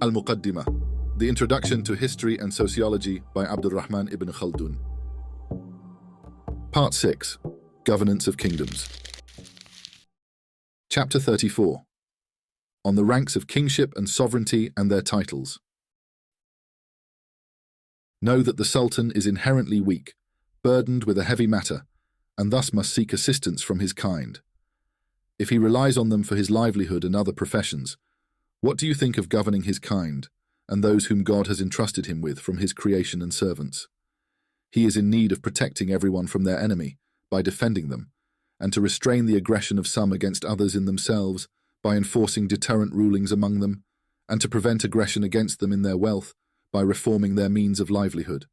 Al-Muqaddimah, The Introduction to History and Sociology by Ibn Khaldun. Part 6, Governance of Kingdoms. Chapter 34, On the Ranks of Kingship and Sovereignty and Their Titles. Know that the Sultan is inherently weak, burdened with a heavy matter, and thus must seek assistance from his kind. If he relies on them for his livelihood and other professions, what do you think of governing his kind, and those whom God has entrusted him with from his creation and servants? He is in need of protecting everyone from their enemy, by defending them, and to restrain the aggression of some against others in themselves, by enforcing deterrent rulings among them, and to prevent aggression against them in their wealth, by reforming their means of livelihood.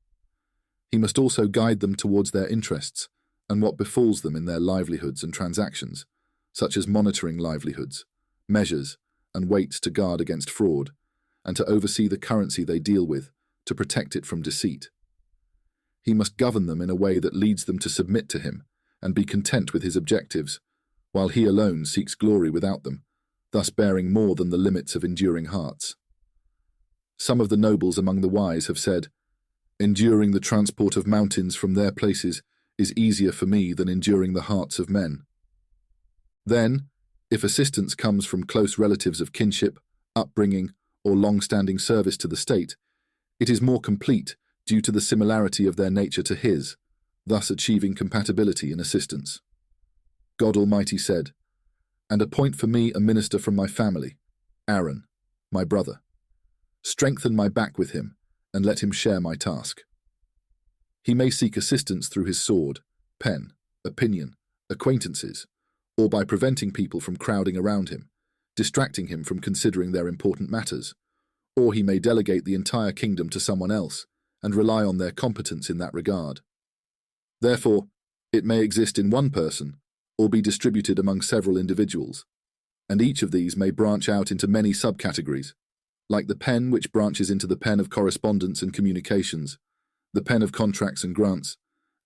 He must also guide them towards their interests, and what befalls them in their livelihoods and transactions, such as monitoring livelihoods, measures, and weights to guard against fraud, and to oversee the currency they deal with, to protect it from deceit. He must govern them in a way that leads them to submit to him, and be content with his objectives, while he alone seeks glory without them, thus bearing more than the limits of enduring hearts. Some of the nobles among the wise have said, "Enduring the transport of mountains from their places is easier for me than enduring the hearts of men." Then, if assistance comes from close relatives of kinship, upbringing, or long-standing service to the state, it is more complete due to the similarity of their nature to his, thus achieving compatibility in assistance. God Almighty said, "And appoint for me a minister from my family, Aaron, my brother. Strengthen my back with him, and let him share my task." He may seek assistance through his sword, pen, opinion, acquaintances, or by preventing people from crowding around him, distracting him from considering their important matters, or he may delegate the entire kingdom to someone else and rely on their competence in that regard. Therefore, it may exist in one person or be distributed among several individuals, and each of these may branch out into many subcategories, like the pen which branches into the pen of correspondence and communications, the pen of contracts and grants,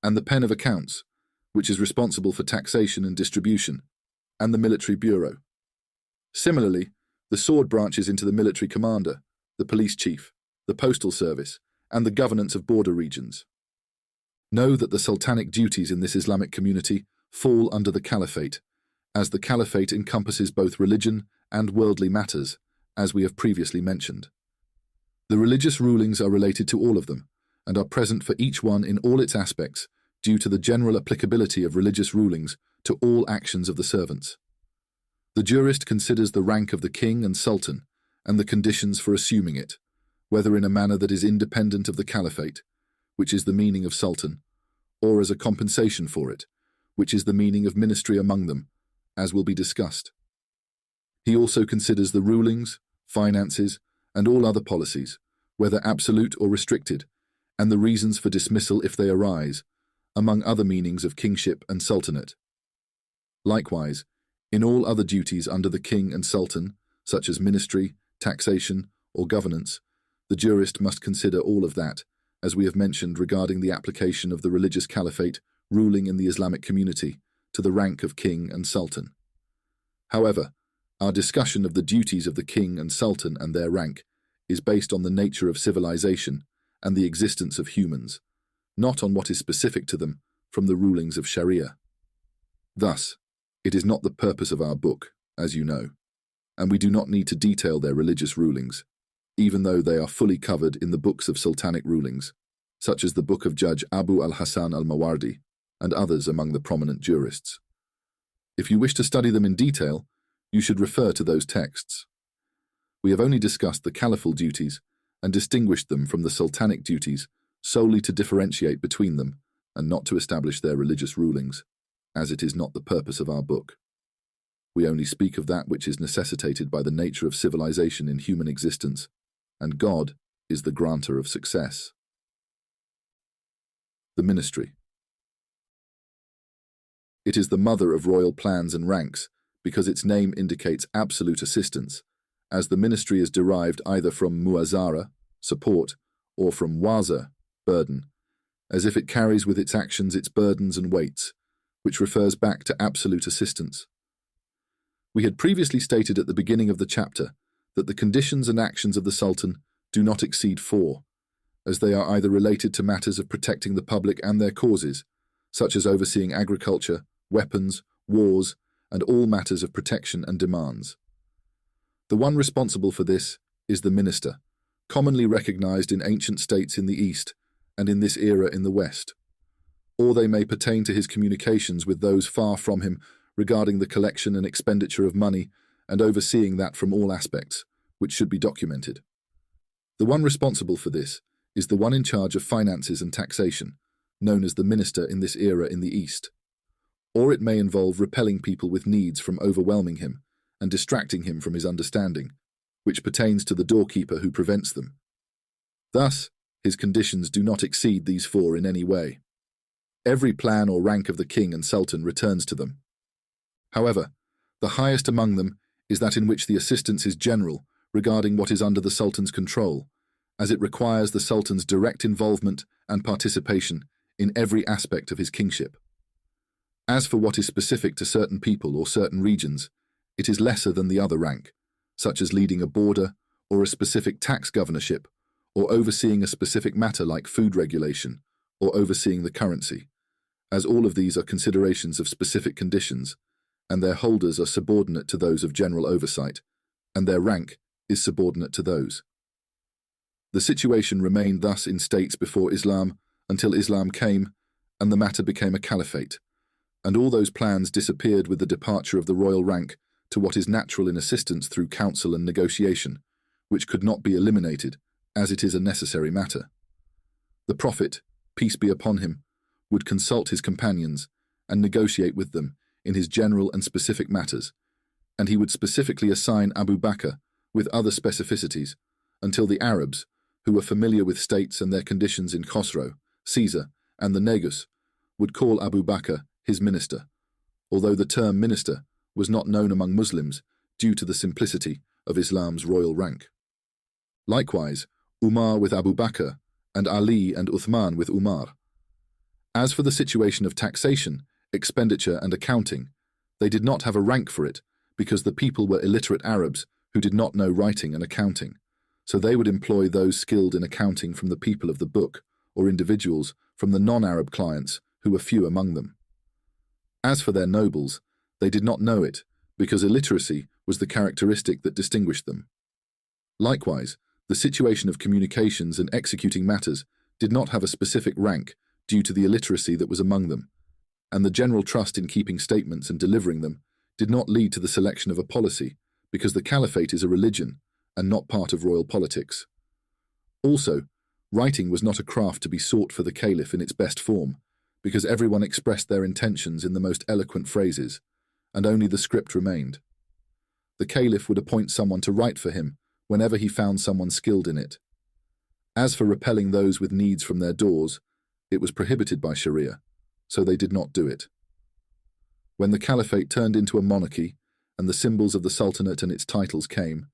and the pen of accounts, which is responsible for taxation and distribution, and the military bureau. Similarly, the sword branches into the military commander, the police chief, the postal service, and the governance of border regions. Know that the sultanic duties in this Islamic community fall under the caliphate, as the caliphate encompasses both religion and worldly matters, as we have previously mentioned. The religious rulings are related to all of them, and are present for each one in all its aspects, due to the general applicability of religious rulings to all actions of the servants. The jurist considers the rank of the king and sultan and the conditions for assuming it, whether in a manner that is independent of the caliphate, which is the meaning of sultan, or as a compensation for it, which is the meaning of ministry among them, as will be discussed. He also considers the rulings, finances, and all other policies, whether absolute or restricted, and the reasons for dismissal if they arise, among other meanings of kingship and sultanate. Likewise, in all other duties under the king and sultan, such as ministry, taxation, or governance, the jurist must consider all of that, as we have mentioned regarding the application of the religious caliphate ruling in the Islamic community to the rank of king and sultan. However, our discussion of the duties of the king and sultan and their rank is based on the nature of civilization and the existence of humans, not on what is specific to them from the rulings of Sharia. Thus, it is not the purpose of our book, as you know, and we do not need to detail their religious rulings, even though they are fully covered in the books of sultanic rulings, such as the book of Judge Abu al-Hasan al-Mawardi and others among the prominent jurists. If you wish to study them in detail, you should refer to those texts. We have only discussed the caliphal duties and distinguished them from the sultanic duties solely to differentiate between them and not to establish their religious rulings, as it is not the purpose of our book. We only speak of that which is necessitated by the nature of civilization in human existence, and God is the granter of success. The ministry. It is the mother of royal plans and ranks because its name indicates absolute assistance, as the ministry is derived either from muazara, support, or from waza, burden, as if it carries with its actions its burdens and weights, which refers back to absolute assistance. We had previously stated at the beginning of the chapter that the conditions and actions of the Sultan do not exceed 4, as they are either related to matters of protecting the public and their causes, such as overseeing agriculture, weapons, wars, and all matters of protection and demands. The one responsible for this is the minister, commonly recognized in ancient states in the East and in this era in the West. Or they may pertain to his communications with those far from him regarding the collection and expenditure of money and overseeing that from all aspects, which should be documented. The one responsible for this is the one in charge of finances and taxation, known as the minister in this era in the East. Or it may involve repelling people with needs from overwhelming him and distracting him from his understanding, which pertains to the doorkeeper who prevents them. Thus, his conditions do not exceed these 4 in any way. Every plan or rank of the king and sultan returns to them. However, the highest among them is that in which the assistance is general regarding what is under the sultan's control, as it requires the sultan's direct involvement and participation in every aspect of his kingship. As for what is specific to certain people or certain regions, it is lesser than the other rank, such as leading a border or a specific tax governorship, or overseeing a specific matter like food regulation, or overseeing the currency, as all of these are considerations of specific conditions, and their holders are subordinate to those of general oversight, and their rank is subordinate to those. The situation remained thus in states before Islam until Islam came and the matter became a caliphate, and all those plans disappeared with the departure of the royal rank to what is natural in assistance through counsel and negotiation, which could not be eliminated, as it is a necessary matter. The Prophet, peace be upon him, would consult his companions and negotiate with them in his general and specific matters, and he would specifically assign Abu Bakr with other specificities until the Arabs, who were familiar with states and their conditions in Khosrow, Caesar, and the Negus, would call Abu Bakr his minister, although the term minister was not known among Muslims due to the simplicity of Islam's royal rank. Likewise, Umar with Abu Bakr, and Ali and Uthman with Umar. As for the situation of taxation, expenditure and accounting, they did not have a rank for it because the people were illiterate Arabs who did not know writing and accounting, so they would employ those skilled in accounting from the people of the book or individuals from the non-Arab clients who were few among them. As for their nobles, they did not know it because illiteracy was the characteristic that distinguished them. Likewise, the situation of communications and executing matters did not have a specific rank due to the illiteracy that was among them, and the general trust in keeping statements and delivering them did not lead to the selection of a policy because the caliphate is a religion and not part of royal politics. Also, writing was not a craft to be sought for the caliph in its best form because everyone expressed their intentions in the most eloquent phrases, and only the script remained. The caliph would appoint someone to write for him whenever he found someone skilled in it. As for repelling those with needs from their doors, it was prohibited by Sharia, so they did not do it. When the caliphate turned into a monarchy and the symbols of the sultanate and its titles came,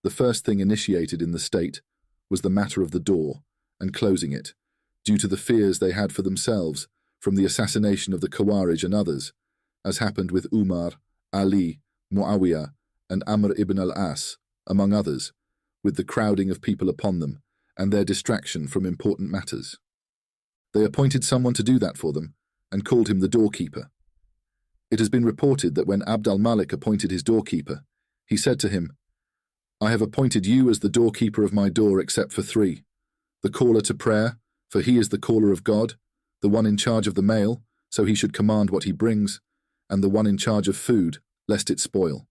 the first thing initiated in the state was the matter of the door and closing it, due to the fears they had for themselves from the assassination of the Khawarij and others, as happened with Umar, Ali, Muawiyah, and Amr ibn al-As, among others, with the crowding of people upon them and their distraction from important matters. They appointed someone to do that for them and called him the doorkeeper. It has been reported that when Abd al-Malik appointed his doorkeeper, he said to him, "I have appointed you as the doorkeeper of my door except for 3, the caller to prayer, for he is the caller of God, the one in charge of the mail, so he should command what he brings, and the one in charge of food, lest it spoil."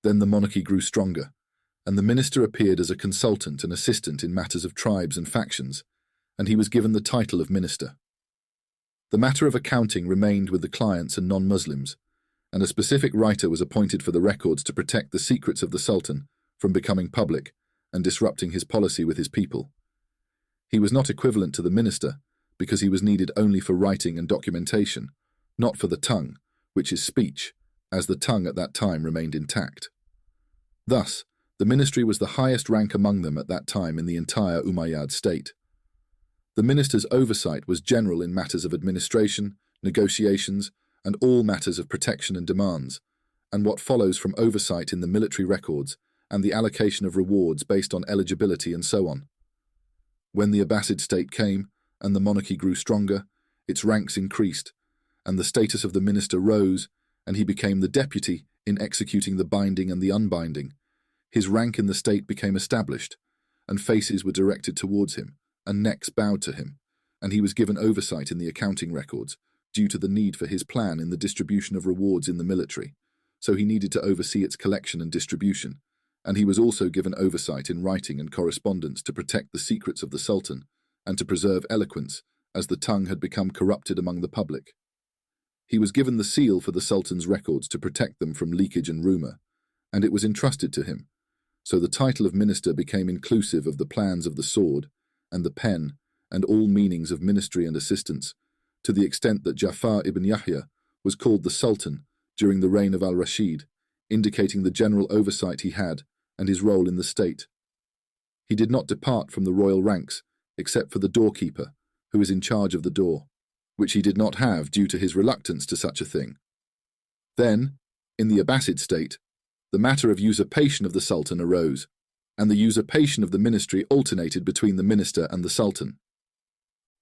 Then the monarchy grew stronger, and the minister appeared as a consultant and assistant in matters of tribes and factions, and he was given the title of minister. The matter of accounting remained with the clients and non-Muslims, and a specific writer was appointed for the records to protect the secrets of the Sultan from becoming public and disrupting his policy with his people. He was not equivalent to the minister because he was needed only for writing and documentation, not for the tongue, which is speech, as the tongue at that time remained intact. Thus, the ministry was the highest rank among them at that time in the entire Umayyad state. The minister's oversight was general in matters of administration, negotiations, and all matters of protection and demands, and what follows from oversight in the military records and the allocation of rewards based on eligibility and so on. When the Abbasid state came and the monarchy grew stronger, its ranks increased, and the status of the minister rose, and he became the deputy in executing the binding and the unbinding. His rank in the state became established, and faces were directed towards him, and necks bowed to him, and he was given oversight in the accounting records, due to the need for his plan in the distribution of rewards in the military, so he needed to oversee its collection and distribution, and he was also given oversight in writing and correspondence to protect the secrets of the Sultan, and to preserve eloquence, as the tongue had become corrupted among the public. He was given the seal for the Sultan's records to protect them from leakage and rumour, and it was entrusted to him, so the title of minister became inclusive of the plans of the sword, and the pen, and all meanings of ministry and assistance, to the extent that Ja'far ibn Yahya was called the Sultan during the reign of al-Rashid, indicating the general oversight he had and his role in the state. He did not depart from the royal ranks, except for the doorkeeper, who is in charge of the door, which he did not have due to his reluctance to such a thing. Then, in the Abbasid state, the matter of usurpation of the Sultan arose, and the usurpation of the ministry alternated between the minister and the Sultan.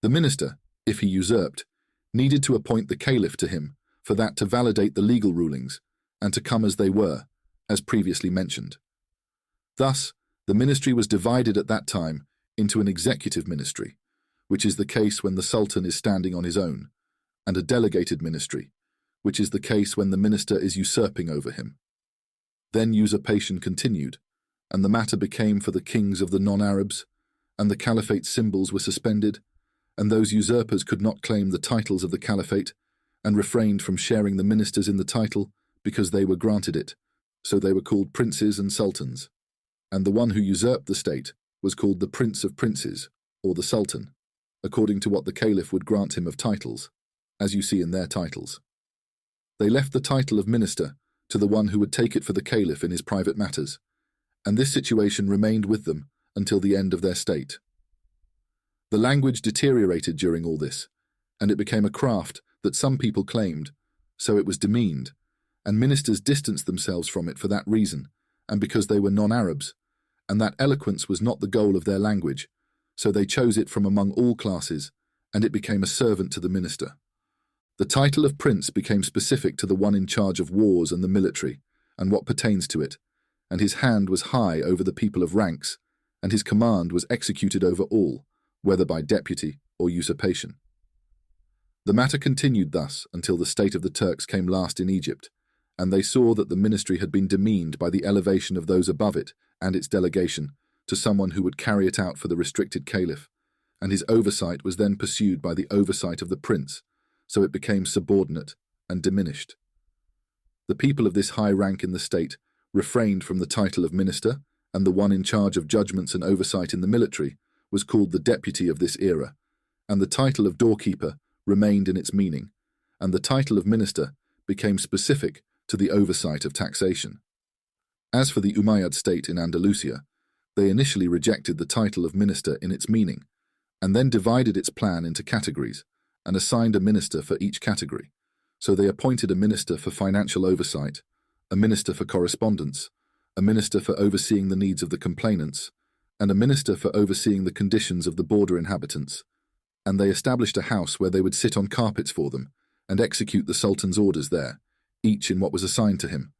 The minister, if he usurped, needed to appoint the caliph to him, for that to validate the legal rulings, and to come as they were, as previously mentioned. Thus, the ministry was divided at that time into an executive ministry, which is the case when the Sultan is standing on his own, and a delegated ministry, which is the case when the minister is usurping over him. Then usurpation continued, and the matter became for the kings of the non-Arabs, and the caliphate's symbols were suspended, and those usurpers could not claim the titles of the caliphate, and refrained from sharing the ministers in the title because they were granted it, so they were called princes and sultans. And the one who usurped the state was called the prince of princes, or the sultan, according to what the caliph would grant him of titles, as you see in their titles. They left the title of minister to the one who would take it for the caliph in his private matters, and this situation remained with them until the end of their state. The language deteriorated during all this, and it became a craft that some people claimed, so it was demeaned, and ministers distanced themselves from it for that reason, and because they were non-Arabs, and that eloquence was not the goal of their language, so they chose it from among all classes, and it became a servant to the minister. The title of prince became specific to the one in charge of wars and the military, and what pertains to it, and his hand was high over the people of ranks, and his command was executed over all, whether by deputy or usurpation. The matter continued thus until the state of the Turks came last in Egypt, and they saw that the ministry had been demeaned by the elevation of those above it and its delegation to someone who would carry it out for the restricted caliph, and his oversight was then pursued by the oversight of the prince, so it became subordinate and diminished. The people of this high rank in the state refrained from the title of minister, and the one in charge of judgments and oversight in the military was called the deputy of this era, and the title of doorkeeper remained in its meaning, and the title of minister became specific to the oversight of taxation. As for the Umayyad state in Andalusia, they initially rejected the title of minister in its meaning, and then divided its plan into categories, and assigned a minister for each category. So they appointed a minister for financial oversight, a minister for correspondence, a minister for overseeing the needs of the complainants, and a minister for overseeing the conditions of the border inhabitants, and they established a house where they would sit on carpets for them, and execute the Sultan's orders there, each in what was assigned to him.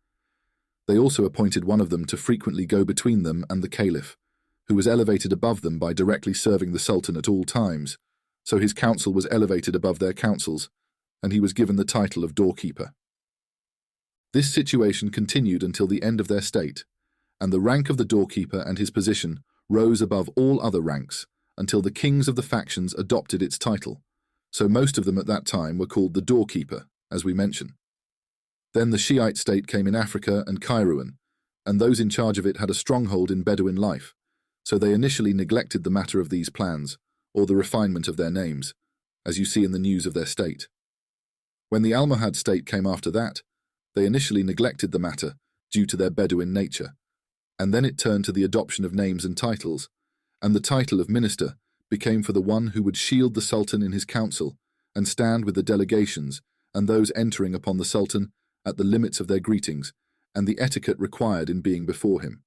They also appointed one of them to frequently go between them and the caliph, who was elevated above them by directly serving the Sultan at all times, so his council was elevated above their councils, and he was given the title of doorkeeper. This situation continued until the end of their state, and the rank of the doorkeeper and his position rose above all other ranks until the kings of the factions adopted its title, so most of them at that time were called the doorkeeper, as we mention. Then the Shiite state came in Africa and Kairouan, and those in charge of it had a stronghold in Bedouin life, so they initially neglected the matter of these plans, or the refinement of their names, as you see in the news of their state. When the Almohad state came after that, they initially neglected the matter due to their Bedouin nature, and then it turned to the adoption of names and titles, and the title of minister became for the one who would shield the Sultan in his council and stand with the delegations and those entering upon the Sultan at the limits of their greetings and the etiquette required in being before him.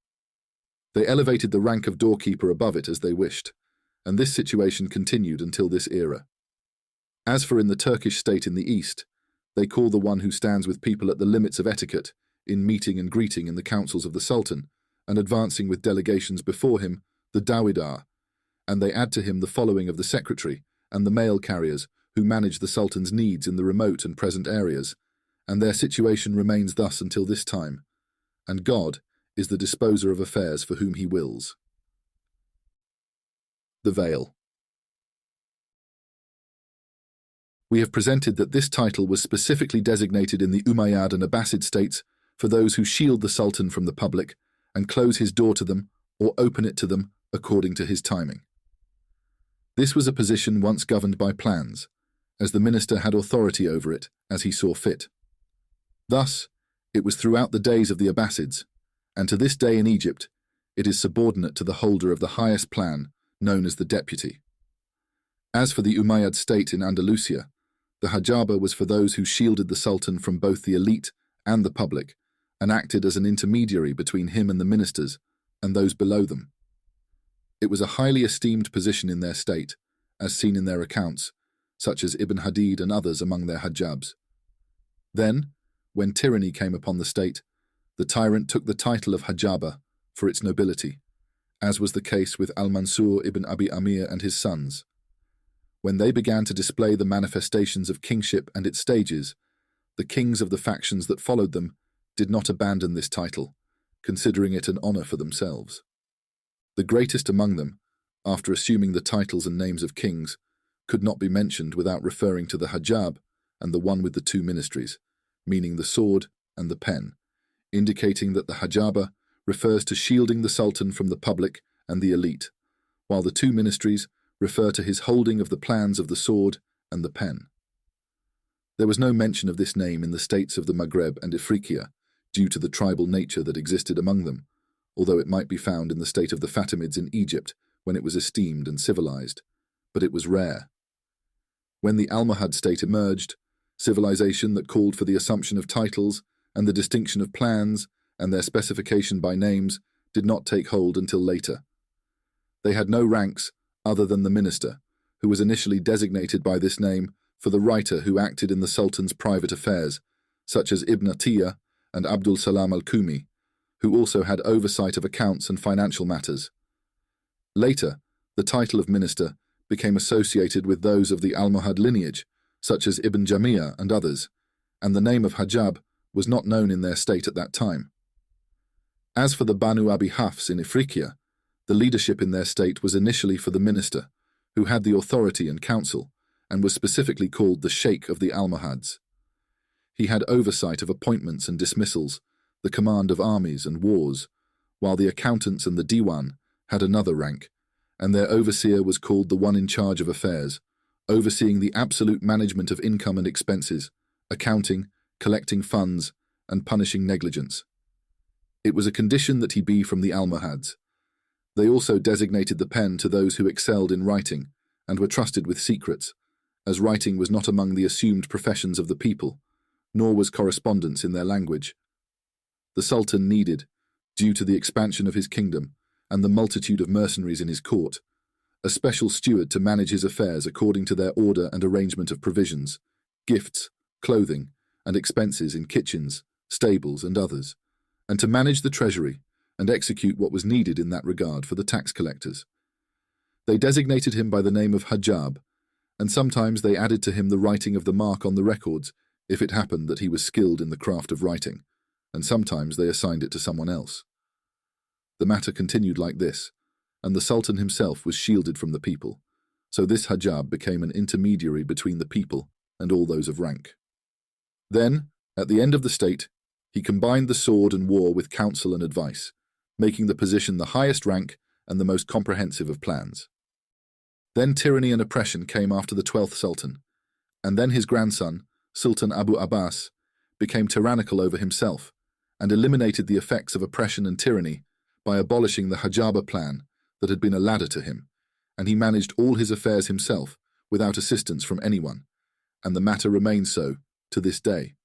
They elevated the rank of doorkeeper above it as they wished, and this situation continued until this era. As for in the Turkish state in the east, they call the one who stands with people at the limits of etiquette, in meeting and greeting in the councils of the Sultan, and advancing with delegations before him, the Dawidar, and they add to him the following of the secretary and the mail carriers who manage the Sultan's needs in the remote and present areas, and their situation remains thus until this time, and God is the disposer of affairs for whom he wills. The veil. We have presented that this title was specifically designated in the Umayyad and Abbasid states for those who shield the Sultan from the public and close his door to them or open it to them according to his timing. This was a position once governed by plans, as the minister had authority over it as he saw fit. Thus, it was throughout the days of the Abbasids, and to this day in Egypt, it is subordinate to the holder of the highest plan, known as the deputy. As for the Umayyad state in Andalusia, the hajaba was for those who shielded the Sultan from both the elite and the public, and acted as an intermediary between him and the ministers and those below them. It was a highly esteemed position in their state, as seen in their accounts, such as Ibn Hadid and others among their hajjabs. Then, when tyranny came upon the state, the tyrant took the title of hajaba for its nobility, as was the case with Al-Mansur ibn Abi Amir and his sons. When they began to display the manifestations of kingship and its stages, the kings of the factions that followed them did not abandon this title, considering it an honor for themselves. The greatest among them, after assuming the titles and names of kings, could not be mentioned without referring to the hajab and the one with the two ministries, meaning the sword and the pen, indicating that the hajaba refers to shielding the Sultan from the public and the elite, while the two ministries refer to his holding of the plans of the sword and the pen. There was no mention of this name in the states of the Maghreb and Ifriqiya, due to the tribal nature that existed among them, although it might be found in the state of the Fatimids in Egypt when it was esteemed and civilized, but it was rare. When the Almohad state emerged, civilization that called for the assumption of titles and the distinction of plans and their specification by names did not take hold until later. They had no ranks other than the minister, who was initially designated by this name for the writer who acted in the Sultan's private affairs, such as Ibn Atiyah and Abdul Salam al-Kumi, who also had oversight of accounts and financial matters. Later, the title of minister became associated with those of the Almohad lineage, such as Ibn Jamiyah and others, and the name of hajab was not known in their state at that time. As for the Banu Abi Hafs in Ifriqiya, the leadership in their state was initially for the minister, who had the authority and counsel, and was specifically called the Sheikh of the Almohads. He had oversight of appointments and dismissals, the command of armies and wars, while the accountants and the diwan had another rank, and their overseer was called the one in charge of affairs, overseeing the absolute management of income and expenses, accounting, collecting funds, and punishing negligence. It was a condition that he be from the Almohads. They also designated the pen to those who excelled in writing and were trusted with secrets, as writing was not among the assumed professions of the people, nor was correspondence in their language. The Sultan needed, due to the expansion of his kingdom and the multitude of mercenaries in his court, a special steward to manage his affairs according to their order and arrangement of provisions, gifts, clothing, and expenses in kitchens, stables, and others, and to manage the treasury and execute what was needed in that regard for the tax collectors. They designated him by the name of Hajab, and sometimes they added to him the writing of the mark on the records if it happened that he was skilled in the craft of writing, and sometimes they assigned it to someone else. The matter continued like this, and the Sultan himself was shielded from the people, so this Hajab became an intermediary between the people and all those of rank. Then, at the end of the state, he combined the sword and war with counsel and advice, making the position the highest rank and the most comprehensive of plans. Then tyranny and oppression came after the 12th Sultan, and then his grandson, Sultan Abu Abbas, became tyrannical over himself and eliminated the effects of oppression and tyranny by abolishing the Hajaba plan that had been a ladder to him, and he managed all his affairs himself without assistance from anyone, and the matter remains so to this day.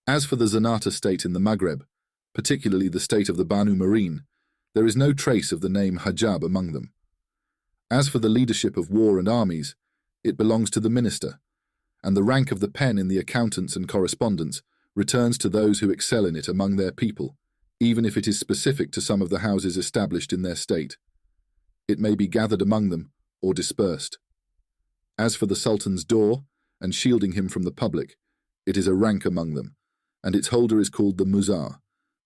As for the Zanata state in the Maghreb, particularly the state of the Banu Marine, There is no trace of the name Hajjab among them. As for the leadership of war and armies, it belongs to the minister, and the rank of the pen in the accountants and correspondence returns to those who excel in it among their people, even if it is specific to some of the houses established in their state. It may be gathered among them or dispersed. As for the Sultan's door and shielding him from the public, it is a rank among them, and its holder is called the Muzar,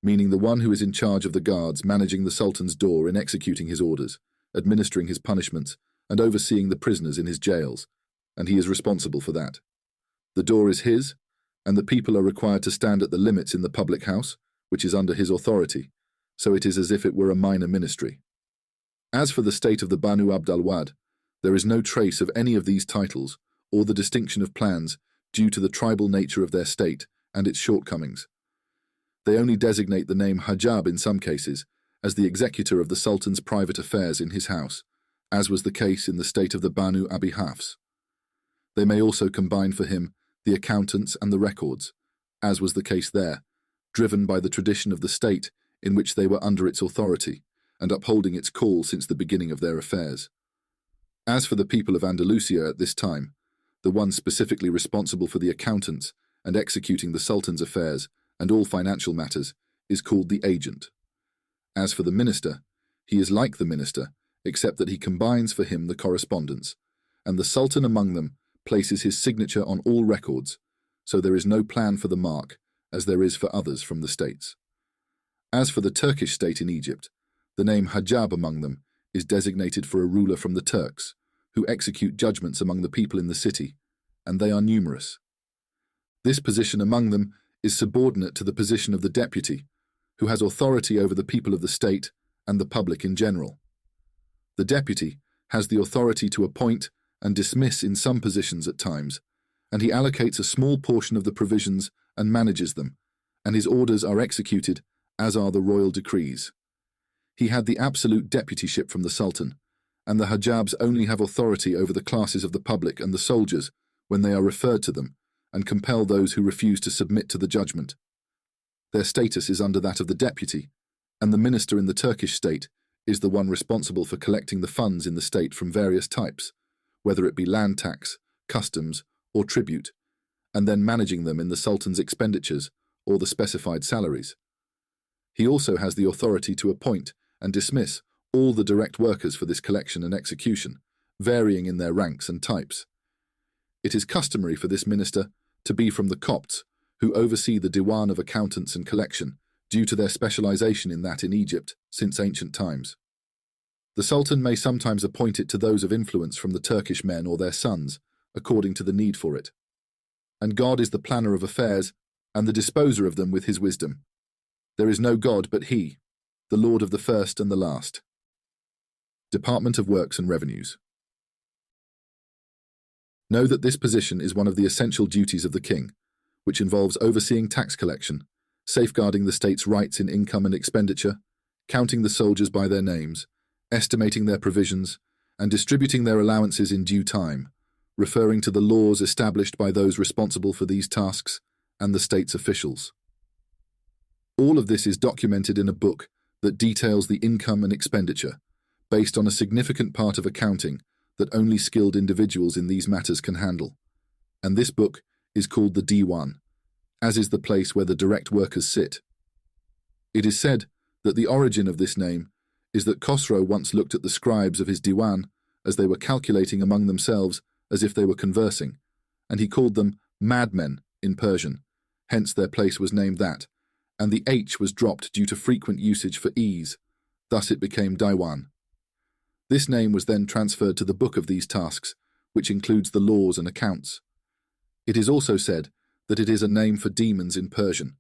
meaning the one who is in charge of the guards managing the Sultan's door in executing his orders, administering his punishments, and overseeing the prisoners in his jails, and he is responsible for that. The door is his, and the people are required to stand at the limits in the public house, which is under his authority, so it is as if it were a minor ministry. As for the state of the Banu Abd al-Wad, there is no trace of any of these titles or the distinction of plans due to the tribal nature of their state and its shortcomings. They only designate the name Hajjab in some cases as the executor of the Sultan's private affairs in his house, as was the case in the state of the Banu Abi Hafs. They may also combine for him the accountants and the records, as was the case there, driven by the tradition of the state in which they were under its authority and upholding its call since the beginning of their affairs. As for the people of Andalusia at this time, the ones specifically responsible for the accountants and executing the Sultan's affairs and all financial matters is called the agent. As for the minister, he is like the minister, except that he combines for him the correspondence, and the Sultan among them places his signature on all records, so there is no plan for the mark, as there is for others from the states. As for the Turkish state in Egypt, the name Hajjab among them is designated for a ruler from the Turks, who execute judgments among the people in the city, and they are numerous. This position among them is subordinate to the position of the deputy, who has authority over the people of the state and the public in general. The deputy has the authority to appoint and dismiss in some positions at times, and he allocates a small portion of the provisions and manages them, and his orders are executed, as are the royal decrees. He had the absolute deputyship from the Sultan, and the Hajjabs only have authority over the classes of the public and the soldiers when they are referred to them, and compel those who refuse to submit to the judgment. Their status is under that of the deputy, and the minister in the Turkish state is the one responsible for collecting the funds in the state from various types, whether it be land tax, customs, or tribute, and then managing them in the Sultan's expenditures or the specified salaries. He also has the authority to appoint and dismiss all the direct workers for this collection and execution, varying in their ranks and types. It is customary for this minister to be from the Copts, who oversee the Diwan of accountants and collection, due to their specialization in that in Egypt since ancient times. The Sultan may sometimes appoint it to those of influence from the Turkish men or their sons, according to the need for it. And God is the planner of affairs and the disposer of them with his wisdom. There is no God but he, the Lord of the first and the last. Department of Works and Revenues. Know that this position is one of the essential duties of the king, which involves overseeing tax collection, safeguarding the state's rights in income and expenditure, counting the soldiers by their names, estimating their provisions, and distributing their allowances in due time, referring to the laws established by those responsible for these tasks and the state's officials. All of this is documented in a book that details the income and expenditure, based on a significant part of accounting that only skilled individuals in these matters can handle, and this book is called the Diwan, as is the place where the direct workers sit. It is said that the origin of this name is that Khosrow once looked at the scribes of his Diwan as they were calculating among themselves as if they were conversing, and he called them madmen in Persian, hence their place was named that, and the H was dropped due to frequent usage for ease, thus it became Diwan. This name was then transferred to the book of these tasks, which includes the laws and accounts. It is also said that it is a name for demons in Persian,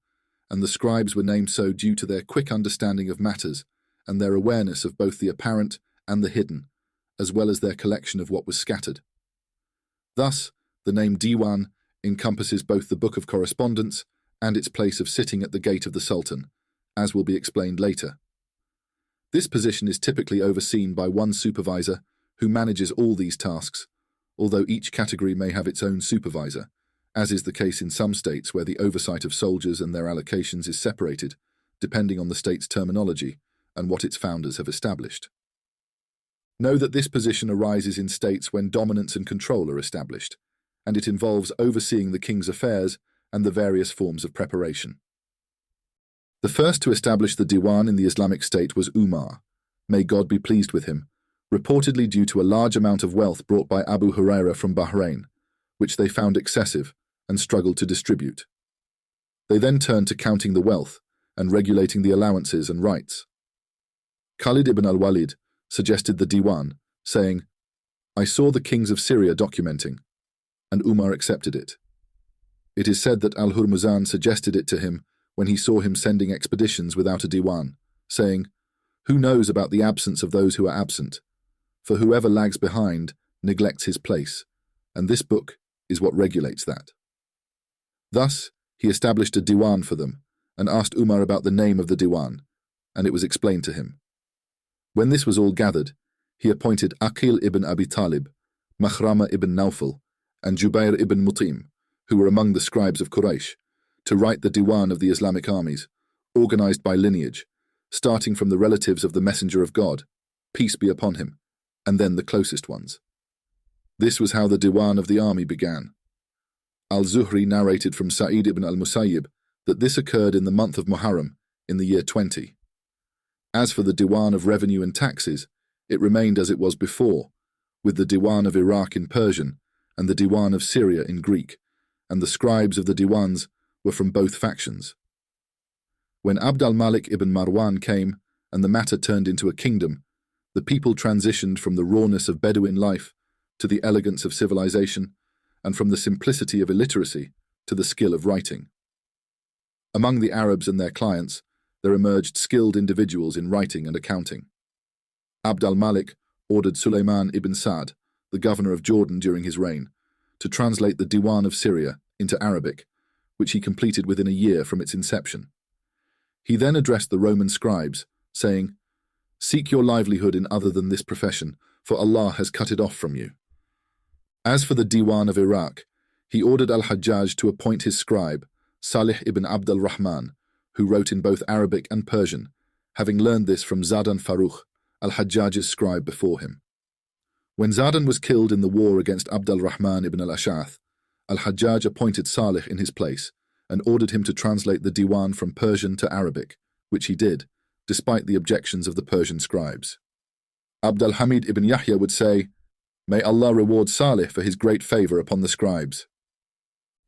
and the scribes were named so due to their quick understanding of matters and their awareness of both the apparent and the hidden, as well as their collection of what was scattered. Thus, the name Diwan encompasses both the book of correspondence and its place of sitting at the gate of the Sultan, as will be explained later. This position is typically overseen by one supervisor who manages all these tasks, although each category may have its own supervisor, as is the case in some states where the oversight of soldiers and their allocations is separated, depending on the state's terminology, and what its founders have established. Know that this position arises in states when dominance and control are established, and it involves overseeing the king's affairs and the various forms of preparation. The first to establish the Diwan in the Islamic State was Umar, may God be pleased with him, reportedly due to a large amount of wealth brought by Abu Huraira from Bahrain, which they found excessive and struggled to distribute. They then turned to counting the wealth and regulating the allowances and rights. Khalid ibn al-Walid suggested the Diwan, saying, "I saw the kings of Syria documenting," and Umar accepted it. It is said that al-Hurmuzan suggested it to him when he saw him sending expeditions without a Diwan, saying, "Who knows about the absence of those who are absent? For whoever lags behind neglects his place, and this book is what regulates that." Thus, he established a Diwan for them and asked Umar about the name of the Diwan, and it was explained to him. When this was all gathered, he appointed Aqil ibn Abi Talib, Makhrama ibn Nawfal, and Jubair ibn Mutim, who were among the scribes of Quraysh, to write the Diwan of the Islamic armies, organized by lineage, starting from the relatives of the Messenger of God, peace be upon him, and then the closest ones. This was how the Diwan of the army began. Al-Zuhri narrated from Sa'id ibn al-Musayyib that this occurred in the month of Muharram in the year 20. As for the Diwan of revenue and taxes, it remained as it was before, with the Diwan of Iraq in Persian and the Diwan of Syria in Greek, and the scribes of the Diwans were from both factions. When Abd al-Malik ibn Marwan came and the matter turned into a kingdom, the people transitioned from the rawness of Bedouin life to the elegance of civilization, and from the simplicity of illiteracy to the skill of writing. Among the Arabs and their clients, there emerged skilled individuals in writing and accounting. Abd al-Malik ordered Sulayman ibn Sa'd, the governor of Jordan during his reign, to translate the Diwan of Syria into Arabic, which he completed within a year from its inception. He then addressed the Roman scribes, saying, "Seek your livelihood in other than this profession, for Allah has cut it off from you." As for the Diwan of Iraq, he ordered al-Hajjaj to appoint his scribe, Salih ibn Abd al-Rahman, who wrote in both Arabic and Persian, having learned this from Zadan Farukh, al-Hajjaj's scribe before him. When Zadan was killed in the war against Abd al-Rahman ibn al-Ash'ath, al-Hajjaj appointed Salih in his place and ordered him to translate the Diwan from Persian to Arabic, which he did, despite the objections of the Persian scribes. Abd al-Hamid ibn Yahya would say, "May Allah reward Salih for his great favor upon the scribes."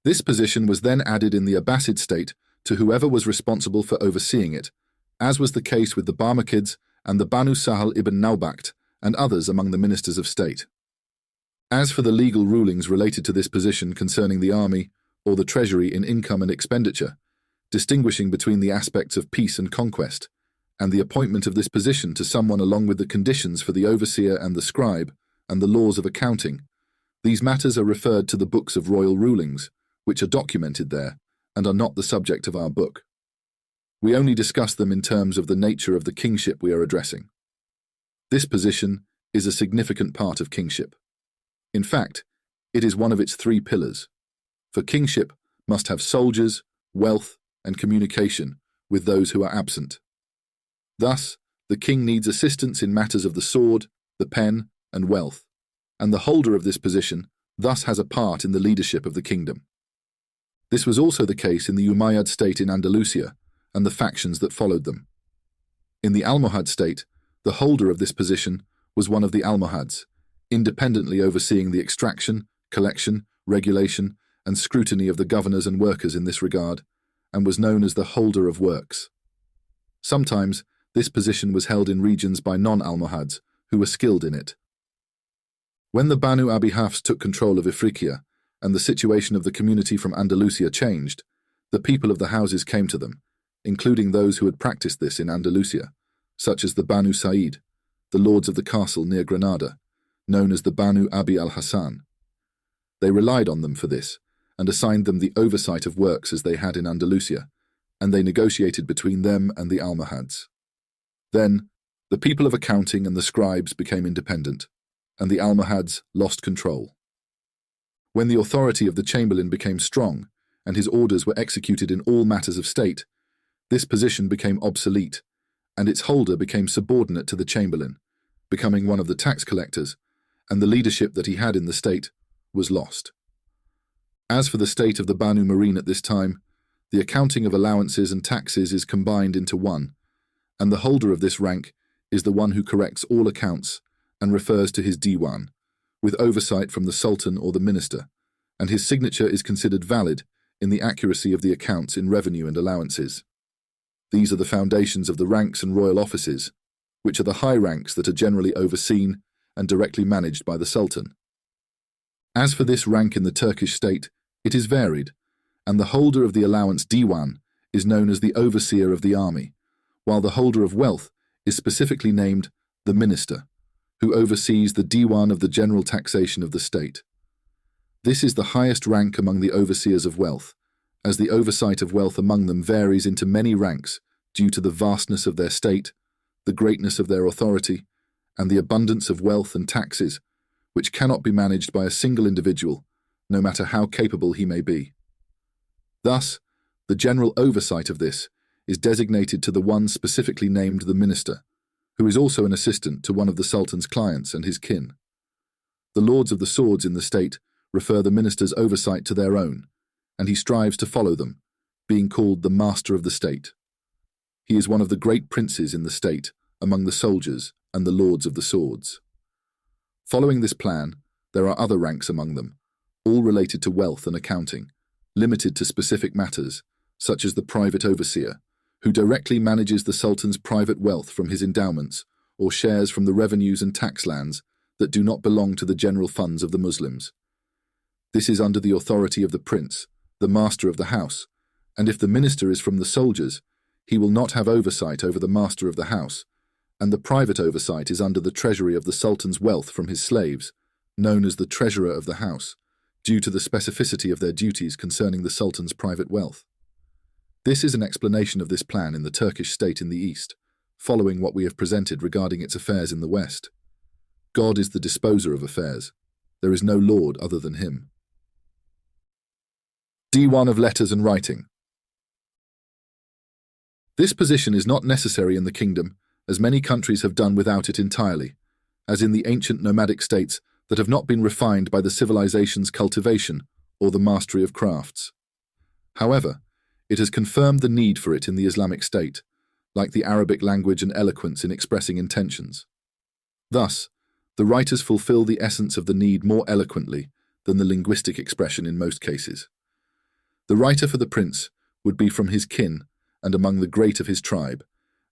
This position was then added in the Abbasid state to whoever was responsible for overseeing it, as was the case with the Barmakids and the Banu Sahal ibn Nawbakht and others among the ministers of state. As for the legal rulings related to this position concerning the army or the treasury in income and expenditure, distinguishing between the aspects of peace and conquest, and the appointment of this position to someone along with the conditions for the overseer and the scribe, and the laws of accounting, these matters are referred to the books of royal rulings, which are documented there and are not the subject of our book. We only discuss them in terms of the nature of the kingship we are addressing. This position is a significant part of kingship. In fact, it is one of its 3 pillars, for kingship must have soldiers, wealth, and communication with those who are absent. Thus, the king needs assistance in matters of the sword, the pen, and wealth, and the holder of this position thus has a part in the leadership of the kingdom. This was also the case in the Umayyad state in Andalusia and the factions that followed them. In the Almohad state, the holder of this position was one of the Almohads, independently overseeing the extraction, collection, regulation, and scrutiny of the governors and workers in this regard, and was known as the holder of works. Sometimes, this position was held in regions by non-Almohads, who were skilled in it. When the Banu Abi Hafs took control of Ifriqiya, and the situation of the community from Andalusia changed, the people of the houses came to them, including those who had practiced this in Andalusia, such as the Banu Sa'id, the lords of the castle near Granada, known as the Banu Abi al-Hassan. They relied on them for this, and assigned them the oversight of works as they had in Andalusia, and they negotiated between them and the Almohads. Then, the people of accounting and the scribes became independent, and the Almohads lost control. When the authority of the chamberlain became strong, and his orders were executed in all matters of state, this position became obsolete, and its holder became subordinate to the chamberlain, becoming one of the tax collectors, and the leadership that he had in the state was lost. As for the state of the Banu Marine at this time, the accounting of allowances and taxes is combined into one, and the holder of this rank is the one who corrects all accounts and refers to his diwan, with oversight from the sultan or the minister, and his signature is considered valid in the accuracy of the accounts in revenue and allowances. These are the foundations of the ranks and royal offices, which are the high ranks that are generally overseen and directly managed by the sultan. As for this rank in the Turkish state, it is varied, and the holder of the allowance diwan is known as the overseer of the army, while the holder of wealth is specifically named the minister, who oversees the diwan of the general taxation of the state. This is the highest rank among the overseers of wealth, as the oversight of wealth among them varies into many ranks due to the vastness of their state, the greatness of their authority, and the abundance of wealth and taxes, which cannot be managed by a single individual, no matter how capable he may be. Thus, the general oversight of this is designated to the one specifically named the minister, who is also an assistant to one of the sultan's clients and his kin. The lords of the swords in the state refer the minister's oversight to their own, and he strives to follow them, being called the master of the state. He is one of the great princes in the state among the soldiers and the lords of the swords. Following this plan, there are other ranks among them, all related to wealth and accounting, limited to specific matters, such as the private overseer, who directly manages the sultan's private wealth from his endowments or shares from the revenues and tax lands that do not belong to the general funds of the Muslims. This is under the authority of the prince, the master of the house, and if the minister is from the soldiers, he will not have oversight over the master of the house, and the private oversight is under the treasury of the sultan's wealth from his slaves, known as the treasurer of the house, due to the specificity of their duties concerning the sultan's private wealth. This is an explanation of this plan in the Turkish state in the east, following what we have presented regarding its affairs in the west. God is the disposer of affairs. There is no lord other than him. D1 of letters and writing. This position is not necessary in the kingdom, as many countries have done without it entirely, as in the ancient nomadic states that have not been refined by the civilization's cultivation or the mastery of crafts. However, it has confirmed the need for it in the Islamic state, like the Arabic language and eloquence in expressing intentions. Thus, the writers fulfill the essence of the need more eloquently than the linguistic expression in most cases. The writer for the prince would be from his kin and among the great of his tribe,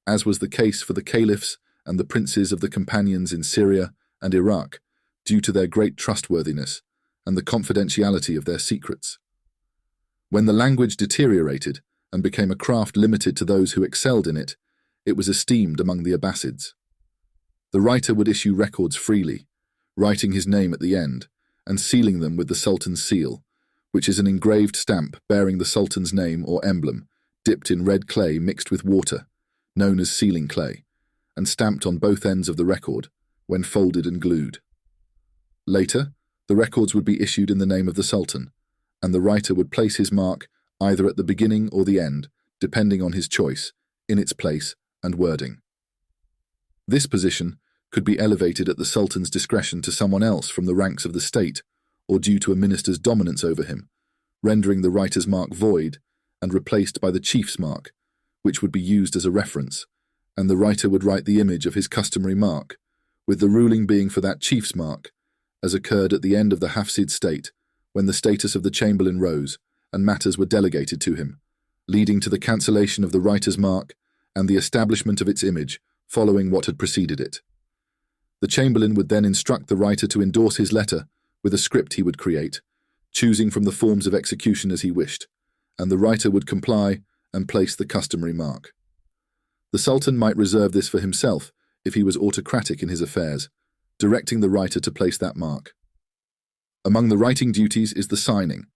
as was the case for the caliphs and the princes of the companions in Syria and Iraq, due to their great trustworthiness and the confidentiality of their secrets. When the language deteriorated and became a craft limited to those who excelled in it, it was esteemed among the Abbasids. The writer would issue records freely, writing his name at the end and sealing them with the Sultan's seal, which is an engraved stamp bearing the Sultan's name or emblem, dipped in red clay mixed with water, known as sealing clay, and stamped on both ends of the record, when folded and glued. Later, the records would be issued in the name of the Sultan, and the writer would place his mark either at the beginning or the end, depending on his choice, in its place and wording. This position could be elevated at the Sultan's discretion to someone else from the ranks of the state, or due to a minister's dominance over him, rendering the writer's mark void and replaced by the chief's mark, which would be used as a reference, and the writer would write the image of his customary mark, with the ruling being for that chief's mark, as occurred at the end of the Hafsid state, when the status of the chamberlain rose and matters were delegated to him, leading to the cancellation of the writer's mark and the establishment of its image following what had preceded it. The chamberlain would then instruct the writer to endorse his letter with a script he would create, choosing from the forms of execution as he wished, and the writer would comply and place the customary mark. The Sultan might reserve this for himself if he was autocratic in his affairs, directing the writer to place that mark. Among the writing duties is the signing,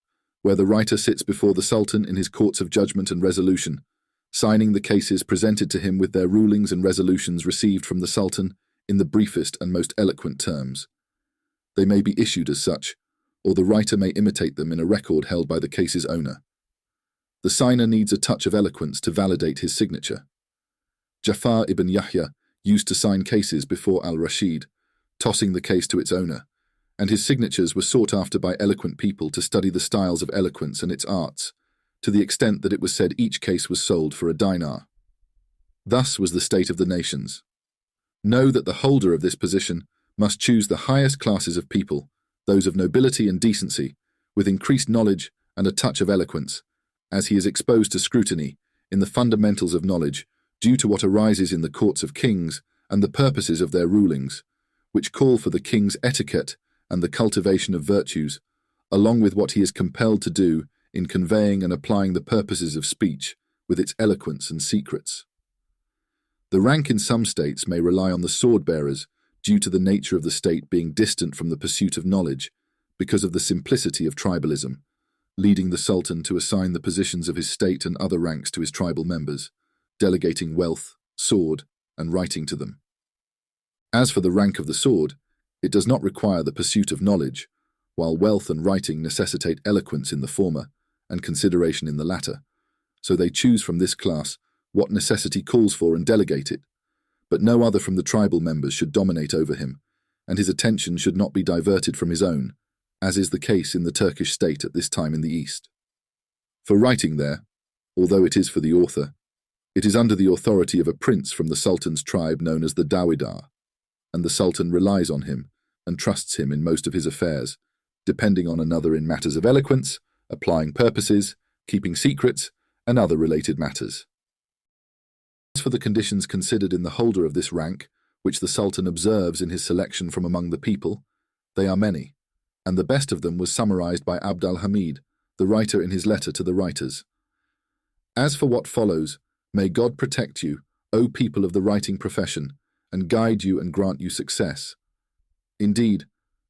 where the writer sits before the Sultan in his courts of judgment and resolution, signing the cases presented to him with their rulings and resolutions received from the Sultan in the briefest and most eloquent terms. They may be issued as such, or the writer may imitate them in a record held by the case's owner. The signer needs a touch of eloquence to validate his signature. Jafar ibn Yahya used to sign cases before al-Rashid, tossing the case to its owner, and his signatures were sought after by eloquent people to study the styles of eloquence and its arts, to the extent that it was said each case was sold for a dinar. Thus was the state of the nations. Know that the holder of this position must choose the highest classes of people, those of nobility and decency, with increased knowledge and a touch of eloquence, as he is exposed to scrutiny in the fundamentals of knowledge due to what arises in the courts of kings and the purposes of their rulings, which call for the king's etiquette and the cultivation of virtues, along with what he is compelled to do in conveying and applying the purposes of speech with its eloquence and secrets. The rank in some states may rely on the sword-bearers due to the nature of the state being distant from the pursuit of knowledge because of the simplicity of tribalism, leading the Sultan to assign the positions of his state and other ranks to his tribal members, delegating wealth, sword, and writing to them. As for the rank of the sword, it does not require the pursuit of knowledge, while wealth and writing necessitate eloquence in the former and consideration in the latter, so they choose from this class what necessity calls for and delegate it, but no other from the tribal members should dominate over him, and his attention should not be diverted from his own, as is the case in the Turkish state at this time in the East. For writing there, although it is for the author, it is under the authority of a prince from the Sultan's tribe known as the Dawidar, and the Sultan relies on him and trusts him in most of his affairs, depending on another in matters of eloquence, applying purposes, keeping secrets, and other related matters. As for the conditions considered in the holder of this rank, which the Sultan observes in his selection from among the people, they are many, and the best of them was summarized by Abd al-Hamid, the writer in his letter to the writers. As for what follows, may God protect you, O people of the writing profession, and guide you and grant you success. Indeed,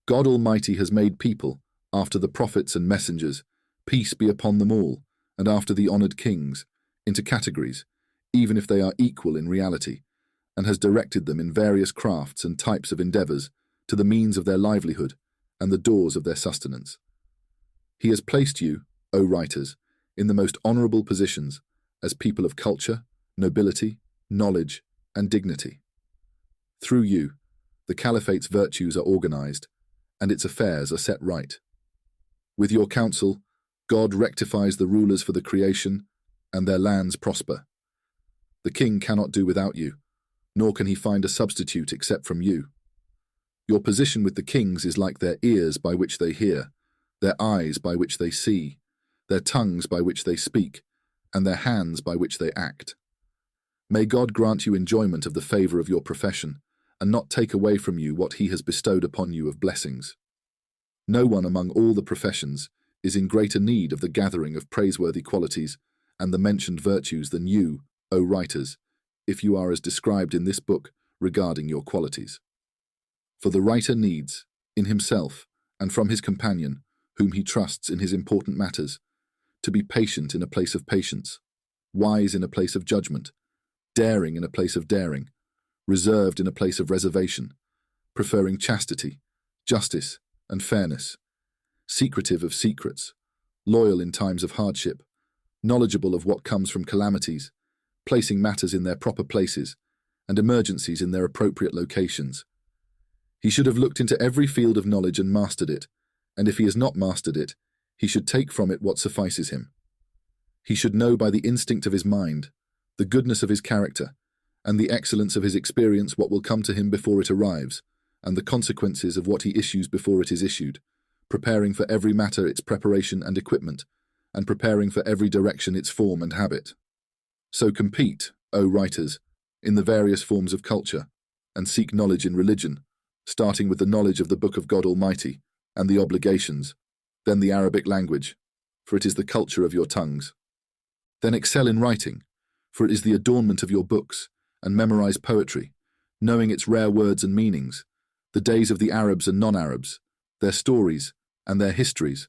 God Almighty has made people, after the prophets and messengers, peace be upon them all, and after the honored kings, into categories, even if they are equal in reality, and has directed them in various crafts and types of endeavors to the means of their livelihood and the doors of their sustenance. He has placed you, O writers, in the most honorable positions as people of culture, nobility, knowledge, and dignity. Through you, the caliphate's virtues are organized, and its affairs are set right. With your counsel, God rectifies the rulers for the creation, and their lands prosper. The king cannot do without you, nor can he find a substitute except from you. Your position with the kings is like their ears by which they hear, their eyes by which they see, their tongues by which they speak, and their hands by which they act. May God grant you enjoyment of the favor of your profession, and not take away from you what he has bestowed upon you of blessings. No one among all the professions is in greater need of the gathering of praiseworthy qualities and the mentioned virtues than you, O writers, if you are as described in this book regarding your qualities. For the writer needs, in himself and from his companion, whom he trusts in his important matters, to be patient in a place of patience, wise in a place of judgment, daring in a place of daring, reserved in a place of reservation, preferring chastity, justice, and fairness, secretive of secrets, loyal in times of hardship, knowledgeable of what comes from calamities, placing matters in their proper places, and emergencies in their appropriate locations. He should have looked into every field of knowledge and mastered it, and if he has not mastered it, he should take from it what suffices him. He should know by the instinct of his mind, the goodness of his character, and the excellence of his experience what will come to him before it arrives, and the consequences of what he issues before it is issued, preparing for every matter its preparation and equipment, and preparing for every direction its form and habit. So compete, O writers, in the various forms of culture, and seek knowledge in religion, starting with the knowledge of the Book of God Almighty, and the obligations, then the Arabic language, for it is the culture of your tongues. Then excel in writing, for it is the adornment of your books, and memorize poetry, knowing its rare words and meanings, the days of the Arabs and non-Arabs, their stories, and their histories,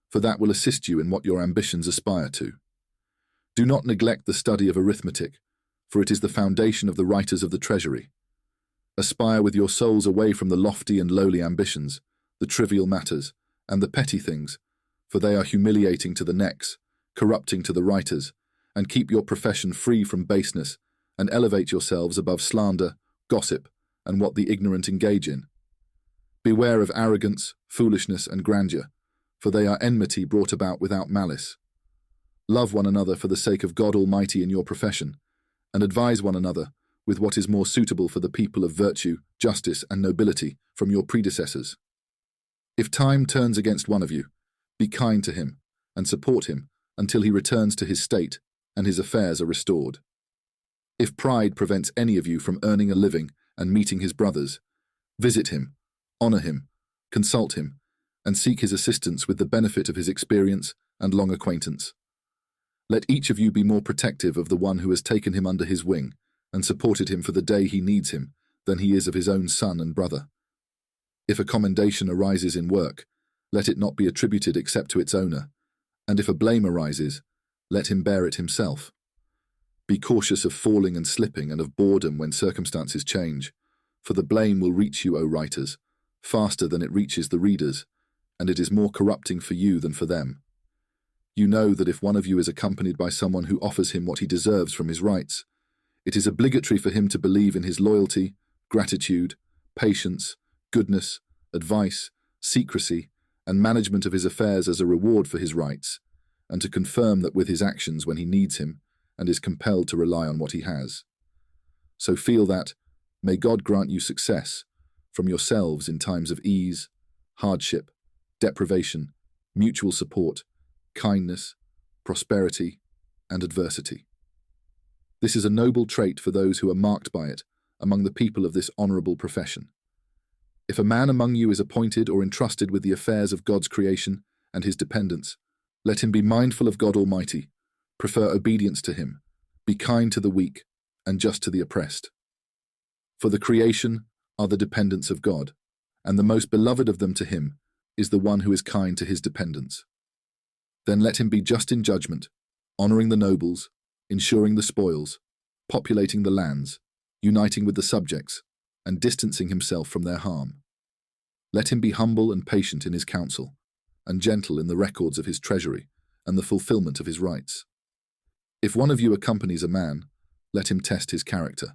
for that will assist you in what your ambitions aspire to. Do not neglect the study of arithmetic, for it is the foundation of the writers of the treasury. Aspire with your souls away from the lofty and lowly ambitions, the trivial matters, and the petty things, for they are humiliating to the necks, corrupting to the writers, and keep your profession free from baseness, and elevate yourselves above slander, gossip, and what the ignorant engage in. Beware of arrogance, foolishness, and grandeur, for they are enmity brought about without malice. Love one another for the sake of God Almighty in your profession, and advise one another with what is more suitable for the people of virtue, justice, and nobility from your predecessors. If time turns against one of you, be kind to him and support him until he returns to his state and his affairs are restored. If pride prevents any of you from earning a living and meeting his brothers, visit him, honor him, consult him, and seek his assistance with the benefit of his experience and long acquaintance. Let each of you be more protective of the one who has taken him under his wing and supported him for the day he needs him than he is of his own son and brother. If a commendation arises in work, let it not be attributed except to its owner, and if a blame arises, let him bear it himself. Be cautious of falling and slipping and of boredom when circumstances change, for the blame will reach you, O writers, faster than it reaches the readers, and it is more corrupting for you than for them. You know that if one of you is accompanied by someone who offers him what he deserves from his rights, it is obligatory for him to believe in his loyalty, gratitude, patience, goodness, advice, secrecy, and management of his affairs as a reward for his rights, and to confirm that with his actions when he needs him and is compelled to rely on what he has. So feel that, may God grant you success from yourselves in times of ease, hardship, deprivation, mutual support, kindness, prosperity, and adversity. This is a noble trait for those who are marked by it among the people of this honorable profession. If a man among you is appointed or entrusted with the affairs of God's creation and his dependents, let him be mindful of God Almighty, prefer obedience to him, be kind to the weak, and just to the oppressed. For the creation are the dependents of God, and the most beloved of them to him is the one who is kind to his dependents. Then let him be just in judgment, honoring the nobles, ensuring the spoils, populating the lands, uniting with the subjects, and distancing himself from their harm. Let him be humble and patient in his counsel, and gentle in the records of his treasury and the fulfillment of his rights. If one of you accompanies a man, let him test his character.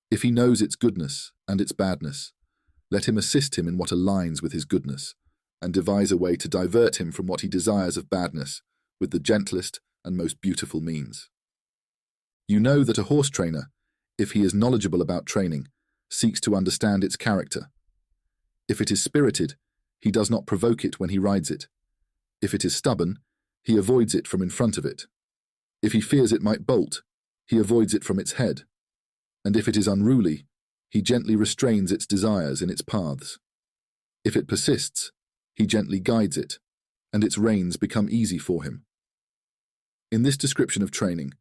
If he knows its goodness and its badness, let him assist him in what aligns with his goodness, and devise a way to divert him from what he desires of badness with the gentlest and most beautiful means. You know that a horse trainer, if he is knowledgeable about training, seeks to understand its character. If it is spirited, he does not provoke it when he rides it. If it is stubborn, he avoids it from in front of it. If he fears it might bolt, he avoids it from its head. And if it is unruly, he gently restrains its desires in its paths. If it persists, he gently guides it, and its reins become easy for him. In this description of training,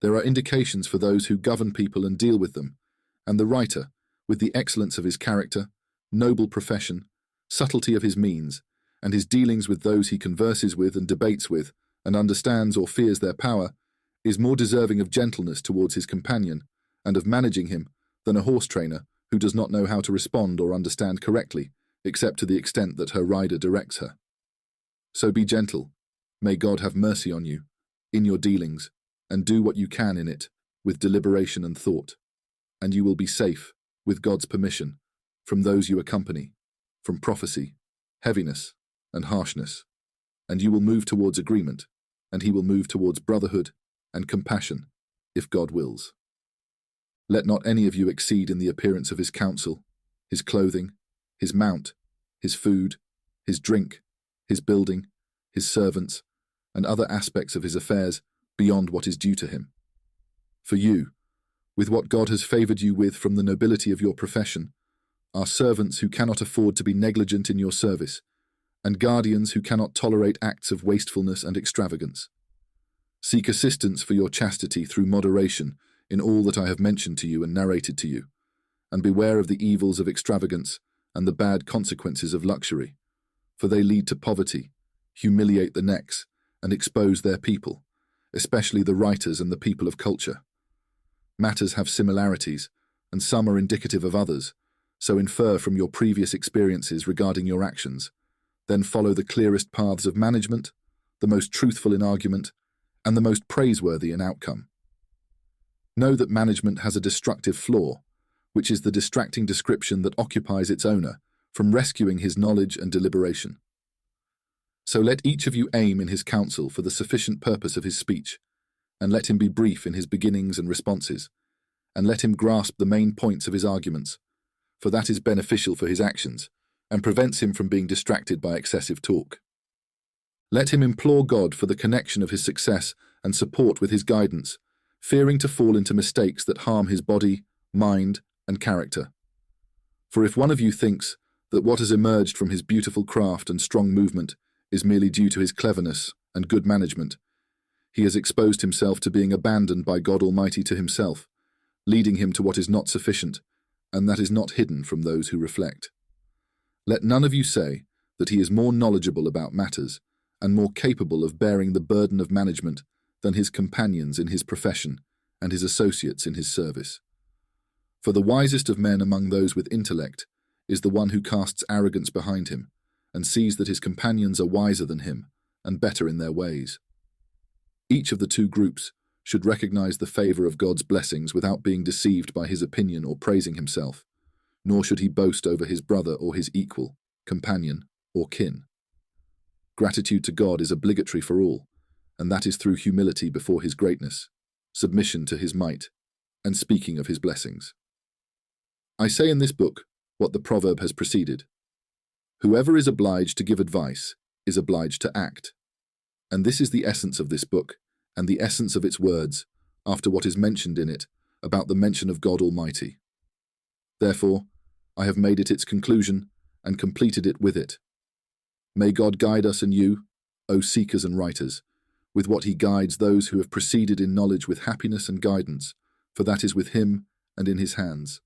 there are indications for those who govern people and deal with them, and the writer, with the excellence of his character, noble profession, subtlety of his means, and his dealings with those he converses with and debates with, and understands or fears their power, is more deserving of gentleness towards his companion, and of managing him, than a horse trainer who does not know how to respond or understand correctly, except to the extent that her rider directs her. So be gentle, may God have mercy on you, in your dealings, and do what you can in it, with deliberation and thought, and you will be safe, with God's permission, from those you accompany, from prophecy, heaviness, and harshness, and you will move towards agreement, and he will move towards brotherhood and compassion, if God wills. Let not any of you exceed in the appearance of his counsel, his clothing, his mount, his food, his drink, his building, his servants, and other aspects of his affairs beyond what is due to him. For you, with what God has favoured you with from the nobility of your profession, are servants who cannot afford to be negligent in your service, and guardians who cannot tolerate acts of wastefulness and extravagance. Seek assistance for your chastity through moderation in all that I have mentioned to you and narrated to you, and beware of the evils of extravagance and the bad consequences of luxury, for they lead to poverty, humiliate the necks, and expose their people, especially the writers and the people of culture. Matters have similarities, and some are indicative of others, so infer from your previous experiences regarding your actions, then follow the clearest paths of management, the most truthful in argument, and the most praiseworthy in outcome. Know that management has a destructive flaw, which is the distracting description that occupies its owner from rescuing his knowledge and deliberation. So let each of you aim in his counsel for the sufficient purpose of his speech, and let him be brief in his beginnings and responses, and let him grasp the main points of his arguments, for that is beneficial for his actions, and prevents him from being distracted by excessive talk. Let him implore God for the connection of his success and support with his guidance, fearing to fall into mistakes that harm his body, mind, and character. For if one of you thinks that what has emerged from his beautiful craft and strong movement is merely due to his cleverness and good management, he has exposed himself to being abandoned by God Almighty to himself, leading him to what is not sufficient, and that is not hidden from those who reflect. Let none of you say that he is more knowledgeable about matters and more capable of bearing the burden of management than his companions in his profession and his associates in his service. For the wisest of men among those with intellect is the one who casts arrogance behind him and sees that his companions are wiser than him and better in their ways. Each of the two groups should recognize the favor of God's blessings without being deceived by his opinion or praising himself, nor should he boast over his brother or his equal, companion, or kin. Gratitude to God is obligatory for all, and that is through humility before his greatness, submission to his might, and speaking of his blessings. I say in this book what the proverb has preceded. Whoever is obliged to give advice is obliged to act. And this is the essence of this book, and the essence of its words, after what is mentioned in it about the mention of God Almighty. Therefore, I have made it its conclusion and completed it with it. May God guide us and you, O seekers and writers, with what he guides those who have proceeded in knowledge with happiness and guidance, for that is with him and in his hands.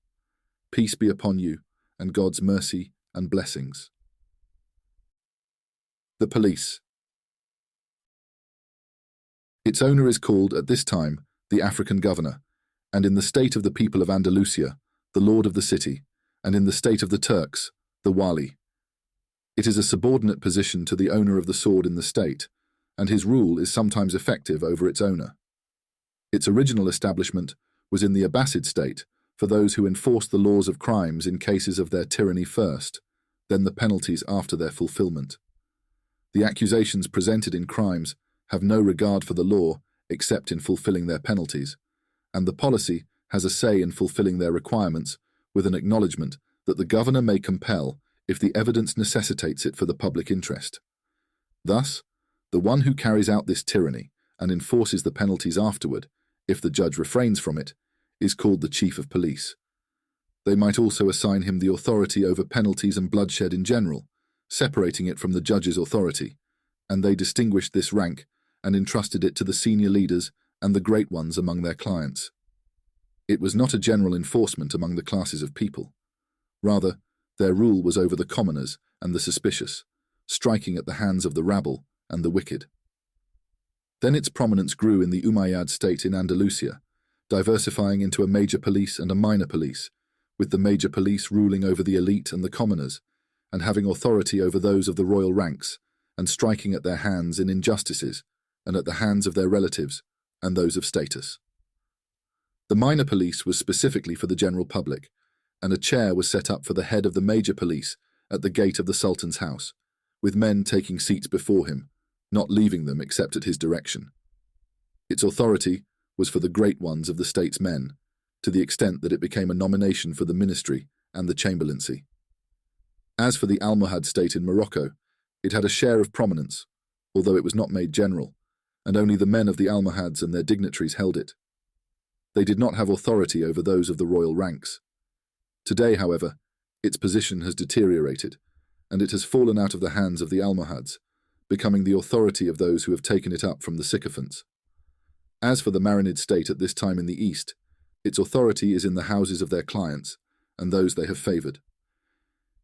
Peace be upon you, and God's mercy and blessings. The police. Its owner is called, at this time, the African governor, and in the state of the people of Andalusia, the lord of the city, and in the state of the Turks, the wali. It is a subordinate position to the owner of the sword in the state, and his rule is sometimes effective over its owner. Its original establishment was in the Abbasid state for those who enforced the laws of crimes in cases of their tyranny first, then the penalties after their fulfillment. The accusations presented in crimes have no regard for the law except in fulfilling their penalties, and the policy has a say in fulfilling their requirements with an acknowledgement that the governor may compel if the evidence necessitates it for the public interest. Thus, the one who carries out this tyranny and enforces the penalties afterward, if the judge refrains from it, is called the chief of police. They might also assign him the authority over penalties and bloodshed in general, separating it from the judge's authority, and they distinguished this rank and entrusted it to the senior leaders and the great ones among their clients. It was not a general enforcement among the classes of people. Rather, their rule was over the commoners and the suspicious, striking at the hands of the rabble and the wicked. Then its prominence grew in the Umayyad state in Andalusia, diversifying into a major police and a minor police, with the major police ruling over the elite and the commoners, and having authority over those of the royal ranks, and striking at their hands in injustices, and at the hands of their relatives, and those of status. The minor police was specifically for the general public, and a chair was set up for the head of the major police at the gate of the Sultan's house, with men taking seats before him, not leaving them except at his direction. Its authority was for the great ones of the state's men, to the extent that it became a nomination for the ministry and the chamberlaincy. As for the Almohad state in Morocco, it had a share of prominence, although it was not made general, and only the men of the Almohads and their dignitaries held it. They did not have authority over those of the royal ranks. Today, however, its position has deteriorated, and it has fallen out of the hands of the Almohads, becoming the authority of those who have taken it up from the sycophants. As for the Marinid state at this time in the East, its authority is in the houses of their clients, and those they have favoured.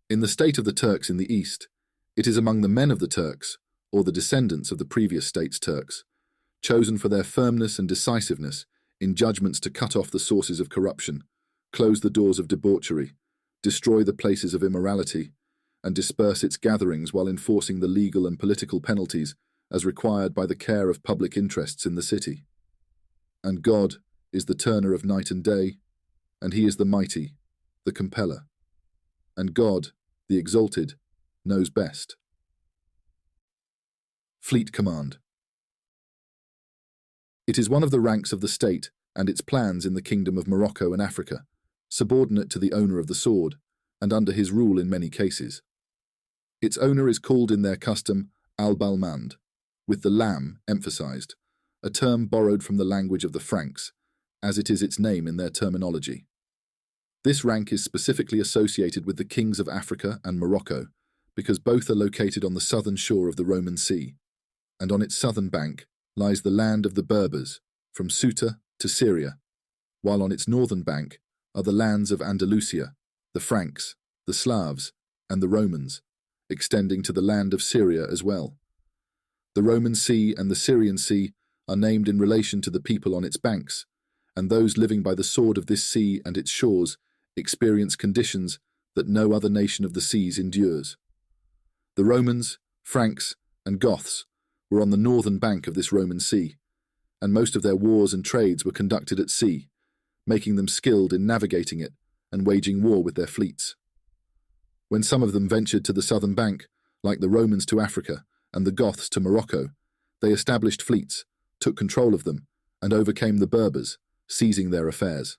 In the state of the Turks in the East, it is among the men of the Turks, or the descendants of the previous state's Turks, chosen for their firmness and decisiveness in judgments to cut off the sources of corruption, close the doors of debauchery, destroy the places of immorality, and disperse its gatherings while enforcing the legal and political penalties as required by the care of public interests in the city. And God is the turner of night and day, and he is the mighty, the compeller. And God, the exalted, knows best. Fleet Command. It is one of the ranks of the state and its plans in the Kingdom of Morocco and Africa, subordinate to the owner of the sword, and under his rule in many cases. Its owner is called in their custom al-Balmand, with the lam emphasized, a term borrowed from the language of the Franks, as it is its name in their terminology. This rank is specifically associated with the kings of Africa and Morocco, because both are located on the southern shore of the Roman Sea, and on its southern bank lies the land of the Berbers, from Ceuta to Syria, while on its northern bank are the lands of Andalusia, the Franks, the Slavs, and the Romans, extending to the land of Syria as well. The Roman Sea and the Syrian Sea are named in relation to the people on its banks, and those living by the sword of this sea and its shores experience conditions that no other nation of the seas endures. The Romans, Franks, and Goths were on the northern bank of this Roman Sea, and most of their wars and trades were conducted at sea, making them skilled in navigating it and waging war with their fleets. When some of them ventured to the southern bank, like the Romans to Africa and the Goths to Morocco, they established fleets, took control of them, and overcame the Berbers, seizing their affairs.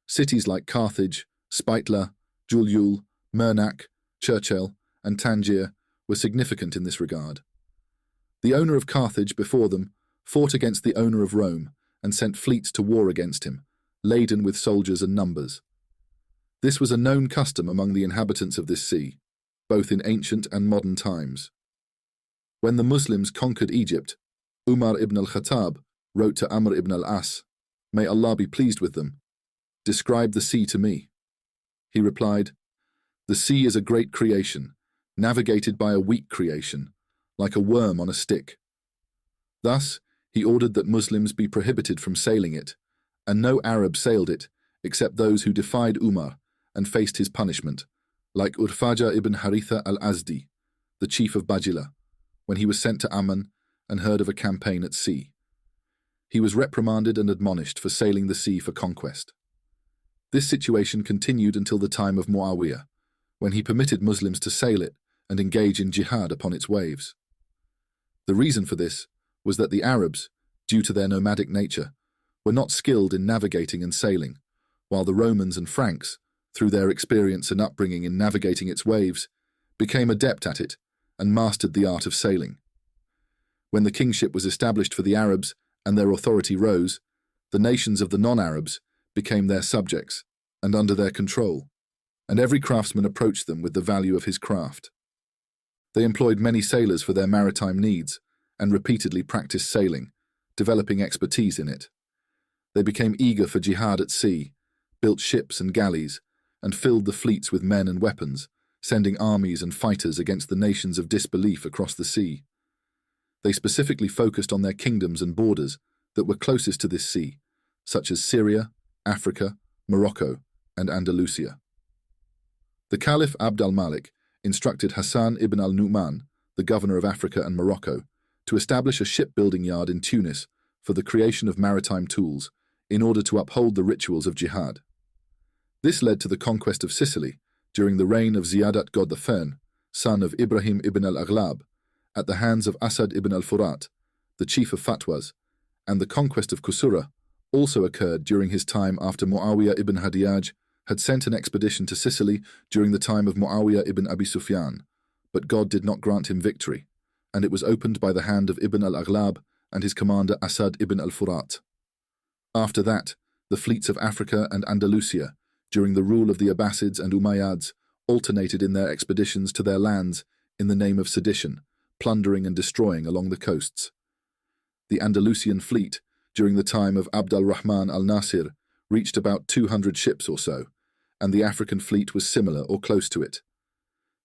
Cities like Carthage, Spitla, Juljul, Mernak, Churchill, and Tangier were significant in this regard. The owner of Carthage before them fought against the owner of Rome and sent fleets to war against him, laden with soldiers and numbers. This was a known custom among the inhabitants of this sea, both in ancient and modern times. When the Muslims conquered Egypt, Umar ibn al-Khattab wrote to Amr ibn al-As, "May Allah be pleased with them, describe the sea to me." He replied, "The sea is a great creation, navigated by a weak creation, like a worm on a stick." Thus, he ordered that Muslims be prohibited from sailing it, and no Arab sailed it, except those who defied Umar and faced his punishment, like Urfaja ibn Haritha al-Azdi, the chief of Bajila, when he was sent to Amman and heard of a campaign at sea. He was reprimanded and admonished for sailing the sea for conquest. This situation continued until the time of Muawiyah, when he permitted Muslims to sail it and engage in jihad upon its waves. The reason for this was that the Arabs, due to their nomadic nature, were not skilled in navigating and sailing, while the Romans and Franks, through their experience and upbringing in navigating its waves, became adept at it and mastered the art of sailing. When the kingship was established for the Arabs and their authority rose, the nations of the non-Arabs became their subjects and under their control, and every craftsman approached them with the value of his craft. They employed many sailors for their maritime needs and repeatedly practiced sailing, developing expertise in it. They became eager for jihad at sea, built ships and galleys, and filled the fleets with men and weapons, sending armies and fighters against the nations of disbelief across the sea. They specifically focused on their kingdoms and borders that were closest to this sea, such as Syria, Africa, Morocco, and Andalusia. The Caliph Abd al-Malik instructed Hassan ibn al-Nu'man, the governor of Africa and Morocco, to establish a shipbuilding yard in Tunis for the creation of maritime tools in order to uphold the rituals of jihad. This led to the conquest of Sicily during the reign of Ziyadat Godafern, son of Ibrahim ibn al-Aghlab, at the hands of Asad ibn al-Furat, the chief of Fatwas, and the conquest of Kusura also occurred during his time after Muawiyah ibn Hadiyaj had sent an expedition to Sicily during the time of Muawiyah ibn Abi Sufyan, but God did not grant him victory, and it was opened by the hand of Ibn al-Aghlab and his commander Asad ibn al-Furat. After that, the fleets of Africa and Andalusia, during the rule of the Abbasids and Umayyads, alternated in their expeditions to their lands in the name of sedition, plundering and destroying along the coasts. The Andalusian fleet, during the time of Abd al-Rahman al-Nasir, reached about 200 ships or so, and the African fleet was similar or close to it.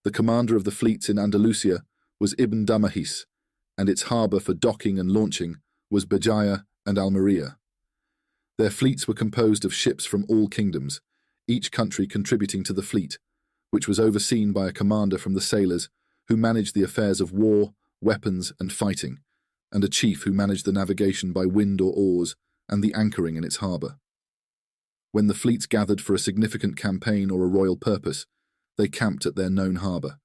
The commander of the fleets in Andalusia was Ibn Damahis, and its harbour for docking and launching was Bajaya and Almeria. Their fleets were composed of ships from all kingdoms, each country contributing to the fleet, which was overseen by a commander from the sailors who managed the affairs of war, weapons, and fighting, and a chief who managed the navigation by wind or oars and the anchoring in its harbour. When the fleets gathered for a significant campaign or a royal purpose, they camped at their known harbour,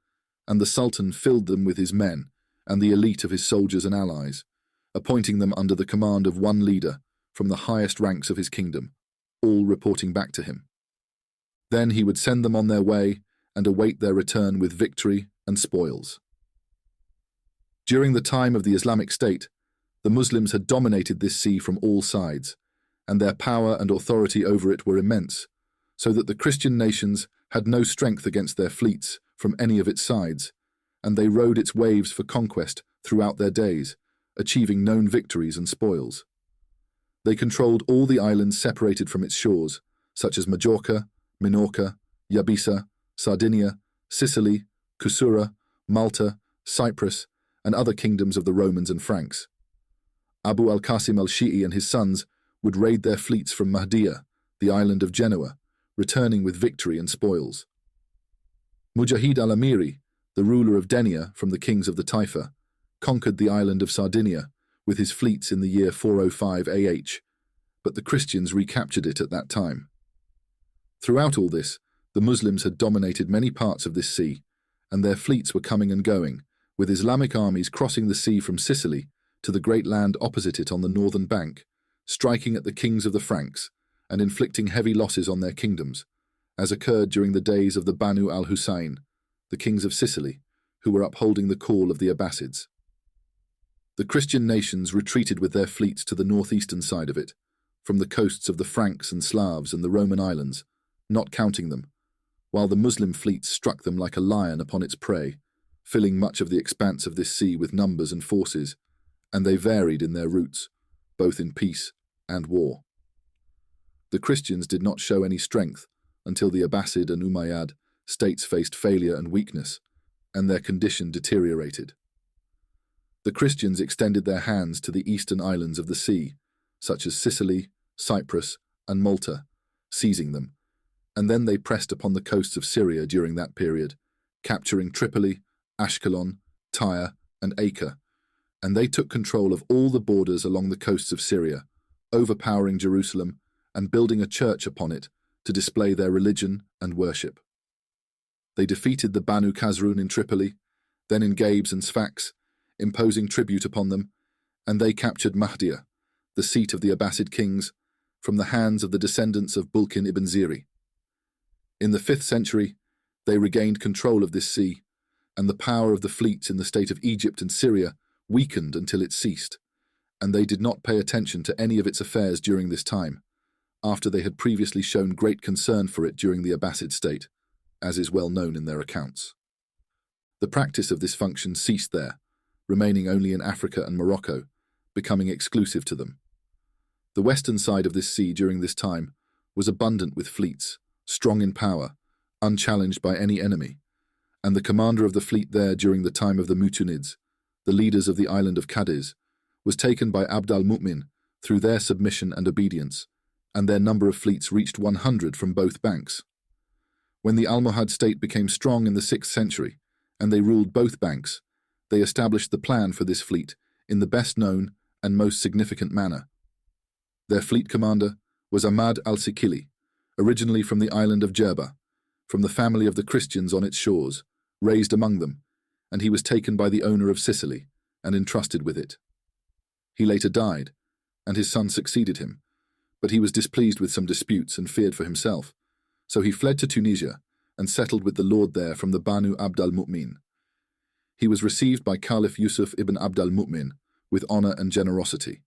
and the Sultan filled them with his men and the elite of his soldiers and allies, appointing them under the command of one leader from the highest ranks of his kingdom, all reporting back to him. Then he would send them on their way and await their return with victory and spoils. During the time of the Islamic State, the Muslims had dominated this sea from all sides, and their power and authority over it were immense, so that the Christian nations had no strength against their fleets from any of its sides, and they rode its waves for conquest throughout their days, achieving known victories and spoils. They controlled all the islands separated from its shores, such as Majorca, Minorca, Yabisa, Sardinia, Sicily, Kusura, Malta, Cyprus, and other kingdoms of the Romans and Franks. Abu al-Qasim al-Shi'i and his sons would raid their fleets from Mahdiya, the island of Genoa, returning with victory and spoils. Mujahid al-Amiri, the ruler of Denia from the kings of the Taifa, conquered the island of Sardinia with his fleets in the year 405 AH, but the Christians recaptured it at that time. Throughout all this, the Muslims had dominated many parts of this sea, and their fleets were coming and going, with Islamic armies crossing the sea from Sicily to the great land opposite it on the northern bank, striking at the kings of the Franks and inflicting heavy losses on their kingdoms, as occurred during the days of the Banu al-Husayn, the kings of Sicily, who were upholding the call of the Abbasids. The Christian nations retreated with their fleets to the northeastern side of it, from the coasts of the Franks and Slavs and the Roman islands, not counting them, while the Muslim fleets struck them like a lion upon its prey, filling much of the expanse of this sea with numbers and forces, and they varied in their routes, both in peace and war. The Christians did not show any strength until the Abbasid and Umayyad states faced failure and weakness, and their condition deteriorated. The Christians extended their hands to the eastern islands of the sea, such as Sicily, Cyprus, and Malta, seizing them, and then they pressed upon the coasts of Syria during that period, capturing Tripoli, Ashkelon, Tyre, and Acre, and they took control of all the borders along the coasts of Syria, overpowering Jerusalem and building a church upon it to display their religion and worship. They defeated the Banu Khazrun in Tripoli, then in Gabes and Sfax, imposing tribute upon them, and they captured Mahdiya, the seat of the Abbasid kings, from the hands of the descendants of Bulkin ibn Ziri. In the 5th century, they regained control of this sea, and the power of the fleets in the state of Egypt and Syria weakened until it ceased, and they did not pay attention to any of its affairs during this time, after they had previously shown great concern for it during the Abbasid state, as is well known in their accounts. The practice of this function ceased there, remaining only in Africa and Morocco, becoming exclusive to them. The western side of this sea during this time was abundant with fleets, strong in power, unchallenged by any enemy, and the commander of the fleet there during the time of the Mutunids, the leaders of the island of Cadiz, was taken by Abd al-Mu'min through their submission and obedience, and their number of fleets reached 100 from both banks. When the Almohad state became strong in the 6th century, and they ruled both banks, they established the plan for this fleet in the best known and most significant manner. Their fleet commander was Ahmad al-Sikili, originally from the island of Jerba, from the family of the Christians on its shores, raised among them, and he was taken by the owner of Sicily and entrusted with it. He later died, and his son succeeded him, but he was displeased with some disputes and feared for himself, so he fled to Tunisia and settled with the lord there from the Banu Abd al-Mu'min. He was received by Caliph Yusuf ibn Abd al-Mu'min with honor and generosity,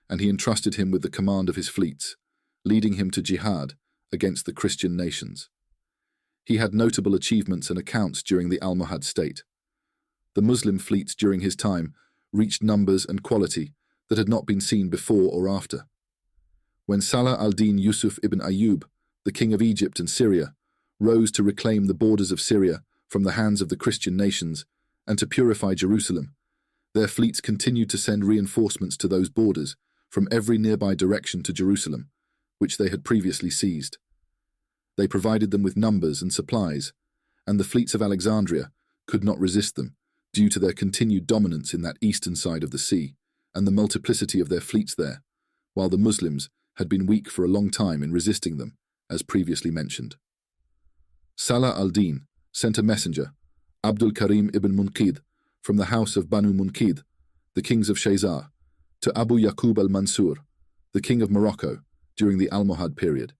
and he entrusted him with the command of his fleets, leading him to jihad against the Christian nations. He had notable achievements and accounts during the Almohad state. The Muslim fleets during his time reached numbers and quality that had not been seen before or after. When Salah al-Din Yusuf ibn Ayyub, the king of Egypt and Syria, rose to reclaim the borders of Syria from the hands of the Christian nations and to purify Jerusalem, their fleets continued to send reinforcements to those borders from every nearby direction to Jerusalem, which they had previously seized. They provided them with numbers and supplies, and the fleets of Alexandria could not resist them due to their continued dominance in that eastern side of the sea and the multiplicity of their fleets there, while the Muslims had been weak for a long time in resisting them, as previously mentioned. Salah al-Din sent a messenger, Abdul Karim ibn Munqidh, from the house of Banu Munqidh, the kings of Shazar, to Abu Yaqub al-Mansur, the king of Morocco, during the Almohad period,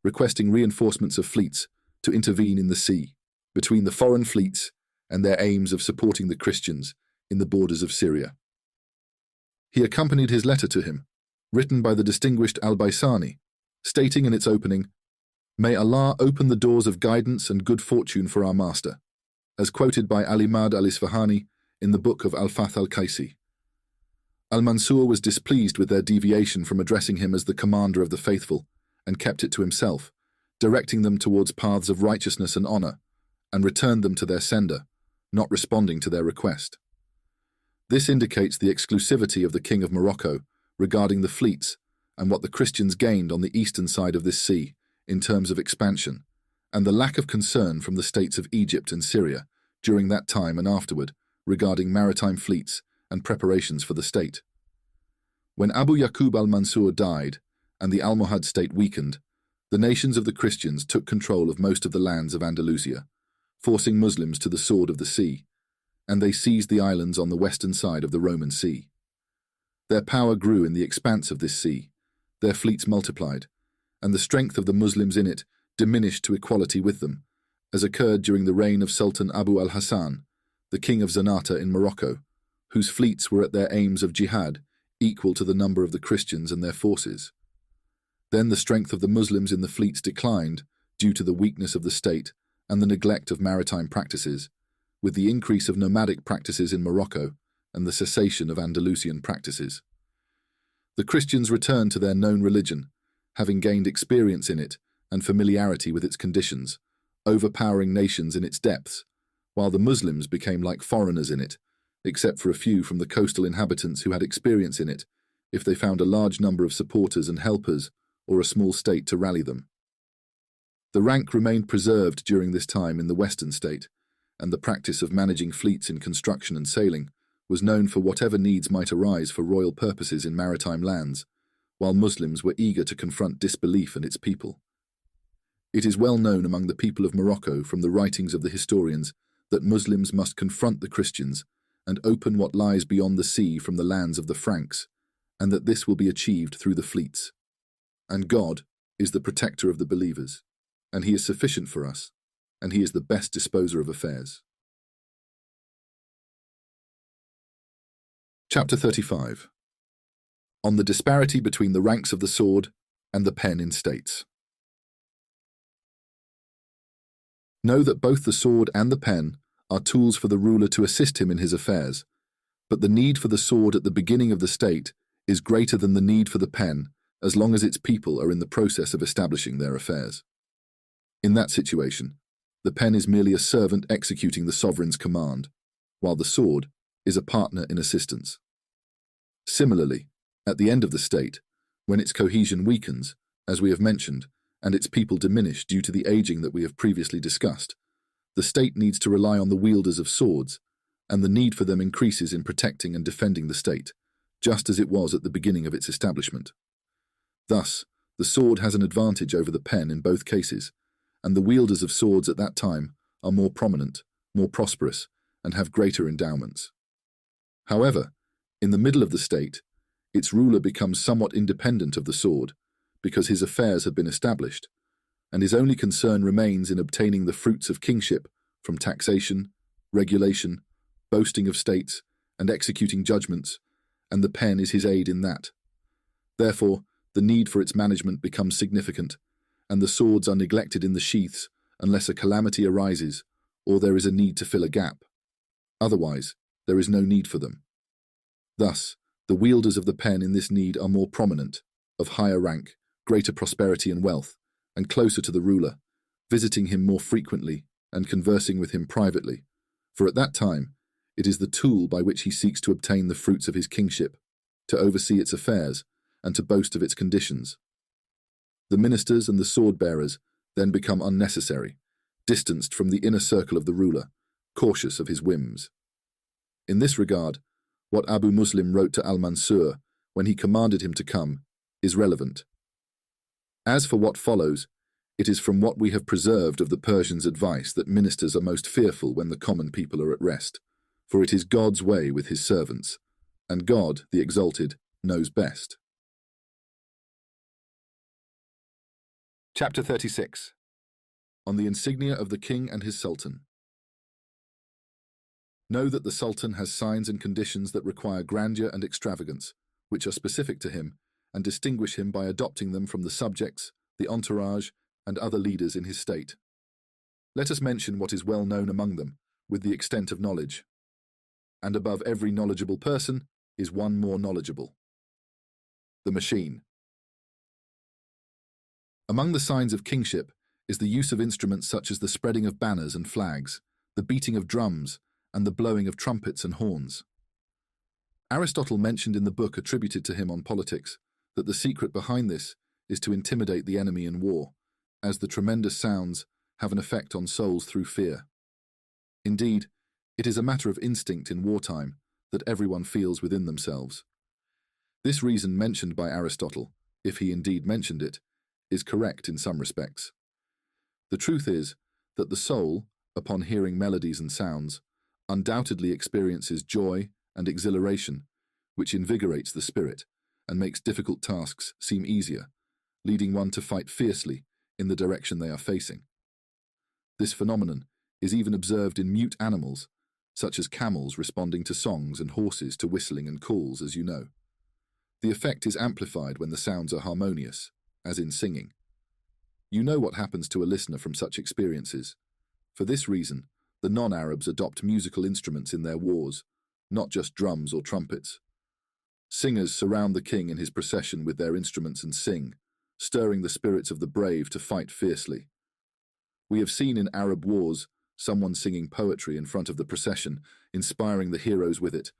requesting reinforcements of fleets to intervene in the sea, between the foreign fleets and their aims of supporting the Christians in the borders of Syria. He accompanied his letter to him, written by the distinguished al-Baisani, stating in its opening, "May Allah open the doors of guidance and good fortune for our master," as quoted by Al-Imad al-Isfahani in the book of Al-Fath al-Kaisi. Al-Mansur was displeased with their deviation from addressing him as the commander of the faithful, and kept it to himself, directing them towards paths of righteousness and honor, and returned them to their sender, not responding to their request. This indicates the exclusivity of the King of Morocco regarding the fleets and what the Christians gained on the eastern side of this sea in terms of expansion, and the lack of concern from the states of Egypt and Syria during that time and afterward regarding maritime fleets and preparations for the state. When Abu Yaqub al-Mansur died and the Almohad state weakened, the nations of the Christians took control of most of the lands of Andalusia, forcing Muslims to the sword of the sea, and they seized the islands on the western side of the Roman Sea. Their power grew in the expanse of this sea, their fleets multiplied, and the strength of the Muslims in it diminished to equality with them, as occurred during the reign of Sultan Abu al-Hassan, the king of Zanata in Morocco, whose fleets were at their aims of jihad equal to the number of the Christians and their forces. Then the strength of the Muslims in the fleets declined due to the weakness of the state and the neglect of maritime practices, with the increase of nomadic practices in Morocco and the cessation of Andalusian practices. The Christians returned to their known religion, having gained experience in it and familiarity with its conditions, overpowering nations in its depths, while the Muslims became like foreigners in it, except for a few from the coastal inhabitants who had experience in it, if they found a large number of supporters and helpers or a small state to rally them. The rank remained preserved during this time in the Western state, and the practice of managing fleets in construction and sailing was known for whatever needs might arise for royal purposes in maritime lands, while Muslims were eager to confront disbelief and its people. It is well known among the people of Morocco from the writings of the historians that Muslims must confront the Christians and open what lies beyond the sea from the lands of the Franks, and that this will be achieved through the fleets. And God is the protector of the believers, and He is sufficient for us, and He is the best disposer of affairs. Chapter 35. On the disparity between the ranks of the sword and the pen in states. Know that both the sword and the pen are tools for the ruler to assist him in his affairs, but the need for the sword at the beginning of the state is greater than the need for the pen as long as its people are in the process of establishing their affairs. In that situation, the pen is merely a servant executing the sovereign's command, while the sword is a partner in assistance. Similarly, at the end of the state, when its cohesion weakens, as we have mentioned, and its people diminish due to the aging that we have previously discussed, the state needs to rely on the wielders of swords, and the need for them increases in protecting and defending the state, just as it was at the beginning of its establishment. Thus, the sword has an advantage over the pen in both cases, and the wielders of swords at that time are more prominent, more prosperous, and have greater endowments. However, in the middle of the state, its ruler becomes somewhat independent of the sword, because his affairs have been established, and his only concern remains in obtaining the fruits of kingship from taxation, regulation, boasting of states, and executing judgments, and the pen is his aid in that. Therefore, the need for its management becomes significant, and the swords are neglected in the sheaths unless a calamity arises or there is a need to fill a gap. Otherwise, there is no need for them. Thus, the wielders of the pen in this need are more prominent, of higher rank, greater prosperity and wealth, and closer to the ruler, visiting him more frequently and conversing with him privately, for at that time it is the tool by which he seeks to obtain the fruits of his kingship, to oversee its affairs, and to boast of its conditions. The ministers and the sword-bearers then become unnecessary, distanced from the inner circle of the ruler, cautious of his whims. In this regard, what Abu Muslim wrote to Al-Mansur when he commanded him to come is relevant. As for what follows, it is from what we have preserved of the Persians' advice that ministers are most fearful when the common people are at rest, for it is God's way with his servants, and God, the Exalted, knows best. Chapter 36. On the insignia of the king and his sultan. Know that the sultan has signs and conditions that require grandeur and extravagance, which are specific to him, and distinguish him by adopting them from the subjects, the entourage, and other leaders in his state. Let us mention what is well known among them, with the extent of knowledge. And above every knowledgeable person is one more knowledgeable. The machine. Among the signs of kingship is the use of instruments such as the spreading of banners and flags, the beating of drums, and the blowing of trumpets and horns. Aristotle mentioned in the book attributed to him on politics that the secret behind this is to intimidate the enemy in war, as the tremendous sounds have an effect on souls through fear. Indeed, it is a matter of instinct in wartime that everyone feels within themselves. This reason mentioned by Aristotle, if he indeed mentioned it, is correct in some respects. The truth is that the soul, upon hearing melodies and sounds, undoubtedly experiences joy and exhilaration, which invigorates the spirit and makes difficult tasks seem easier, leading one to fight fiercely in the direction they are facing. This phenomenon is even observed in mute animals, such as camels responding to songs and horses to whistling and calls, as you know. The effect is amplified when the sounds are harmonious, as in singing. You know what happens to a listener from such experiences. For this reason, the non-Arabs adopt musical instruments in their wars, not just drums or trumpets. Singers surround the king in his procession with their instruments and sing, stirring the spirits of the brave to fight fiercely. We have seen in Arab wars someone singing poetry in front of the procession, inspiring the heroes with it,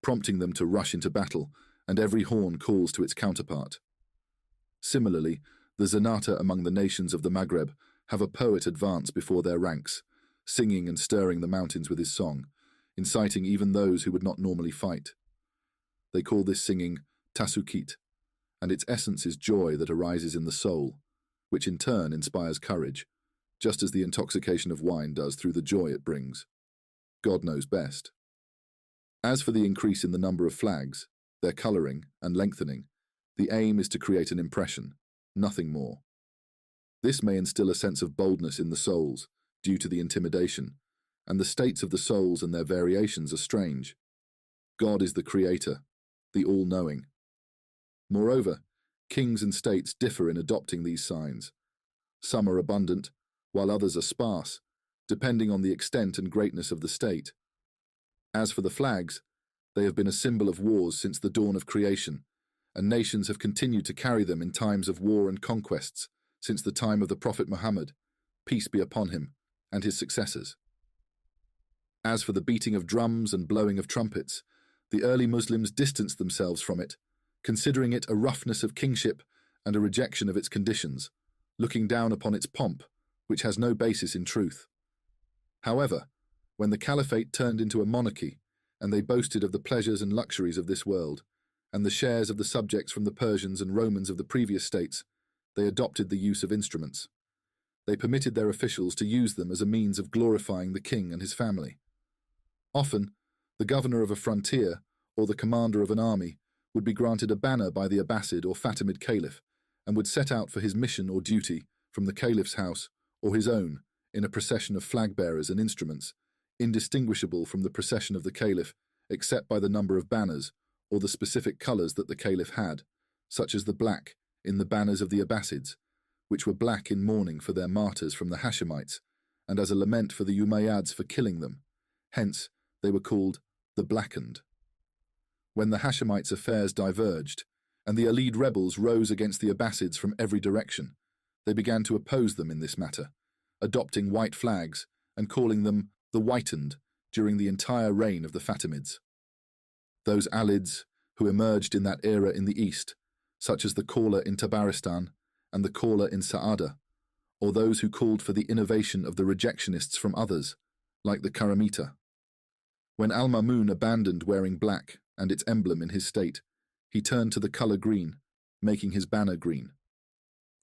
prompting them to rush into battle, and every horn calls to its counterpart. Similarly, the Zenata among the nations of the Maghreb have a poet advance before their ranks, singing and stirring the mountains with his song, inciting even those who would not normally fight. They call this singing tasukit, and its essence is joy that arises in the soul, which in turn inspires courage, just as the intoxication of wine does through the joy it brings. God knows best. As for the increase in the number of flags, their colouring and lengthening, the aim is to create an impression, nothing more. This may instill a sense of boldness in the souls, due to the intimidation, and the states of the souls and their variations are strange. God is the creator, the all-knowing. Moreover, kings and states differ in adopting these signs. Some are abundant, while others are sparse, depending on the extent and greatness of the state. As for the flags, they have been a symbol of wars since the dawn of creation, and nations have continued to carry them in times of war and conquests since the time of the Prophet Muhammad, peace be upon him, and his successors. As for the beating of drums and blowing of trumpets, the early Muslims distanced themselves from it, considering it a roughness of kingship and a rejection of its conditions, looking down upon its pomp, which has no basis in truth. However, when the caliphate turned into a monarchy, and they boasted of the pleasures and luxuries of this world, and the shares of the subjects from the Persians and Romans of the previous states, they adopted the use of instruments. They permitted their officials to use them as a means of glorifying the king and his family. Often, the governor of a frontier or the commander of an army would be granted a banner by the Abbasid or Fatimid caliph and would set out for his mission or duty from the caliph's house or his own in a procession of flag-bearers and instruments, indistinguishable from the procession of the caliph except by the number of banners or the specific colours that the caliph had, such as the black in the banners of the Abbasids, which were black in mourning for their martyrs from the Hashemites and as a lament for the Umayyads for killing them. Hence, they were called the Blackened. When the Hashemites' affairs diverged, and the Alid rebels rose against the Abbasids from every direction, they began to oppose them in this matter, adopting white flags and calling them the Whitened during the entire reign of the Fatimids. Those Alids who emerged in that era in the east, such as the caller in Tabaristan and the caller in Sa'ada, or those who called for the innovation of the rejectionists from others, like the Karamita. When Al-Mamun abandoned wearing black and its emblem in his state, he turned to the colour green, making his banner green.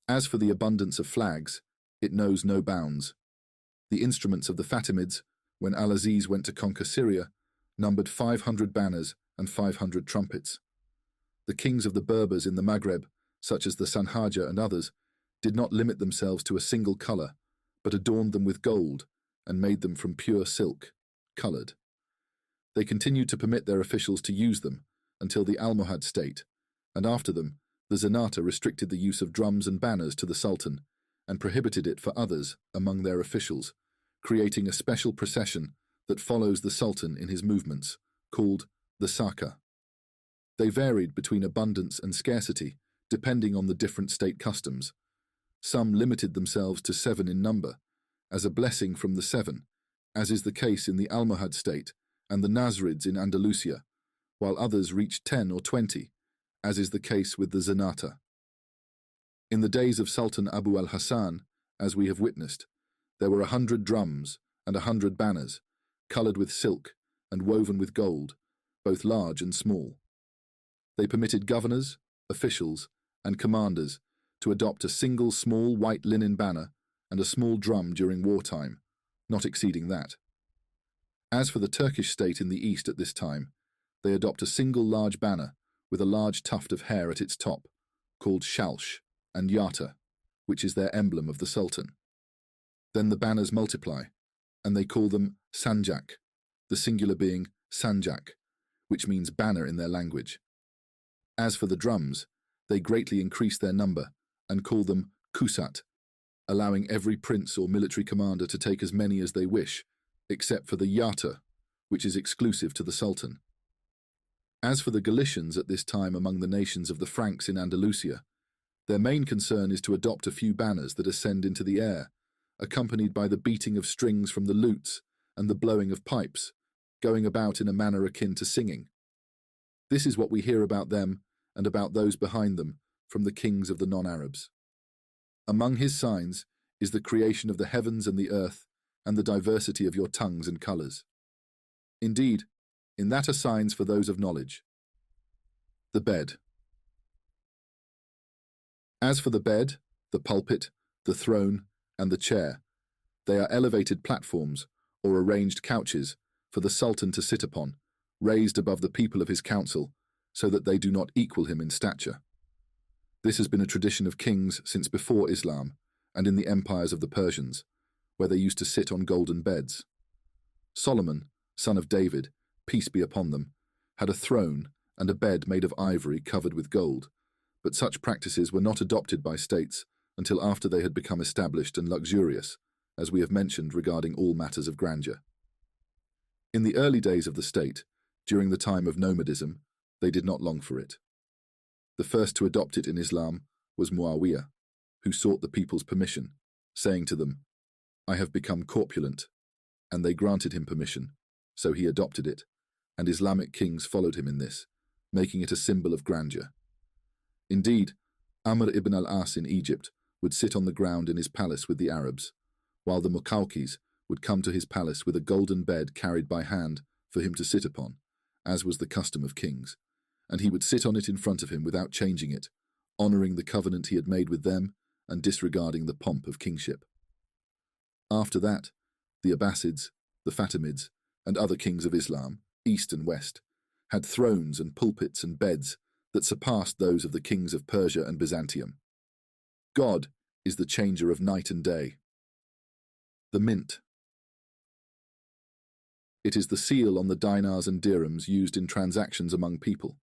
As for the abundance of flags, it knows no bounds. The instruments of the Fatimids, when Al-Aziz went to conquer Syria, numbered 500 banners and 500 trumpets. The kings of the Berbers in the Maghreb, such as the Sanhaja and others, did not limit themselves to a single colour, but adorned them with gold and made them from pure silk, coloured. They continued to permit their officials to use them until the Almohad state, and after them, the Zenata restricted the use of drums and banners to the Sultan and prohibited it for others among their officials, creating a special procession that follows the Sultan in his movements, called the Saka. They varied between abundance and scarcity, depending on the different state customs. Some limited themselves to 7 in number, as a blessing from the 7, as is the case in the Almohad state and the Nasrids in Andalusia, while others reached 10 or 20, as is the case with the Zenata. In the days of Sultan Abu al-Hassan, as we have witnessed, there were 100 drums and 100 banners, coloured with silk and woven with gold, both large and small. They permitted governors, officials, and commanders to adopt a single small white linen banner and a small drum during wartime, not exceeding that. As for the Turkish state in the east at this time, they adopt a single large banner with a large tuft of hair at its top, called shalsh, and yata, which is their emblem of the Sultan. Then the banners multiply, and they call them sanjak, the singular being sanjak, which means banner in their language. As for the drums, they greatly increase their number and call them kusat, allowing every prince or military commander to take as many as they wish, except for the yata, which is exclusive to the Sultan. As for the Galicians at this time among the nations of the Franks in Andalusia, their main concern is to adopt a few banners that ascend into the air, accompanied by the beating of strings from the lutes and the blowing of pipes, going about in a manner akin to singing. This is what we hear about them and about those behind them from the kings of the non-Arabs. Among his signs is the creation of the heavens and the earth and the diversity of your tongues and colours. Indeed, in that are signs for those of knowledge. The bed. As for the bed, the pulpit, the throne, and the chair, they are elevated platforms or arranged couches for the Sultan to sit upon, raised above the people of his council, so that they do not equal him in stature. This has been a tradition of kings since before Islam and in the empires of the Persians, where they used to sit on golden beds. Solomon, son of David, peace be upon them, had a throne and a bed made of ivory covered with gold, but such practices were not adopted by states until after they had become established and luxurious, as we have mentioned regarding all matters of grandeur. In the early days of the state, during the time of nomadism, they did not long for it. The first to adopt it in Islam was Muawiyah, who sought the people's permission, saying to them, "I have become corpulent," and they granted him permission, so he adopted it, and Islamic kings followed him in this, making it a symbol of grandeur. Indeed, Amr ibn al-As in Egypt would sit on the ground in his palace with the Arabs, while the Muqawqis would come to his palace with a golden bed carried by hand for him to sit upon, as was the custom of kings, and he would sit on it in front of him without changing it, honouring the covenant he had made with them and disregarding the pomp of kingship. After that, the Abbasids, the Fatimids, and other kings of Islam, east and west, had thrones and pulpits and beds that surpassed those of the kings of Persia and Byzantium. God is the changer of night and day. The mint. It is the seal on the dinars and dirhams used in transactions among people,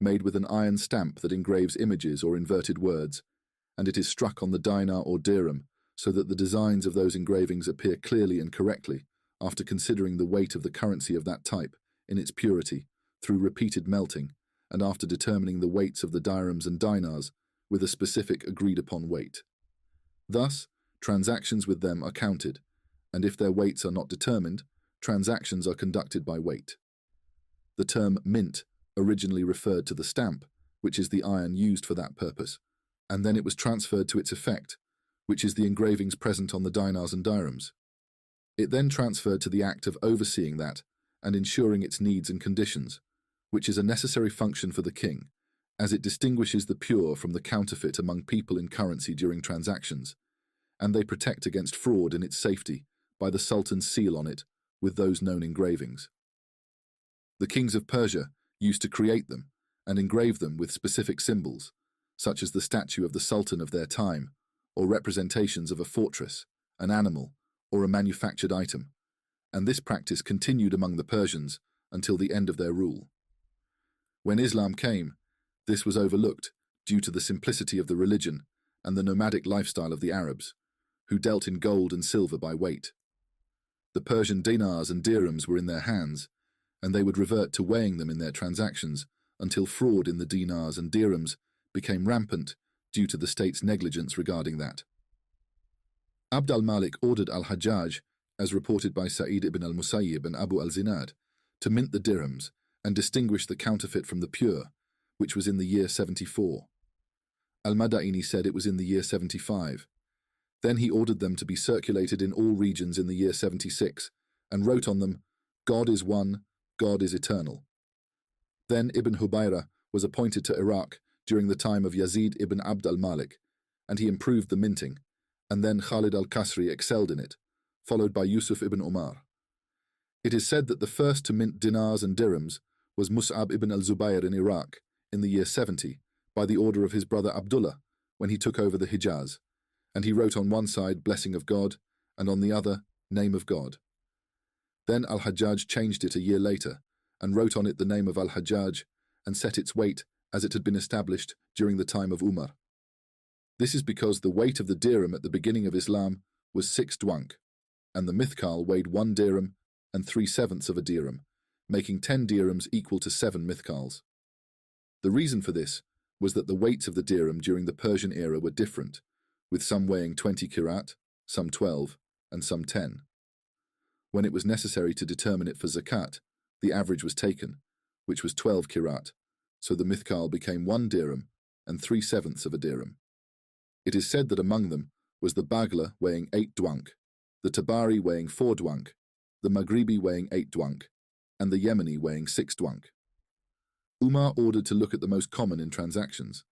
made with an iron stamp that engraves images or inverted words, and it is struck on the dinar or dirham so that the designs of those engravings appear clearly and correctly after considering the weight of the currency of that type in its purity through repeated melting and after determining the weights of the dirhams and dinars with a specific agreed-upon weight. Thus, transactions with them are counted, and if their weights are not determined, transactions are conducted by weight. The term mint originally referred to the stamp, which is the iron used for that purpose, and then it was transferred to its effect, which is the engravings present on the dinars and dirhams. It then transferred to the act of overseeing that and ensuring its needs and conditions, which is a necessary function for the king, as it distinguishes the pure from the counterfeit among people in currency during transactions, and they protect against fraud in its safety by the Sultan's seal on it with those known engravings. The kings of Persia used to create them and engrave them with specific symbols, such as the statue of the Sultan of their time, or representations of a fortress, an animal, or a manufactured item, and this practice continued among the Persians until the end of their rule. When Islam came, this was overlooked due to the simplicity of the religion and the nomadic lifestyle of the Arabs, who dealt in gold and silver by weight. The Persian dinars and dirhams were in their hands, and they would revert to weighing them in their transactions until fraud in the dinars and dirhams became rampant due to the state's negligence regarding that. Abd al-Malik ordered al-Hajjaj, as reported by Sa'id ibn al-Musayyib and Abu al-Zinad, to mint the dirhams and distinguish the counterfeit from the pure, which was in the year 74. Al-Madaini said it was in the year 75. Then he ordered them to be circulated in all regions in the year 76, and wrote on them, "God is one, God is eternal." Then Ibn Hubayra was appointed to Iraq during the time of Yazid ibn Abd al-Malik, and he improved the minting, and then Khalid al-Kasri excelled in it, followed by Yusuf ibn Umar. It is said that the first to mint dinars and dirhams was Mus'ab ibn al-Zubayr in Iraq in the year 70 by the order of his brother Abdullah when he took over the Hijaz, and he wrote on one side blessing of God and on the other name of God. Then al-Hajjaj changed it a year later and wrote on it the name of al-Hajjaj and set its weight as it had been established during the time of Umar. This is because the weight of the dirham at the beginning of Islam was 6 dwank, and the mithqal weighed 1 dirham and 3/7 of a dirham, making 10 dirhams equal to 7 mithqals. The reason for this was that the weights of the dirham during the Persian era were different, with some weighing 20 kirat, some 12, and some 10. When it was necessary to determine it for zakat, the average was taken, which was 12 kirat, so the mithqal became 1 dirham and 3/7 of a dirham. It is said that among them was the Bagla weighing 8 dwank, the Tabari weighing 4 dwank, the Maghribi weighing 8 dwank, and the Yemeni weighing 6 dwank. Umar ordered to look at the most common in transactions,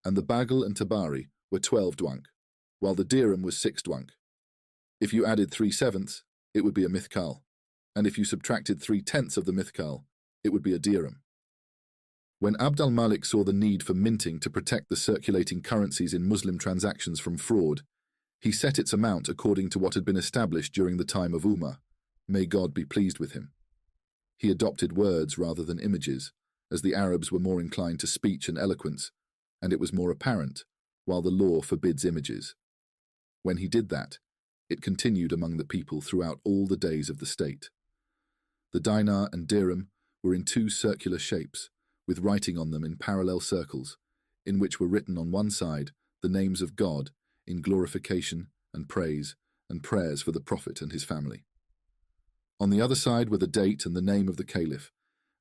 and the Bagl and Tabari were 12 dwank, while the dirham was 6 dwank. If you added 3/7, it would be a mithqal, and if you subtracted 3/10 of the mithqal, it would be a dirham. When Abd al-Malik saw the need for minting to protect the circulating currencies in Muslim transactions from fraud, he set its amount according to what had been established during the time of Umar. May God be pleased with him. He adopted words rather than images, as the Arabs were more inclined to speech and eloquence, and it was more apparent, while the law forbids images. When he did that, it continued among the people throughout all the days of the state. The dinar and dirham were in 2 circular shapes, with writing on them in parallel circles, in which were written on one side the names of God in glorification and praise and prayers for the Prophet and his family. On the other side were the date and the name of the Caliph,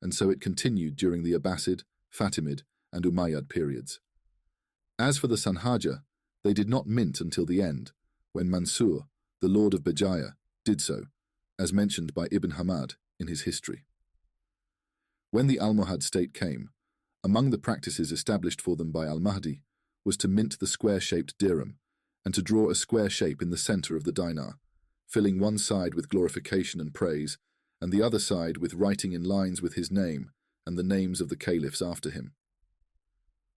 and so it continued during the Abbasid, Fatimid, and Umayyad periods. As for the Sanhaja, they did not mint until the end, when Mansur, the lord of Bajaya, did so, as mentioned by Ibn Hamad in his history. When the Almohad state came, among the practices established for them by al-Mahdi was to mint the square-shaped dirham and to draw a square shape in the center of the dinar, filling one side with glorification and praise, and the other side with writing in lines with his name and the names of the caliphs after him.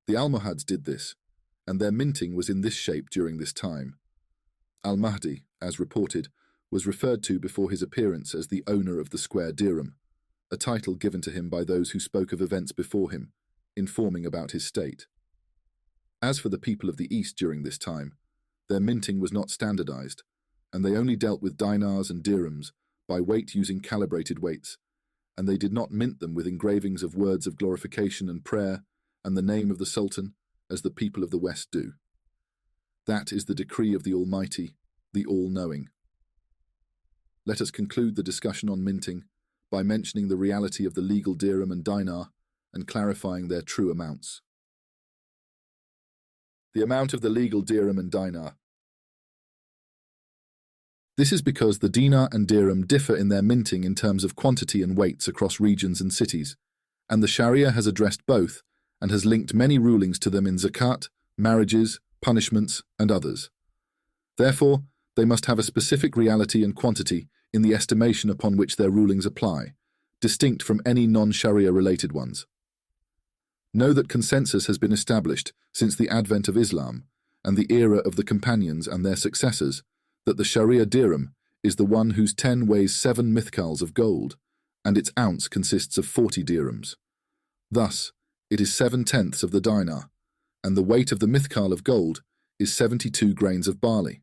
The Almohads did this, and their minting was in this shape during this time. Al-Mahdi, as reported, was referred to before his appearance as the owner of the square dirham, a title given to him by those who spoke of events before him, informing about his state. As for the people of the East during this time, their minting was not standardized, and they only dealt with dinars and dirhams by weight using calibrated weights, and they did not mint them with engravings of words of glorification and prayer and the name of the Sultan, as the people of the West do. That is the decree of the Almighty, the All-Knowing. Let us conclude the discussion on minting by mentioning the reality of the legal dirham and dinar and clarifying their true amounts. The amount of the legal dirham and dinar. This is because the dinar and dirham differ in their minting in terms of quantity and weights across regions and cities, and the Sharia has addressed both and has linked many rulings to them in zakat, marriages, punishments, and others. Therefore, they must have a specific reality and quantity in the estimation upon which their rulings apply, distinct from any non-Sharia-related ones. Know that consensus has been established since the advent of Islam and the era of the companions and their successors that the Sharia dirham is the one whose 10 weighs 7 mithqals of gold, and its ounce consists of 40 dirhams. Thus, it is 7/10 of the dinar, and the weight of the mithqal of gold is 72 grains of barley.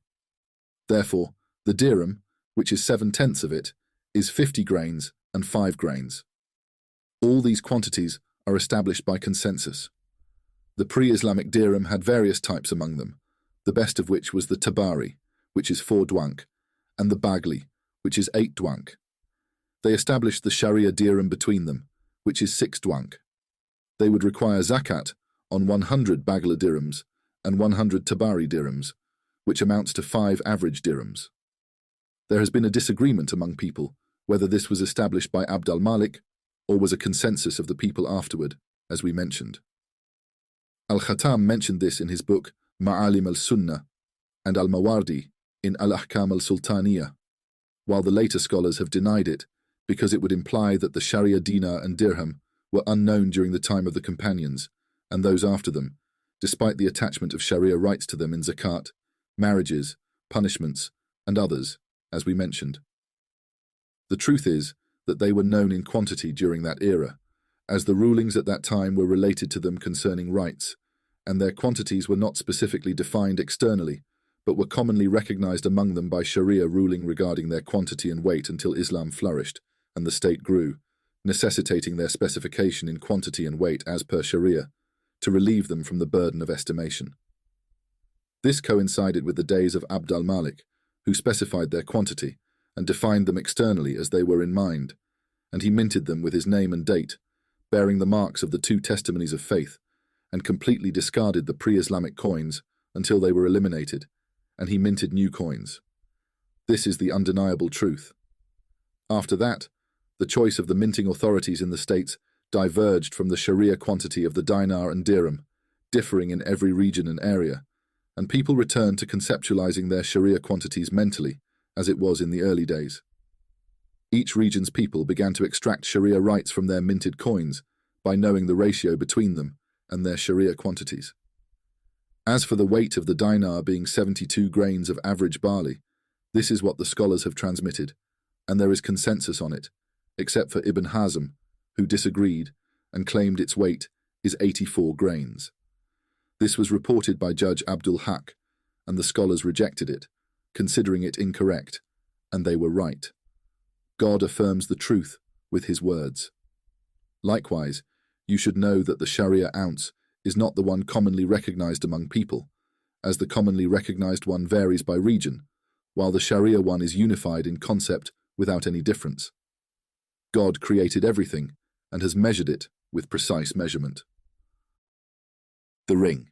Therefore, the dirham, which is 7/10 of it, is 50 grains and 5 grains. All these quantities are established by consensus. The pre-Islamic dirham had various types among them, the best of which was the tabari, which is 4 dwank, and the bagli, which is 8 dwank. They established the Sharia dirham between them, which is 6 dwank. They would require zakat on 100 bagla dirhams and 100 tabari dirhams, which amounts to 5 average dirhams. There has been a disagreement among people whether this was established by Abd al-Malik or was a consensus of the people afterward, as we mentioned. Al-Khattam mentioned this in his book Ma'alim al-Sunnah and al-Mawardi in Al-Ahkam al-Sultaniyah, while the later scholars have denied it because it would imply that the Sharia dinar and dirham were unknown during the time of the companions and those after them, despite the attachment of Sharia rights to them in zakat, marriages, punishments, and others, as we mentioned. The truth is that they were known in quantity during that era, as the rulings at that time were related to them concerning rights, and their quantities were not specifically defined externally, but were commonly recognized among them by Sharia ruling regarding their quantity and weight until Islam flourished and the state grew, necessitating their specification in quantity and weight as per Sharia, to relieve them from the burden of estimation. This coincided with the days of Abd al-Malik, who specified their quantity and defined them externally as they were in mind, and he minted them with his name and date, bearing the marks of the 2 testimonies of faith, and completely discarded the pre-Islamic coins until they were eliminated, and he minted new coins. This is the undeniable truth. After that, the choice of the minting authorities in the states diverged from the Sharia quantity of the dinar and dirham, differing in every region and area, and people returned to conceptualizing their Sharia quantities mentally, as it was in the early days. Each region's people began to extract Sharia rights from their minted coins by knowing the ratio between them and their Sharia quantities. As for the weight of the dinar being 72 grains of average barley, this is what the scholars have transmitted, and there is consensus on it, except for Ibn Hazm, who disagreed and claimed its weight is 84 grains. This was reported by Judge Abdul Haq, and the scholars rejected it, considering it incorrect, and they were right. God affirms the truth with his words. Likewise, you should know that the Sharia ounce is not the one commonly recognized among people, as the commonly recognized one varies by region, while the Sharia one is unified in concept without any difference. God created everything and has measured it with precise measurement. The ring.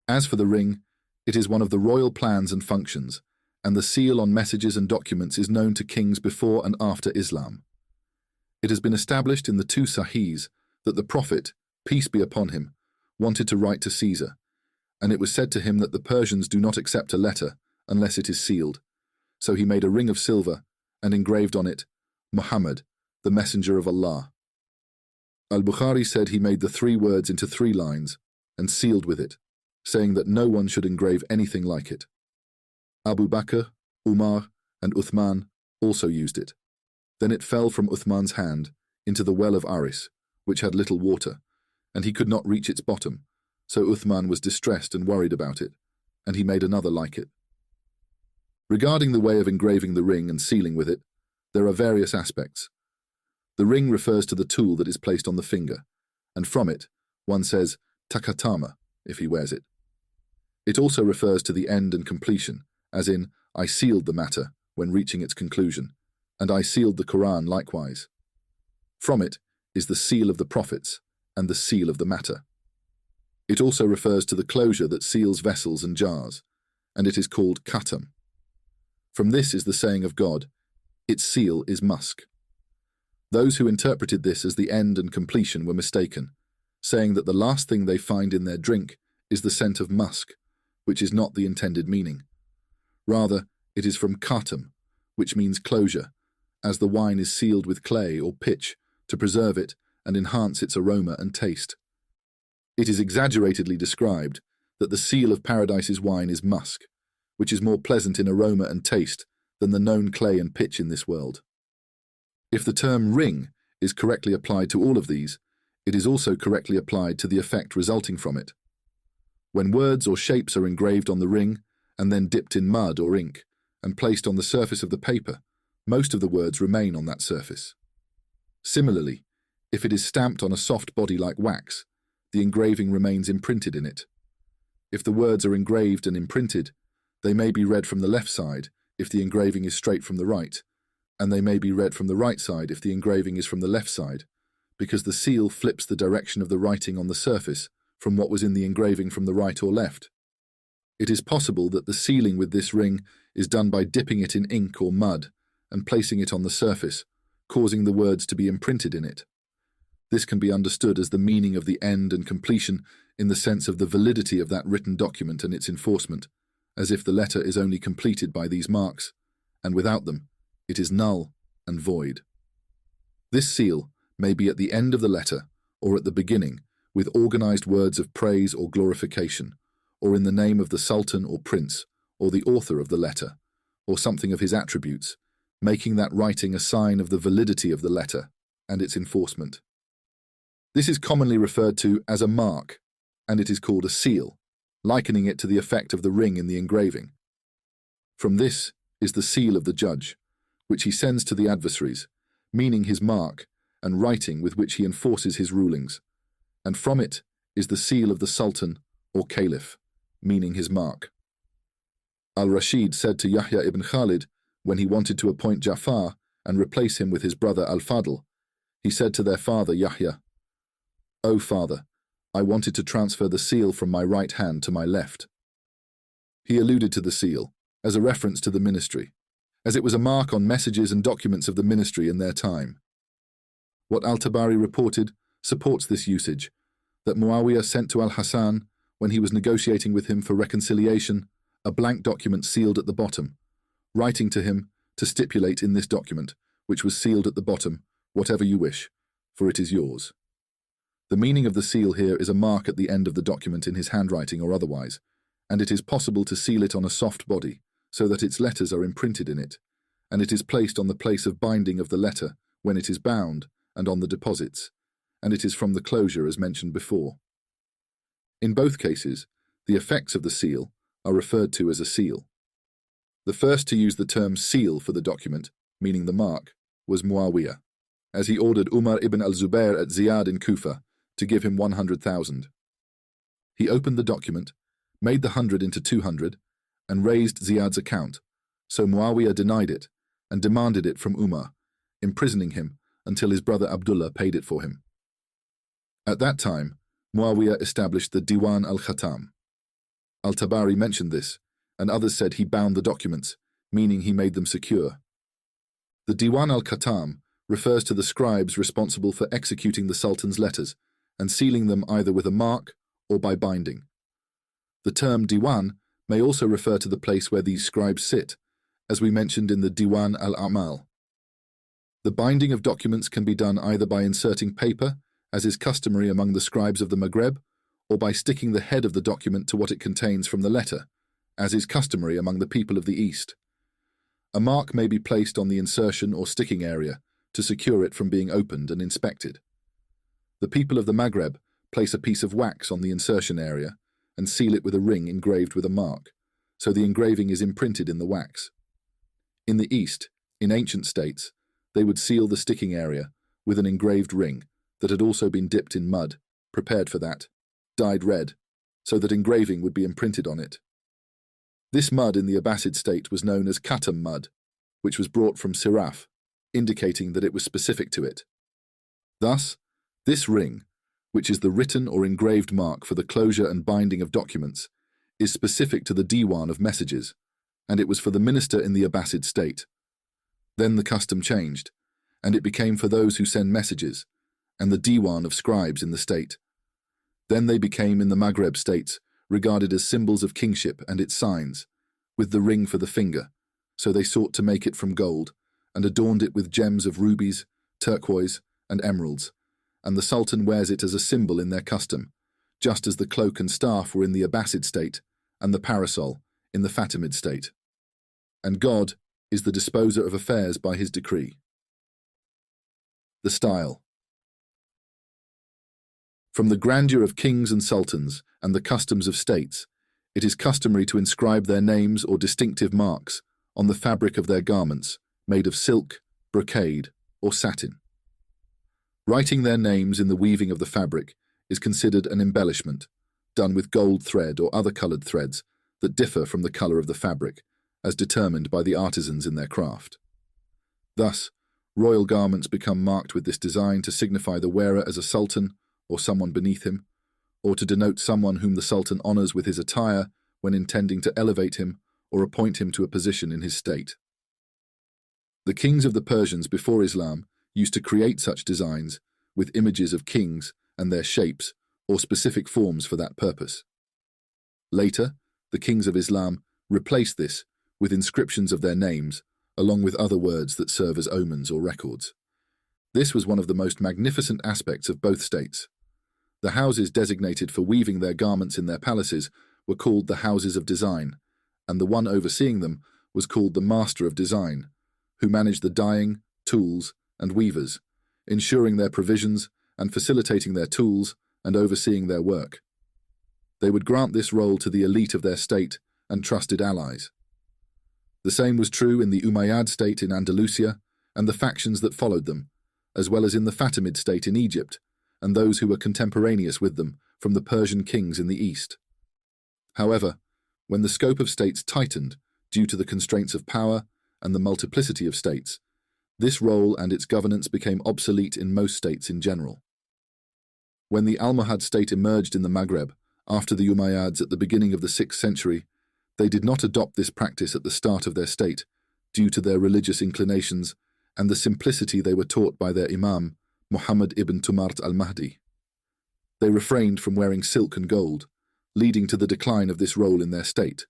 As for the ring, it is one of the royal plans and functions, and the seal on messages and documents is known to kings before and after Islam. It has been established in the 2 Sahihs that the Prophet, peace be upon him, wanted to write to Caesar, and it was said to him that the Persians do not accept a letter unless it is sealed, so he made a ring of silver and engraved on it, Muhammad, the messenger of Allah. Al-Bukhari said he made the 3 words into 3 lines and sealed with it, saying that no one should engrave anything like it. Abu Bakr, Umar, and Uthman also used it. Then it fell from Uthman's hand into the well of Aris, which had little water, and he could not reach its bottom, so Uthman was distressed and worried about it, and he made another like it. Regarding the way of engraving the ring and sealing with it, there are various aspects. The ring refers to the tool that is placed on the finger, and from it, one says takatama, if he wears it. It also refers to the end and completion, as in, I sealed the matter when reaching its conclusion, and I sealed the Quran likewise. From it is the seal of the prophets and the seal of the matter. It also refers to the closure that seals vessels and jars, and it is called khatam. From this is the saying of God, its seal is musk. Those who interpreted this as the end and completion were mistaken, saying that the last thing they find in their drink is the scent of musk, which is not the intended meaning. Rather, it is from khatam, which means closure, as the wine is sealed with clay or pitch to preserve it and enhance its aroma and taste. It is exaggeratedly described that the seal of Paradise's wine is musk, which is more pleasant in aroma and taste than the known clay and pitch in this world. If the term ring is correctly applied to all of these, it is also correctly applied to the effect resulting from it. When words or shapes are engraved on the ring and then dipped in mud or ink and placed on the surface of the paper, most of the words remain on that surface. Similarly, if it is stamped on a soft body like wax, the engraving remains imprinted in it. If the words are engraved and imprinted, they may be read from the left side if the engraving is straight from the right, and they may be read from the right side if the engraving is from the left side, because the seal flips the direction of the writing on the surface from what was in the engraving from the right or left. It is possible that the sealing with this ring is done by dipping it in ink or mud and placing it on the surface, causing the words to be imprinted in it. This can be understood as the meaning of the end and completion in the sense of the validity of that written document and its enforcement, as if the letter is only completed by these marks, and without them, it is null and void. This seal may be at the end of the letter or at the beginning, with organized words of praise or glorification, or in the name of the Sultan or Prince, or the author of the letter, or something of his attributes, making that writing a sign of the validity of the letter and its enforcement. This is commonly referred to as a mark, and it is called a seal, likening it to the effect of the ring in the engraving. From this is the seal of the judge, which he sends to the adversaries, meaning his mark, and writing with which he enforces his rulings, and from it is the seal of the Sultan or Caliph, meaning his mark. Al-Rashid said to Yahya ibn Khalid, when he wanted to appoint Ja'far and replace him with his brother Al-Fadl, he said to their father Yahya, "O father, I wanted to transfer the seal from my right hand to my left." He alluded to the seal as a reference to the ministry, as it was a mark on messages and documents of the ministry in their time. What Al-Tabari reported supports this usage, that Muawiyah sent to Al-Hasan, when he was negotiating with him for reconciliation, a blank document sealed at the bottom, writing to him to stipulate in this document, which was sealed at the bottom, whatever you wish, for it is yours. The meaning of the seal here is a mark at the end of the document in his handwriting or otherwise, and it is possible to seal it on a soft body, so that its letters are imprinted in it, and it is placed on the place of binding of the letter when it is bound and on the deposits, and it is from the closure as mentioned before. In both cases, the effects of the seal are referred to as a seal. The first to use the term seal for the document, meaning the mark, was Muawiyah, as he ordered Umar ibn al-Zubair at Ziyad in Kufa to give him 100,000. He opened the document, made the 100 into 200, and raised Ziyad's account, so Muawiyah denied it and demanded it from Umar, imprisoning him until his brother Abdullah paid it for him. At that time, Muawiyah established the Diwan al-Khatam. Al-Tabari mentioned this, and others said he bound the documents, meaning he made them secure. The Diwan al-Khatam refers to the scribes responsible for executing the Sultan's letters and sealing them either with a mark or by binding. The term Diwan may also refer to the place where these scribes sit, as we mentioned in the Diwan al-A'mal. The binding of documents can be done either by inserting paper, as is customary among the scribes of the Maghreb, or by sticking the head of the document to what it contains from the letter, as is customary among the people of the East. A mark may be placed on the insertion or sticking area to secure it from being opened and inspected. The people of the Maghreb place a piece of wax on the insertion area and seal it with a ring engraved with a mark, so the engraving is imprinted in the wax. In the East, in ancient states, they would seal the sticking area with an engraved ring that had also been dipped in mud, prepared for that, dyed red, so that engraving would be imprinted on it. This mud in the Abbasid state was known as khatam mud, which was brought from Siraf, indicating that it was specific to it. Thus, this ring, which is the written or engraved mark for the closure and binding of documents, is specific to the Diwan of messages, and it was for the minister in the Abbasid state. Then the custom changed, and it became for those who send messages, and the diwan of scribes in the state. Then they became in the Maghreb states regarded as symbols of kingship and its signs, with the ring for the finger, so they sought to make it from gold, and adorned it with gems of rubies, turquoise, and emeralds, and the Sultan wears it as a symbol in their custom, just as the cloak and staff were in the Abbasid state, and the parasol in the Fatimid state. And God is the disposer of affairs by his decree. The style. From the grandeur of kings and sultans and the customs of states, it is customary to inscribe their names or distinctive marks on the fabric of their garments, made of silk, brocade, or satin. Writing their names in the weaving of the fabric is considered an embellishment, done with gold thread or other coloured threads that differ from the colour of the fabric, as determined by the artisans in their craft. Thus, royal garments become marked with this design to signify the wearer as a sultan or someone beneath him, or to denote someone whom the sultan honours with his attire when intending to elevate him or appoint him to a position in his state. The kings of the Persians before Islam used to create such designs with images of kings and their shapes or specific forms for that purpose. Later, the kings of Islam replaced this with inscriptions of their names, along with other words that serve as omens or records. This was one of the most magnificent aspects of both states. The houses designated for weaving their garments in their palaces were called the houses of design, and the one overseeing them was called the master of design, who managed the dyeing, tools, and weavers, ensuring their provisions and facilitating their tools and overseeing their work. They would grant this role to the elite of their state and trusted allies. The same was true in the Umayyad state in Andalusia and the factions that followed them, as well as in the Fatimid state in Egypt and those who were contemporaneous with them from the Persian kings in the east. However, when the scope of states tightened due to the constraints of power and the multiplicity of states, this role and its governance became obsolete in most states in general. When the Almohad state emerged in the Maghreb after the Umayyads at the beginning of the 6th century, they did not adopt this practice at the start of their state due to their religious inclinations and the simplicity they were taught by their Imam, Muhammad ibn Tumart al-Mahdi. They refrained from wearing silk and gold, leading to the decline of this role in their state,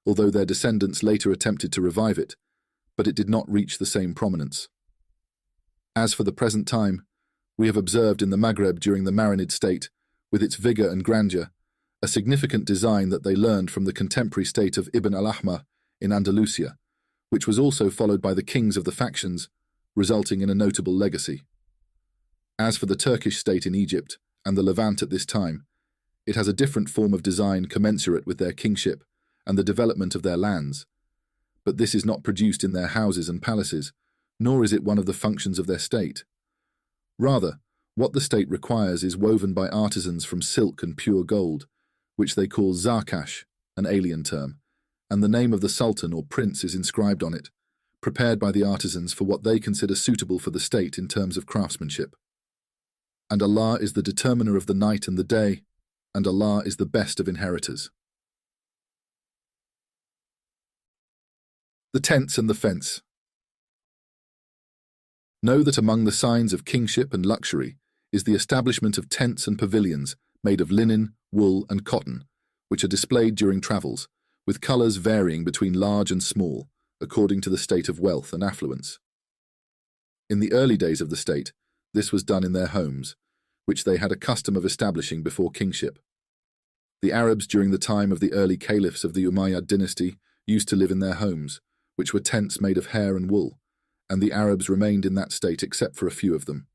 although their descendants later attempted to revive it, but it did not reach the same prominence. As for the present time, we have observed in the Maghreb during the Marinid state, with its vigour and grandeur, a significant design that they learned from the contemporary state of Ibn al-Ahmar in Andalusia, which was also followed by the kings of the factions, resulting in a notable legacy. As for the Turkish state in Egypt and the Levant at this time, it has a different form of design commensurate with their kingship and the development of their lands, but this is not produced in their houses and palaces, nor is it one of the functions of their state. Rather, what the state requires is woven by artisans from silk and pure gold, which they call zarkash, an alien term, and the name of the sultan or prince is inscribed on it, prepared by the artisans for what they consider suitable for the state in terms of craftsmanship. And Allah is the determiner of the night and the day, and Allah is the best of inheritors. The tents and the fence. Know that among the signs of kingship and luxury is the establishment of tents and pavilions made of linen, wool, and cotton, which are displayed during travels, with colours varying between large and small, according to the state of wealth and affluence. In the early days of the state, this was done in their homes, which they had a custom of establishing before kingship. The Arabs during the time of the early caliphs of the Umayyad dynasty used to live in their homes, which were tents made of hair and wool, and the Arabs remained in that state except for a few of them.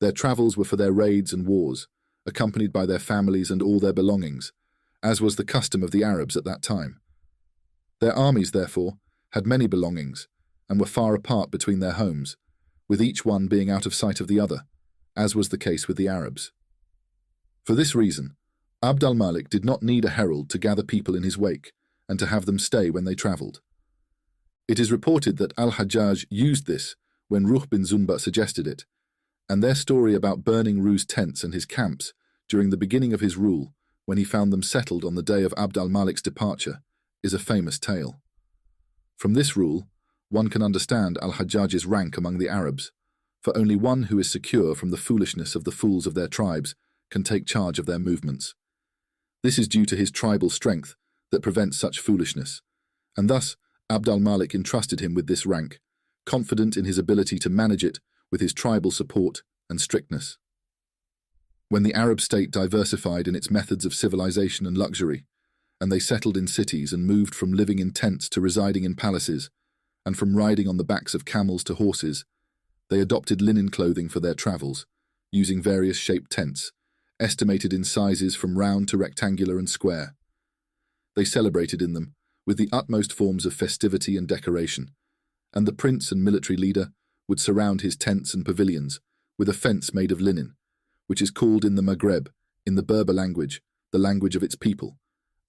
Their travels were for their raids and wars, accompanied by their families and all their belongings, as was the custom of the Arabs at that time. Their armies, therefore, had many belongings, and were far apart between their homes, with each one being out of sight of the other, as was the case with the Arabs. For this reason, Abd al-Malik did not need a herald to gather people in his wake and to have them stay when they travelled. It is reported that al-Hajjaj used this when Ruh bin Zunba suggested it, and their story about burning Ruh's tents and his camps during the beginning of his rule, when he found them settled on the day of Abd al-Malik's departure, is a famous tale. From this rule, one can understand al-Hajjaj's rank among the Arabs, for only one who is secure from the foolishness of the fools of their tribes can take charge of their movements. This is due to his tribal strength that prevents such foolishness, and thus Abd al-Malik entrusted him with this rank, confident in his ability to manage it with his tribal support and strictness. When the Arab state diversified in its methods of civilization and luxury, and they settled in cities and moved from living in tents to residing in palaces, and from riding on the backs of camels to horses, they adopted linen clothing for their travels, using various shaped tents, estimated in sizes from round to rectangular and square. They celebrated in them with the utmost forms of festivity and decoration, and the prince and military leader would surround his tents and pavilions with a fence made of linen, which is called in the Maghreb, in the Berber language, the language of its people,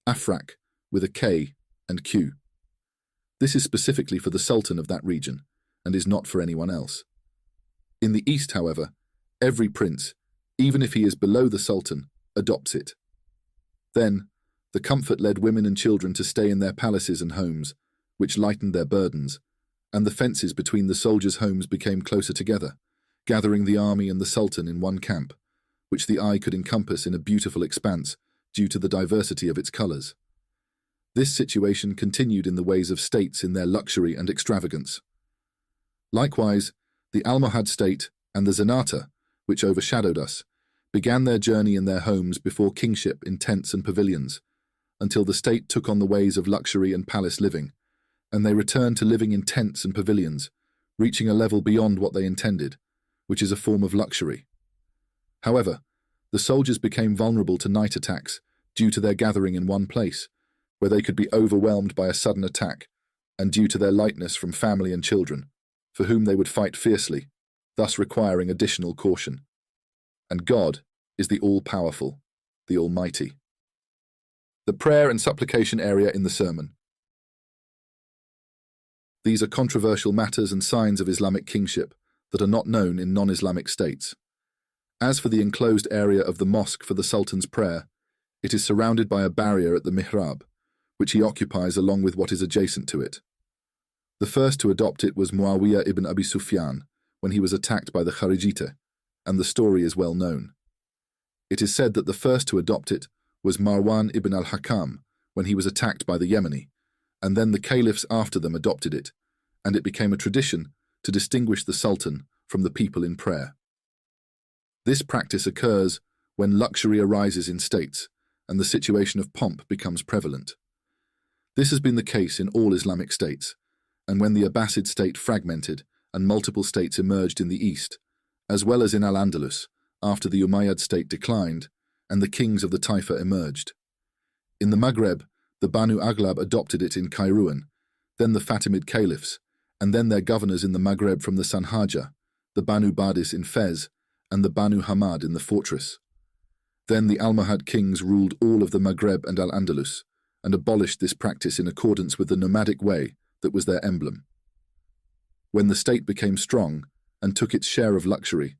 Afrak, with a K and Q. This is specifically for the Sultan of that region, and is not for anyone else. In the East, however, every prince, even if he is below the Sultan, adopts it. Then, the comfort led women and children to stay in their palaces and homes, which lightened their burdens, and the fences between the soldiers' homes became closer together, gathering the army and the Sultan in one camp, which the eye could encompass in a beautiful expanse due to the diversity of its colours. This situation continued in the ways of states in their luxury and extravagance. Likewise, the Almohad state and the Zenata, which overshadowed us, began their journey in their homes before kingship in tents and pavilions, until the state took on the ways of luxury and palace living, and they returned to living in tents and pavilions, reaching a level beyond what they intended, which is a form of luxury. However, the soldiers became vulnerable to night attacks due to their gathering in one place, where they could be overwhelmed by a sudden attack, and due to their lightness from family and children, for whom they would fight fiercely, thus requiring additional caution. And God is the all-powerful, the Almighty. The prayer and supplication area in the sermon. These are controversial matters and signs of Islamic kingship that are not known in non-Islamic states. As for the enclosed area of the mosque for the Sultan's prayer, it is surrounded by a barrier at the mihrab, which he occupies along with what is adjacent to it. The first to adopt it was Muawiyah ibn Abi Sufyan, when he was attacked by the Kharijite, and the story is well known. It is said that the first to adopt it was Marwan ibn al-Hakam, when he was attacked by the Yemeni, and then the caliphs after them adopted it, and it became a tradition to distinguish the Sultan from the people in prayer. This practice occurs when luxury arises in states, and the situation of pomp becomes prevalent. This has been the case in all Islamic states, and when the Abbasid state fragmented and multiple states emerged in the east, as well as in Al-Andalus, after the Umayyad state declined, and the kings of the Taifa emerged. In the Maghreb, the Banu Aghlab adopted it in Kairouan, then the Fatimid caliphs, and then their governors in the Maghreb from the Sanhaja, the Banu Badis in Fez, and the Banu Hamad in the fortress. Then the Almohad kings ruled all of the Maghreb and Al-Andalus, and abolished this practice in accordance with the nomadic way that was their emblem. When the state became strong and took its share of luxury,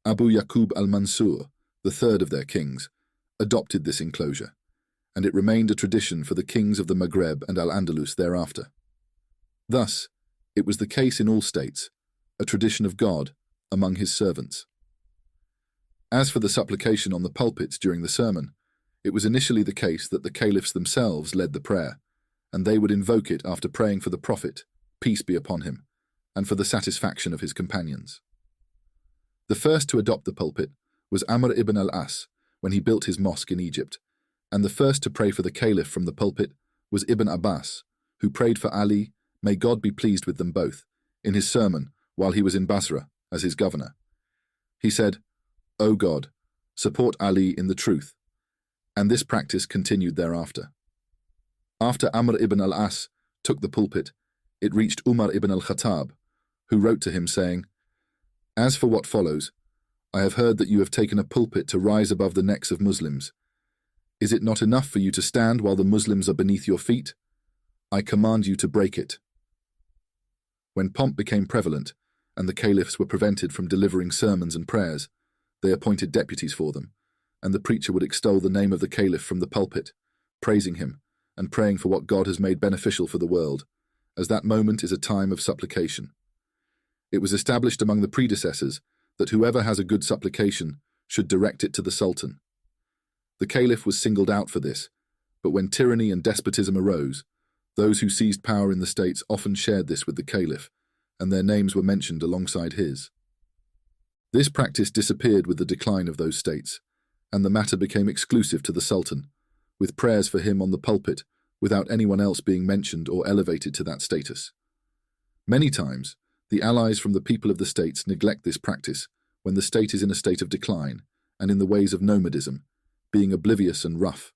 Abu Yaqub al-Mansur, the third of their kings, adopted this enclosure, and it remained a tradition for the kings of the Maghreb and Al-Andalus thereafter. Thus, it was the case in all states, a tradition of God among his servants. As for the supplication on the pulpits during the sermon, it was initially the case that the caliphs themselves led the prayer, and they would invoke it after praying for the Prophet, peace be upon him, and for the satisfaction of his companions. The first to adopt the pulpit was Amr ibn al-As when he built his mosque in Egypt, and the first to pray for the caliph from the pulpit was Ibn Abbas, who prayed for Ali, may God be pleased with them both, in his sermon while he was in Basra as his governor. He said, "O God, support Ali in the truth," and this practice continued thereafter. After Amr ibn al-As took the pulpit, it reached Umar ibn al-Khattab, who wrote to him saying, "As for what follows, I have heard that you have taken a pulpit to rise above the necks of Muslims. Is it not enough for you to stand while the Muslims are beneath your feet? I command you to break it." When pomp became prevalent, and the caliphs were prevented from delivering sermons and prayers, they appointed deputies for them, and the preacher would extol the name of the caliph from the pulpit, praising him and praying for what God has made beneficial for the world, as that moment is a time of supplication. It was established among the predecessors that whoever has a good supplication should direct it to the Sultan. The Caliph was singled out for this, but when tyranny and despotism arose, those who seized power in the states often shared this with the Caliph, and their names were mentioned alongside his. This practice disappeared with the decline of those states, and the matter became exclusive to the Sultan, with prayers for him on the pulpit without anyone else being mentioned or elevated to that status. Many times, the allies from the people of the states neglect this practice when the state is in a state of decline and in the ways of nomadism, being oblivious and rough,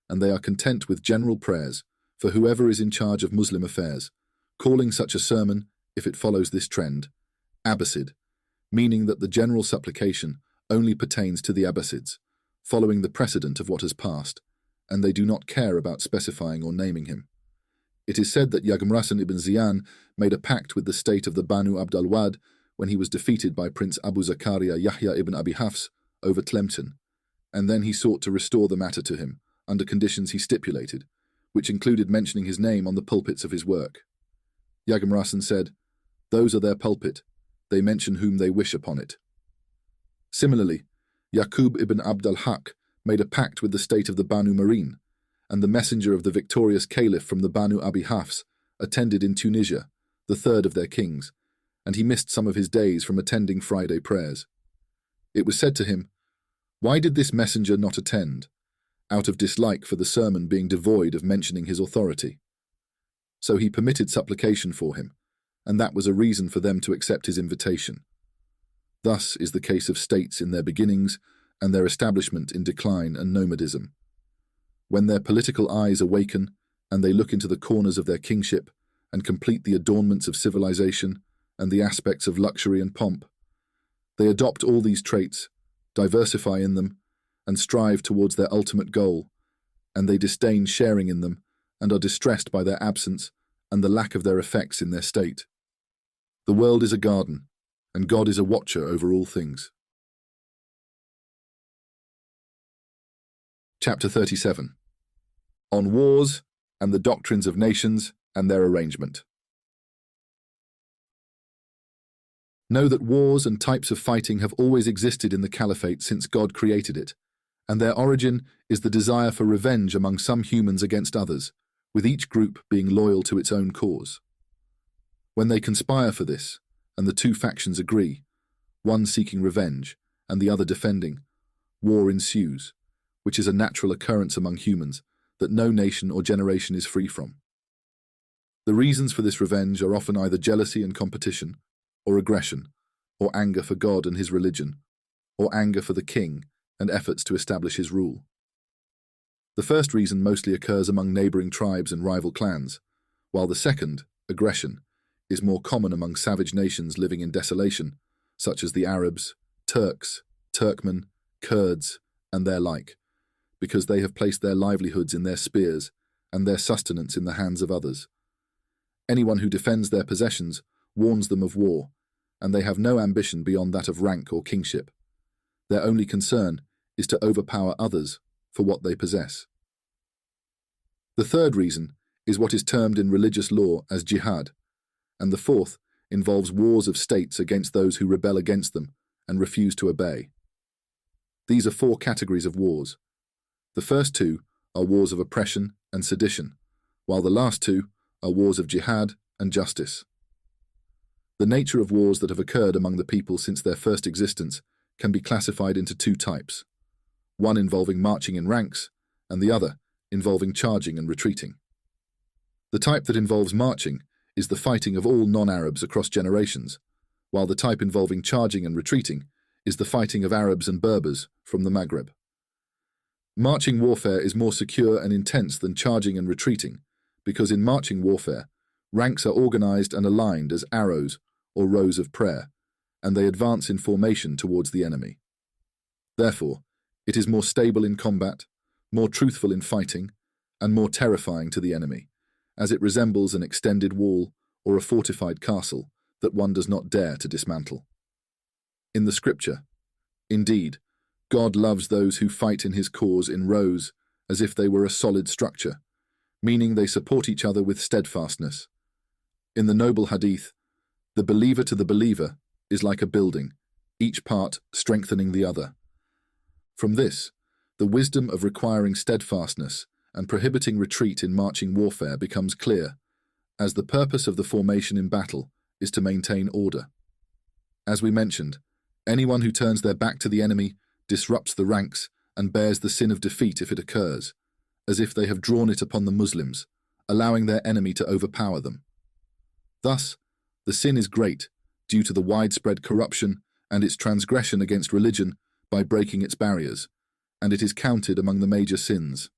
and they are content with general prayers for whoever is in charge of Muslim affairs, calling such a sermon, if it follows this trend, Abbasid, meaning that the general supplication only pertains to the Abbasids, following the precedent of what has passed, and they do not care about specifying or naming him. It is said that Yaghmrasan ibn Ziyan made a pact with the state of the Banu Abd al-Wad when he was defeated by Prince Abu Zakaria Yahya ibn Abi Hafs over Tlemcen, and then he sought to restore the matter to him under conditions he stipulated, which included mentioning his name on the pulpits of his work. Yaghmrasan said, "Those are their pulpit, they mention whom they wish upon it." Similarly, Yaqub ibn Abd al-Haq made a pact with the state of the Banu Marine, and the messenger of the victorious caliph from the Banu Abi Hafs attended in Tunisia, the third of their kings, and he missed some of his days from attending Friday prayers. It was said to him, "Why did this messenger not attend?" out of dislike for the sermon being devoid of mentioning his authority. So he permitted supplication for him, and that was a reason for them to accept his invitation. Thus is the case of states in their beginnings and their establishment in decline and nomadism. When their political eyes awaken and they look into the corners of their kingship and complete the adornments of civilization and the aspects of luxury and pomp, they adopt all these traits, diversify in them, and strive towards their ultimate goal, and they disdain sharing in them and are distressed by their absence and the lack of their effects in their state. The world is a garden, and God is a watcher over all things. Chapter 37. On Wars and the Doctrines of Nations and Their Arrangement. Know that wars and types of fighting have always existed in the caliphate since God created it, and their origin is the desire for revenge among some humans against others, with each group being loyal to its own cause. When they conspire for this, and the two factions agree, one seeking revenge and the other defending, war ensues, which is a natural occurrence among humans that no nation or generation is free from. The reasons for this revenge are often either jealousy and competition, or aggression, or anger for God and his religion, or anger for the king and efforts to establish his rule. The first reason mostly occurs among neighboring tribes and rival clans, while the second, aggression, is more common among savage nations living in desolation, such as the Arabs, Turks, Turkmen, Kurds, and their like, because they have placed their livelihoods in their spears and their sustenance in the hands of others. Anyone who defends their possessions warns them of war, and they have no ambition beyond that of rank or kingship. Their only concern is to overpower others for what they possess. The third reason is what is termed in religious law as jihad, and the fourth involves wars of states against those who rebel against them and refuse to obey. These are four categories of wars. The first two are wars of oppression and sedition, while the last two are wars of jihad and justice. The nature of wars that have occurred among the people since their first existence can be classified into two types, one involving marching in ranks, and the other involving charging and retreating. The type that involves marching is the fighting of all non-Arabs across generations, while the type involving charging and retreating is the fighting of Arabs and Berbers from the Maghreb. Marching warfare is more secure and intense than charging and retreating, because in marching warfare, ranks are organized and aligned as arrows or rows of prayer, and they advance in formation towards the enemy. Therefore, it is more stable in combat, more truthful in fighting, and more terrifying to the enemy, as it resembles an extended wall or a fortified castle that one does not dare to dismantle. In the scripture, indeed, God loves those who fight in his cause in rows as if they were a solid structure, meaning they support each other with steadfastness. In the noble hadith, The believer to the believer is like a building, each part strengthening the other. From this, the wisdom of requiring steadfastness and prohibiting retreat in marching warfare becomes clear, as the purpose of the formation in battle is to maintain order. As we mentioned, anyone who turns their back to the enemy disrupts the ranks and bears the sin of defeat if it occurs, as if they have drawn it upon the Muslims, allowing their enemy to overpower them. Thus, the sin is great due to the widespread corruption and its transgression against religion by breaking its barriers, and it is counted among the major sins.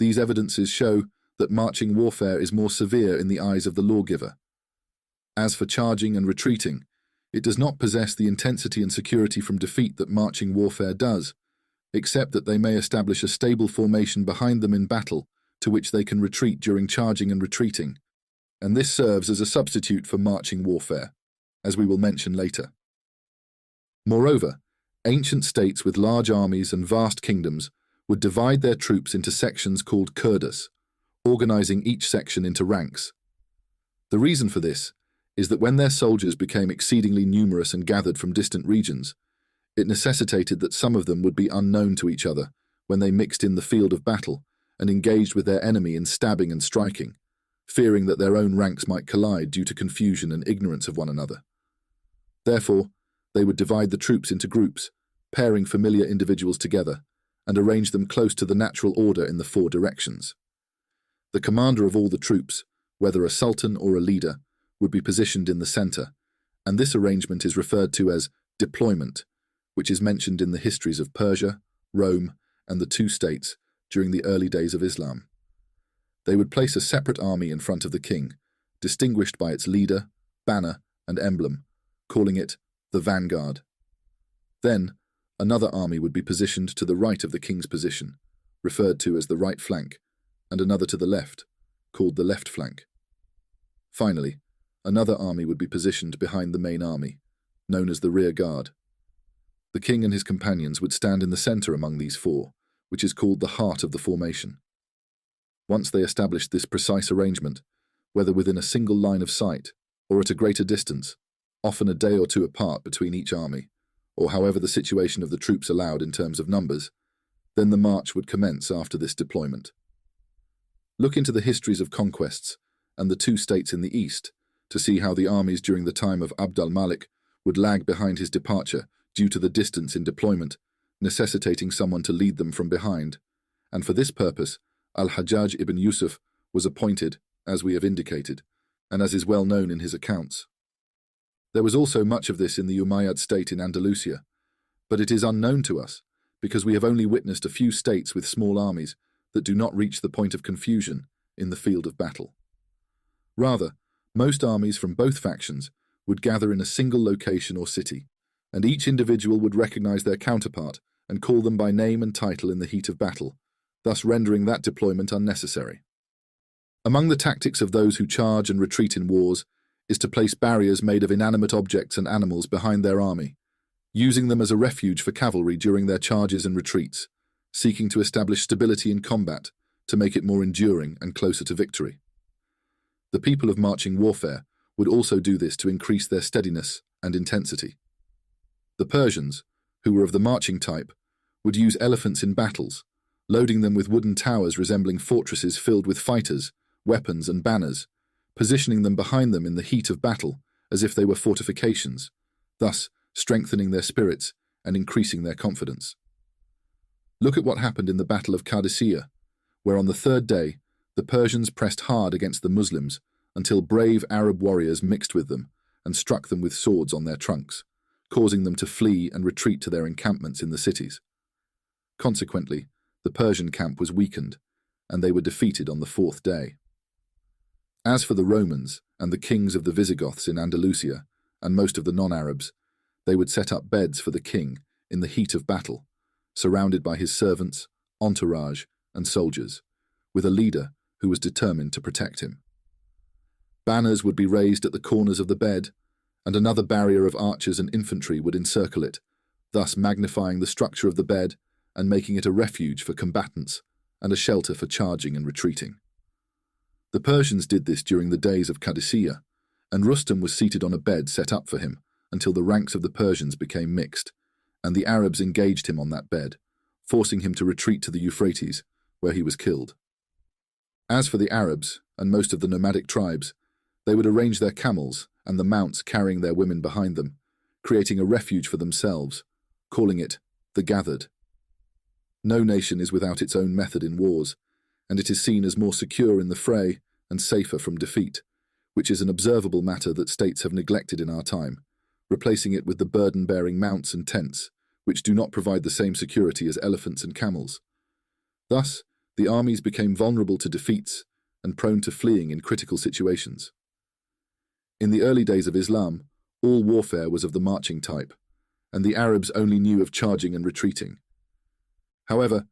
These evidences show that marching warfare is more severe in the eyes of the lawgiver. As for charging and retreating, it does not possess the intensity and security from defeat that marching warfare does, except that they may establish a stable formation behind them in battle to which they can retreat during charging and retreating, and this serves as a substitute for marching warfare, as we will mention later. Moreover, ancient states with large armies and vast kingdoms would divide their troops into sections called kurdas, organizing each section into ranks. The reason for this is that when their soldiers became exceedingly numerous and gathered from distant regions, it necessitated that some of them would be unknown to each other when they mixed in the field of battle and engaged with their enemy in stabbing and striking, fearing that their own ranks might collide due to confusion and ignorance of one another. Therefore, they would divide the troops into groups, pairing familiar individuals together, and arrange them close to the natural order in the four directions. The commander of all the troops, whether a sultan or a leader, would be positioned in the center, and this arrangement is referred to as deployment, which is mentioned in the histories of Persia, Rome, and the two states during the early days of Islam. They would place a separate army in front of the king, distinguished by its leader, banner, and emblem, calling it the vanguard. Then, another army would be positioned to the right of the king's position, referred to as the right flank, and another to the left, called the left flank. Finally, another army would be positioned behind the main army, known as the rear guard. The king and his companions would stand in the center among these four, which is called the heart of the formation. Once they established this precise arrangement, whether within a single line of sight or at a greater distance, often a day or two apart between each army, or however the situation of the troops allowed in terms of numbers, then the march would commence after this deployment. Look into the histories of conquests and the two states in the east to see how the armies during the time of Abd al-Malik would lag behind his departure due to the distance in deployment, necessitating someone to lead them from behind, and for this purpose, Al-Hajjaj ibn Yusuf was appointed, as we have indicated, and as is well known in his accounts. There was also much of this in the Umayyad state in Andalusia, but it is unknown to us because we have only witnessed a few states with small armies that do not reach the point of confusion in the field of battle. Rather, most armies from both factions would gather in a single location or city, and each individual would recognize their counterpart and call them by name and title in the heat of battle, thus rendering that deployment unnecessary. Among the tactics of those who charge and retreat in wars is to place barriers made of inanimate objects and animals behind their army, using them as a refuge for cavalry during their charges and retreats, seeking to establish stability in combat to make it more enduring and closer to victory. The people of marching warfare would also do this to increase their steadiness and intensity. The Persians, who were of the marching type, would use elephants in battles, loading them with wooden towers resembling fortresses filled with fighters, weapons, and banners, positioning them behind them in the heat of battle as if they were fortifications, thus strengthening their spirits and increasing their confidence. Look at what happened in the Battle of Qadisiyah, where on the third day the Persians pressed hard against the Muslims until brave Arab warriors mixed with them and struck them with swords on their trunks, causing them to flee and retreat to their encampments in the cities. Consequently, the Persian camp was weakened, and they were defeated on the fourth day. As for the Romans and the kings of the Visigoths in Andalusia and most of the non-Arabs, they would set up beds for the king in the heat of battle, surrounded by his servants, entourage, and soldiers, with a leader who was determined to protect him. Banners would be raised at the corners of the bed, and another barrier of archers and infantry would encircle it, thus magnifying the structure of the bed and making it a refuge for combatants and a shelter for charging and retreating. The Persians did this during the days of Qadisiyah, and Rustam was seated on a bed set up for him until the ranks of the Persians became mixed, and the Arabs engaged him on that bed, forcing him to retreat to the Euphrates, where he was killed. As for the Arabs, and most of the nomadic tribes, they would arrange their camels and the mounts carrying their women behind them, creating a refuge for themselves, calling it the gathered. No nation is without its own method in wars, and it is seen as more secure in the fray and safer from defeat, which is an observable matter that states have neglected in our time, replacing it with the burden-bearing mounts and tents, which do not provide the same security as elephants and camels. Thus, the armies became vulnerable to defeats and prone to fleeing in critical situations. In the early days of Islam, all warfare was of the marching type, and the Arabs only knew of charging and retreating. However,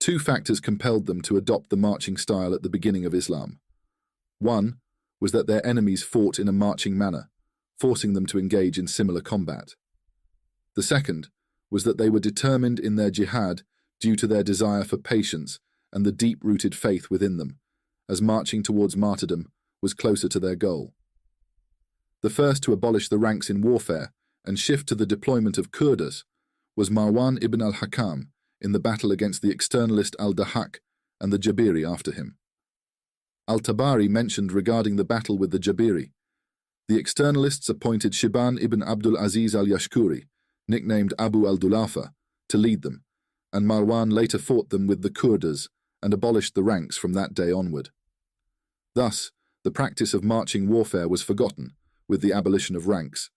two factors compelled them to adopt the marching style at the beginning of Islam. One was that their enemies fought in a marching manner, forcing them to engage in similar combat. The second was that they were determined in their jihad due to their desire for patience and the deep-rooted faith within them, as marching towards martyrdom was closer to their goal. The first to abolish the ranks in warfare and shift to the deployment of Kurdas was Marwan ibn al-Hakam in the battle against the externalist al-Dahak and the Jabiri after him. Al-Tabari mentioned regarding the battle with the Jabiri, the externalists appointed Shiban ibn Abdul Aziz al-Yashkuri, nicknamed Abu al-Dulafa, to lead them, and Marwan later fought them with the Kurdas and abolished the ranks from that day onward. Thus, the practice of marching warfare was forgotten with the abolition of ranks,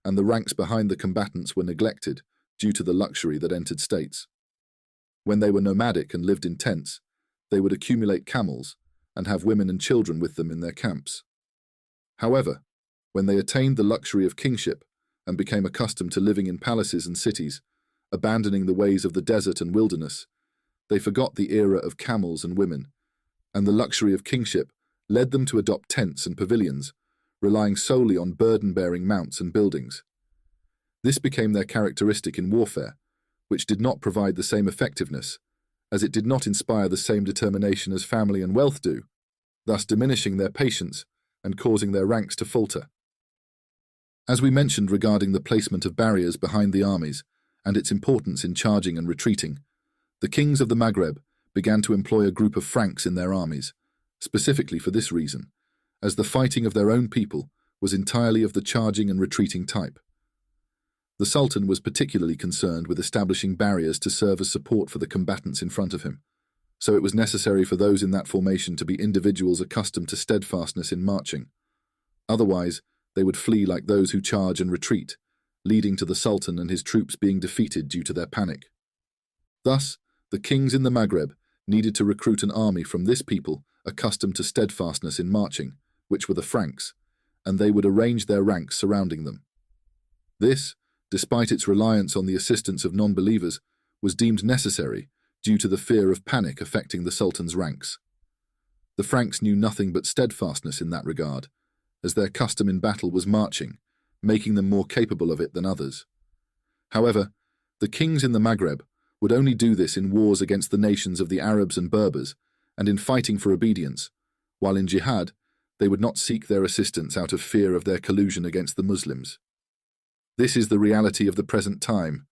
and the ranks behind the combatants were neglected due to the luxury that entered states. When they were nomadic and lived in tents, they would accumulate camels and have women and children with them in their camps. However, when they attained the luxury of kingship and became accustomed to living in palaces and cities, abandoning the ways of the desert and wilderness, they forgot the era of camels and women, and the luxury of kingship led them to adopt tents and pavilions, relying solely on burden-bearing mounts and buildings. This became their characteristic in warfare, which did not provide the same effectiveness, as it did not inspire the same determination as family and wealth do, thus diminishing their patience and causing their ranks to falter. As we mentioned regarding the placement of barriers behind the armies and its importance in charging and retreating, the kings of the Maghreb began to employ a group of Franks in their armies, specifically for this reason, as the fighting of their own people was entirely of the charging and retreating type. The Sultan was particularly concerned with establishing barriers to serve as support for the combatants in front of him, so it was necessary for those in that formation to be individuals accustomed to steadfastness in marching. Otherwise, they would flee like those who charge and retreat, leading to the Sultan and his troops being defeated due to their panic. Thus, the kings in the Maghreb needed to recruit an army from this people accustomed to steadfastness in marching, which were the Franks, and they would arrange their ranks surrounding them. This, despite its reliance on the assistance of non-believers, was deemed necessary due to the fear of panic affecting the Sultan's ranks. The Franks knew nothing but steadfastness in that regard, as their custom in battle was marching, making them more capable of it than others. However, the kings in the Maghreb would only do this in wars against the nations of the Arabs and Berbers, and in fighting for obedience, while in jihad, they would not seek their assistance out of fear of their collusion against the Muslims. This is the reality of the present time,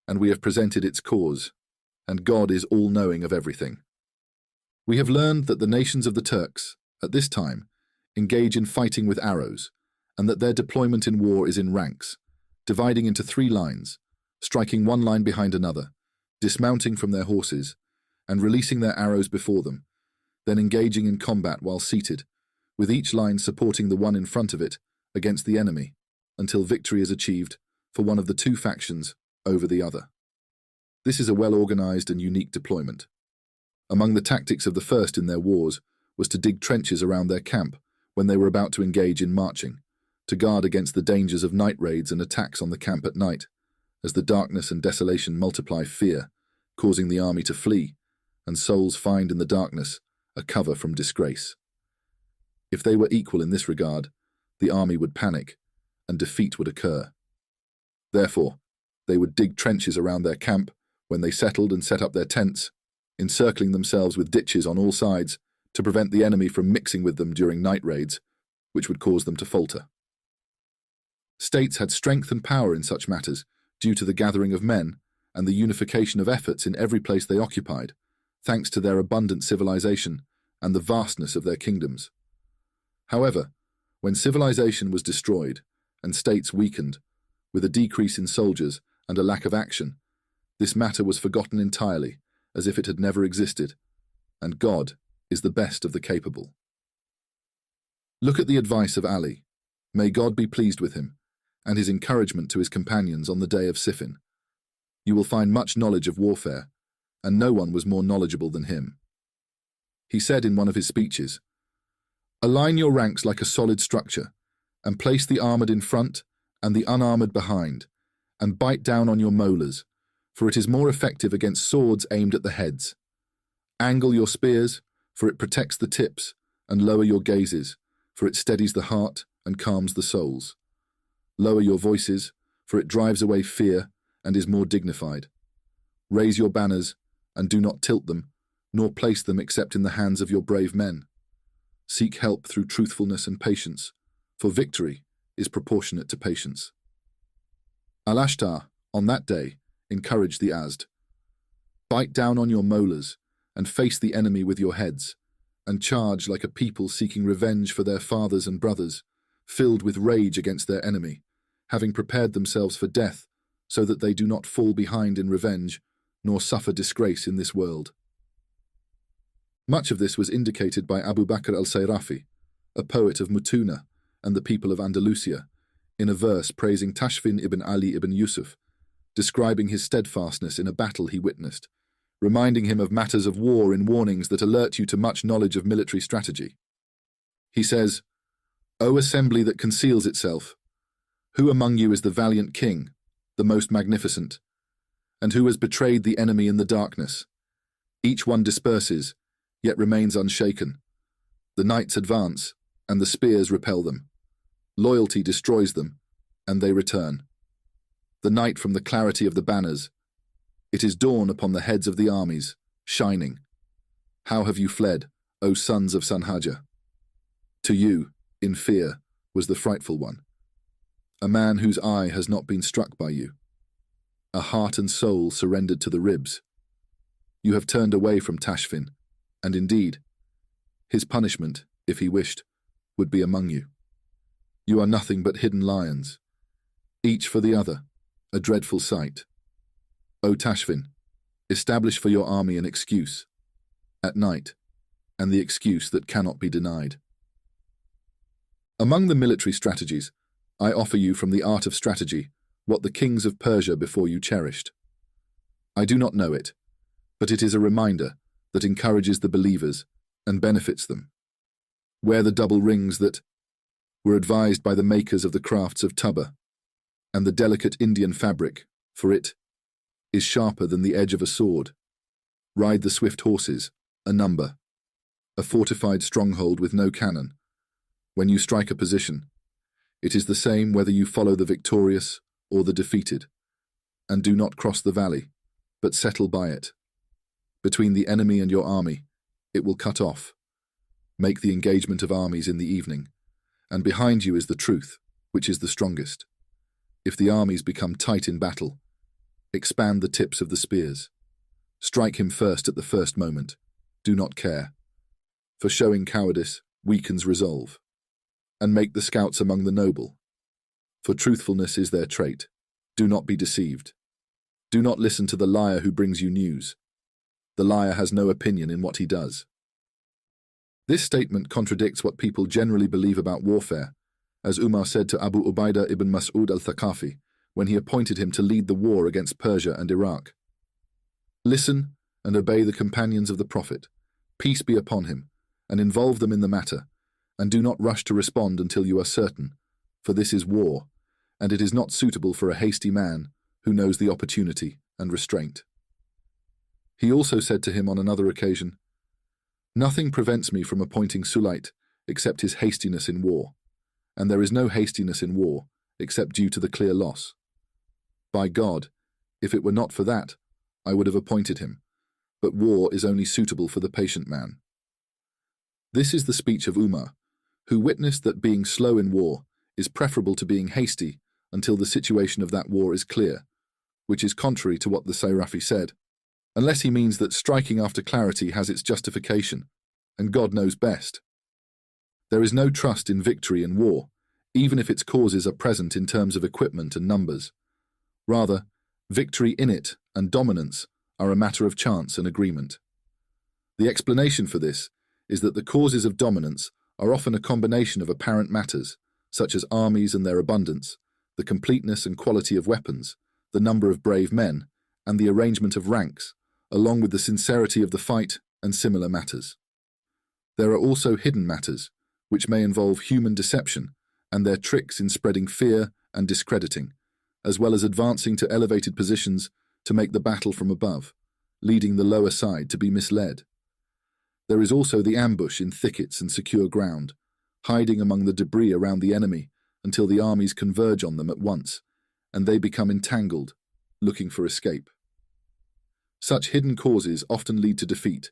and we have presented its cause, and God is all-knowing of everything. We have learned that the nations of the Turks, at this time, engage in fighting with arrows, and that their deployment in war is in ranks, dividing into 3 lines, striking one line behind another, dismounting from their horses, and releasing their arrows before them, then engaging in combat while seated, with each line supporting the one in front of it against the enemy, until victory is achieved for one of the 2 factions over the other. This is a well-organized and unique deployment. Among the tactics of the first in their wars was to dig trenches around their camp when they were about to engage in marching, to guard against the dangers of night raids and attacks on the camp at night, as the darkness and desolation multiply fear, causing the army to flee, and souls find in the darkness a cover from disgrace. If they were equal in this regard, the army would panic, and defeat would occur. Therefore, they would dig trenches around their camp when they settled and set up their tents, encircling themselves with ditches on all sides to prevent the enemy from mixing with them during night raids, which would cause them to falter. States had strength and power in such matters due to the gathering of men and the unification of efforts in every place they occupied, thanks to their abundant civilization and the vastness of their kingdoms. However, when civilization was destroyed and states weakened, with a decrease in soldiers and a lack of action, this matter was forgotten entirely, as if it had never existed, and God is the best of the capable. Look at the advice of Ali, may God be pleased with him, and his encouragement to his companions on the day of Siffin. You will find much knowledge of warfare, and no one was more knowledgeable than him. He said in one of his speeches, "Align your ranks like a solid structure, and place the armored in front and the unarmored behind, and bite down on your molars, for it is more effective against swords aimed at the heads. Angle your spears, for it protects the tips, and lower your gazes, for it steadies the heart and calms the souls. Lower your voices, for it drives away fear and is more dignified. Raise your banners, and do not tilt them, nor place them except in the hands of your brave men. Seek help through truthfulness and patience, for victory is proportionate to patience." Al-Ashtar, on that day, encouraged the Azd. Bite down on your molars, and face the enemy with your heads, and charge like a people seeking revenge for their fathers and brothers, filled with rage against their enemy, having prepared themselves for death, so that they do not fall behind in revenge, nor suffer disgrace in this world. Much of this was indicated by Abu Bakr al-Sayrafi, a poet of Mutuna and the people of Andalusia, in a verse praising Tashfin ibn Ali ibn Yusuf, describing his steadfastness in a battle he witnessed, reminding him of matters of war in warnings that alert you to much knowledge of military strategy. He says, "O assembly that conceals itself, who among you is the valiant king, the most magnificent, and who has betrayed the enemy in the darkness? Each one disperses, yet remains unshaken. The knights advance, and the spears repel them. Loyalty destroys them, and they return. The night from the clarity of the banners. It is dawn upon the heads of the armies, shining. How have you fled, O sons of Sanhaja? To you, in fear, was the frightful one. A man whose eye has not been struck by you. A heart and soul surrendered to the ribs. You have turned away from Tashfin, and indeed, his punishment, if he wished, would be among you. You are nothing but hidden lions, each for the other, a dreadful sight. O Tashfin, establish for your army an excuse, at night, and the excuse that cannot be denied." Among the military strategies, I offer you from the art of strategy what the kings of Persia before you cherished. I do not know it, but it is a reminder that encourages the believers and benefits them. Wear the double rings that were advised by the makers of the crafts of Tubba, and the delicate Indian fabric, for it is sharper than the edge of a sword. Ride the swift horses, a number, a fortified stronghold with no cannon. When you strike a position, it is the same whether you follow the victorious or the defeated, and do not cross the valley, but settle by it. Between the enemy and your army, it will cut off. Make the engagement of armies in the evening, and behind you is the truth, which is the strongest. If the armies become tight in battle, expand the tips of the spears. Strike him first at the first moment. Do not care. For showing cowardice weakens resolve. And make the scouts among the noble. For truthfulness is their trait. Do not be deceived. Do not listen to the liar who brings you news. The liar has no opinion in what he does. This statement contradicts what people generally believe about warfare, as Umar said to Abu Ubaidah ibn Mas'ud al-Thaqafi when he appointed him to lead the war against Persia and Iraq. Listen and obey the companions of the Prophet, peace be upon him, and involve them in the matter, and do not rush to respond until you are certain, for this is war, and it is not suitable for a hasty man who knows the opportunity and restraint. He also said to him on another occasion, "Nothing prevents me from appointing Sulayt except his hastiness in war, and there is no hastiness in war except due to the clear loss. By God, if it were not for that, I would have appointed him, but war is only suitable for the patient man." This is the speech of Umar, who witnessed that being slow in war is preferable to being hasty until the situation of that war is clear, which is contrary to what the Sayrafi said, unless he means that striking after clarity has its justification, and God knows best. There is no trust in victory in war, even if its causes are present in terms of equipment and numbers. Rather, victory in it and dominance are a matter of chance and agreement. The explanation for this is that the causes of dominance are often a combination of apparent matters, such as armies and their abundance, the completeness and quality of weapons, the number of brave men, and the arrangement of ranks, along with the sincerity of the fight and similar matters. There are also hidden matters, which may involve human deception and their tricks in spreading fear and discrediting, as well as advancing to elevated positions to make the battle from above, leading the lower side to be misled. There is also the ambush in thickets and secure ground, hiding among the debris around the enemy until the armies converge on them at once, and they become entangled, looking for escape. Such hidden causes often lead to defeat,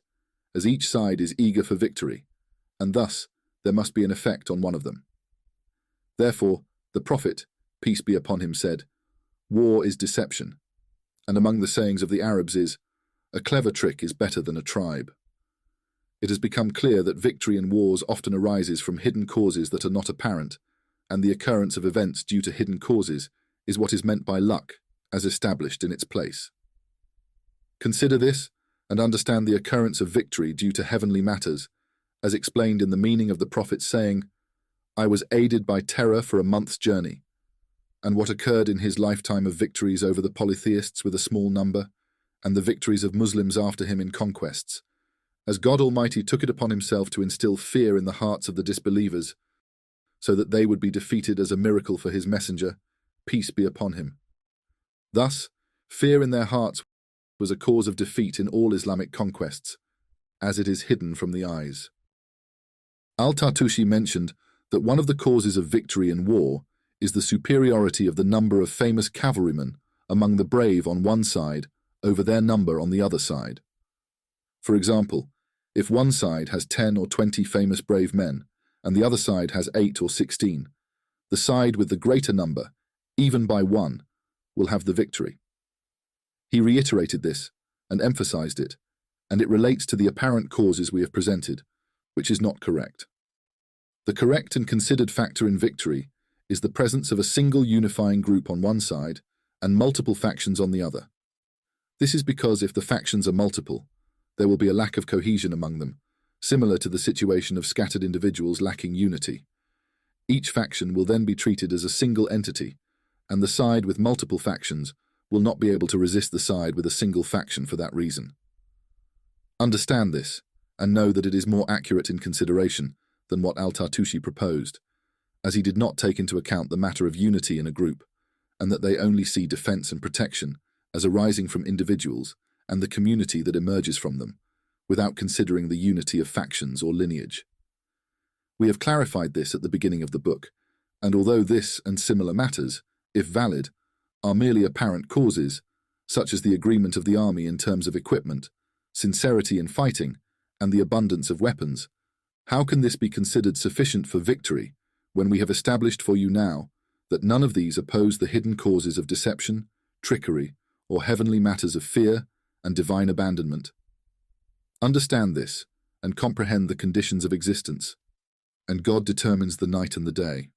as each side is eager for victory, and thus there must be an effect on one of them. Therefore, the Prophet, peace be upon him, said, "War is deception," and among the sayings of the Arabs is, "A clever trick is better than a tribe." It has become clear that victory in wars often arises from hidden causes that are not apparent, and the occurrence of events due to hidden causes is what is meant by luck, as established in its place. Consider this, and understand the occurrence of victory due to heavenly matters, as explained in the meaning of the Prophet's saying, "I was aided by terror for a month's journey," and what occurred in his lifetime of victories over the polytheists with a small number, and the victories of Muslims after him in conquests, as God Almighty took it upon himself to instill fear in the hearts of the disbelievers, so that they would be defeated as a miracle for his messenger, peace be upon him. Thus, fear in their hearts was a cause of defeat in all Islamic conquests, as it is hidden from the eyes. Al-Tartushi mentioned that one of the causes of victory in war is the superiority of the number of famous cavalrymen among the brave on one side over their number on the other side. For example, if one side has 10 or 20 famous brave men, and the other side has 8 or 16, the side with the greater number, even by one, will have the victory. He reiterated this and emphasized it, and it relates to the apparent causes we have presented, which is not correct. The correct and considered factor in victory is the presence of a single unifying group on one side and multiple factions on the other. This is because if the factions are multiple, there will be a lack of cohesion among them, similar to the situation of scattered individuals lacking unity. Each faction will then be treated as a single entity, and the side with multiple factions will not be able to resist the side with a single faction for that reason. Understand this, and know that it is more accurate in consideration than what Al-Tartushi proposed, as he did not take into account the matter of unity in a group, and that they only see defense and protection as arising from individuals and the community that emerges from them, without considering the unity of factions or lineage. We have clarified this at the beginning of the book, and although this and similar matters, if valid, are merely apparent causes, such as the agreement of the army in terms of equipment, sincerity in fighting, and the abundance of weapons, how can this be considered sufficient for victory when we have established for you now that none of these oppose the hidden causes of deception, trickery, or heavenly matters of fear and divine abandonment? Understand this and comprehend the conditions of existence, and God determines the night and the day.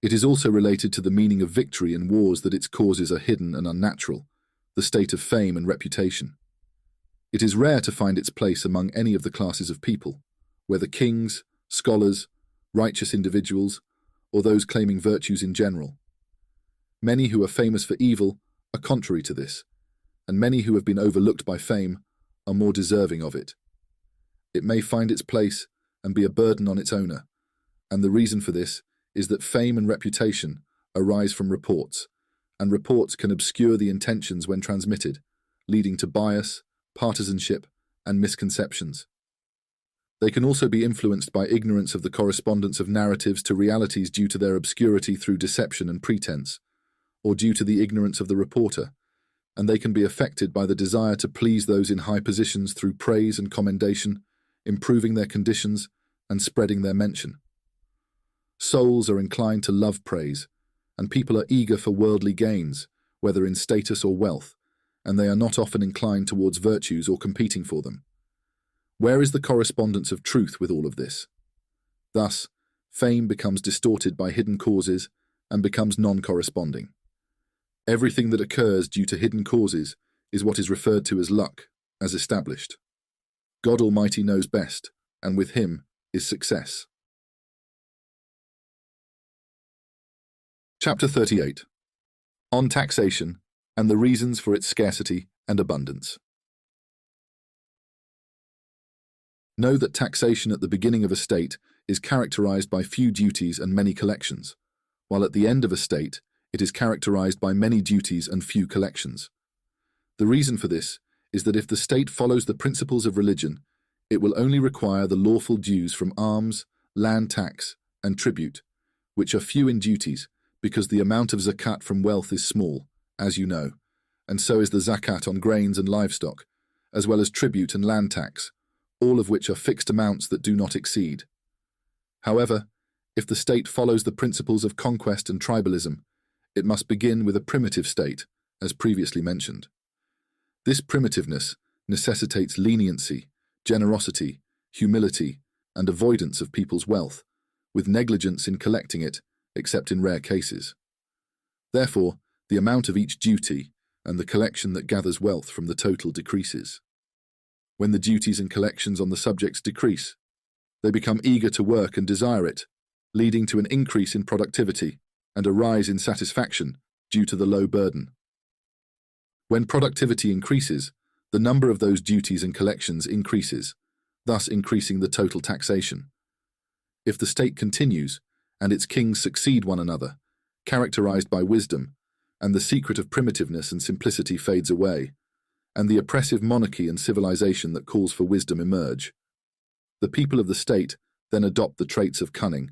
It is also related to the meaning of victory in wars that its causes are hidden and unnatural, the state of fame and reputation. It is rare to find its place among any of the classes of people, whether kings, scholars, righteous individuals, or those claiming virtues in general. Many who are famous for evil are contrary to this, and many who have been overlooked by fame are more deserving of it. It may find its place and be a burden on its owner, and the reason for this is that fame and reputation arise from reports, and reports can obscure the intentions when transmitted, leading to bias, partisanship, and misconceptions. They can also be influenced by ignorance of the correspondence of narratives to realities due to their obscurity through deception and pretense, or due to the ignorance of the reporter, and they can be affected by the desire to please those in high positions through praise and commendation, improving their conditions and spreading their mention. Souls are inclined to love praise, and people are eager for worldly gains, whether in status or wealth, and they are not often inclined towards virtues or competing for them. Where is the correspondence of truth with all of this? Thus, fame becomes distorted by hidden causes and becomes non-corresponding. Everything that occurs due to hidden causes is what is referred to as luck, as established. God Almighty knows best, and with him is success. Chapter 38. On taxation and the reasons for its scarcity and abundance. Know that taxation at the beginning of a state is characterized by few duties and many collections, while at the end of a state it is characterized by many duties and few collections. The reason for this is that if the state follows the principles of religion, it will only require the lawful dues from alms, land tax, and tribute, which are few in duties, because the amount of zakat from wealth is small, as you know, and so is the zakat on grains and livestock, as well as tribute and land tax, all of which are fixed amounts that do not exceed. However, if the state follows the principles of conquest and tribalism, it must begin with a primitive state, as previously mentioned. This primitiveness necessitates leniency, generosity, humility, and avoidance of people's wealth, with negligence in collecting it, except in rare cases. Therefore, the amount of each duty and the collection that gathers wealth from the total decreases. When the duties and collections on the subjects decrease, they become eager to work and desire it, leading to an increase in productivity and a rise in satisfaction due to the low burden. When productivity increases, the number of those duties and collections increases, thus increasing the total taxation. If the state continues, and its kings succeed one another, characterized by wisdom, and the secret of primitiveness and simplicity fades away, and the oppressive monarchy and civilization that calls for wisdom emerge, the people of the state then adopt the traits of cunning,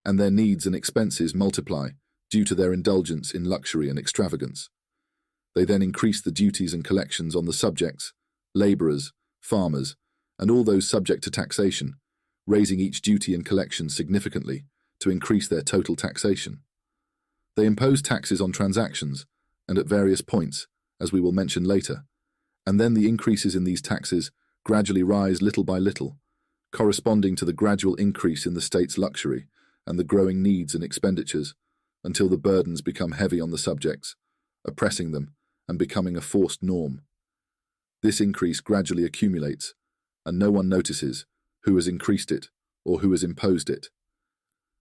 and their needs and expenses multiply due to their indulgence in luxury and extravagance. They then increase the duties and collections on the subjects, laborers, farmers, and all those subject to taxation, raising each duty and collection significantly to increase their total taxation. They impose taxes on transactions and at various points, as we will mention later, and then the increases in these taxes gradually rise little by little, corresponding to the gradual increase in the state's luxury and the growing needs and expenditures, until the burdens become heavy on the subjects, oppressing them and becoming a forced norm. This increase gradually accumulates, and no one notices who has increased it or who has imposed it.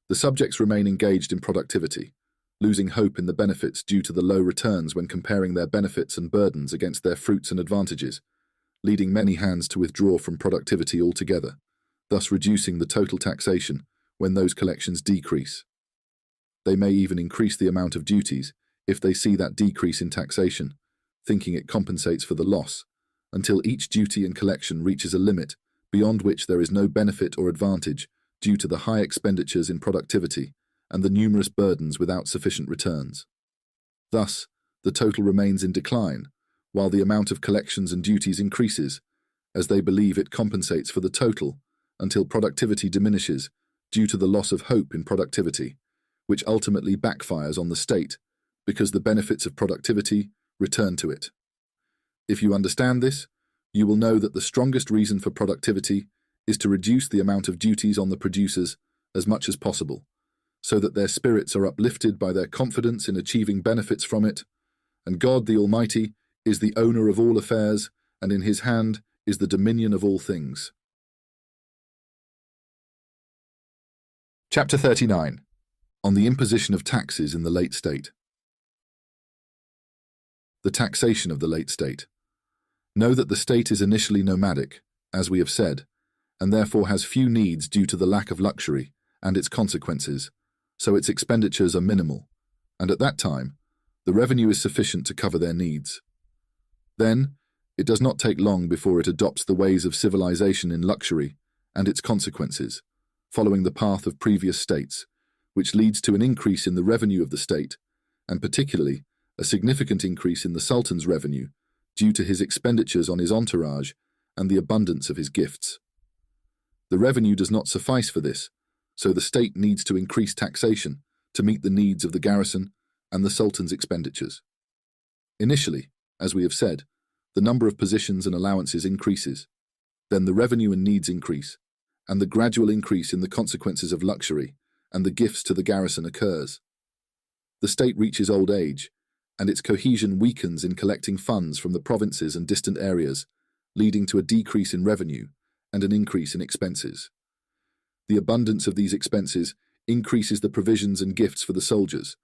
The subjects remain engaged in productivity, losing hope in the benefits due to the low returns when comparing their benefits and burdens against their fruits and advantages, leading many hands to withdraw from productivity altogether, thus reducing the total taxation when those collections decrease. They may even increase the amount of duties if they see that decrease in taxation, thinking it compensates for the loss, until each duty and collection reaches a limit beyond which there is no benefit or advantage due to the high expenditures in productivity and the numerous burdens without sufficient returns. Thus, the total remains in decline, while the amount of collections and duties increases, as they believe it compensates for the total, until productivity diminishes due to the loss of hope in productivity, which ultimately backfires on the state, because the benefits of productivity return to it. If you understand this, you will know that the strongest reason for productivity is to reduce the amount of duties on the producers as much as possible, so that their spirits are uplifted by their confidence in achieving benefits from it, and God the Almighty is the owner of all affairs, and in his hand is the dominion of all things. Chapter 39. On the imposition of taxes in the late state. The taxation of the late state. Know that the state is initially nomadic, as we have said, and therefore has few needs due to the lack of luxury and its consequences, so its expenditures are minimal, and at that time, the revenue is sufficient to cover their needs. Then, it does not take long before it adopts the ways of civilization in luxury and its consequences, following the path of previous states, which leads to an increase in the revenue of the state, and particularly a significant increase in the Sultan's revenue due to his expenditures on his entourage and the abundance of his gifts. The revenue does not suffice for this, so the state needs to increase taxation to meet the needs of the garrison and the Sultan's expenditures. Initially, as we have said, the number of positions and allowances increases, then the revenue and needs increase, and the gradual increase in the consequences of luxury and the gifts to the garrison occurs. The state reaches old age, and its cohesion weakens in collecting funds from the provinces and distant areas, leading to a decrease in revenue and an increase in expenses. The abundance of these expenses increases the provisions and gifts for the soldiers,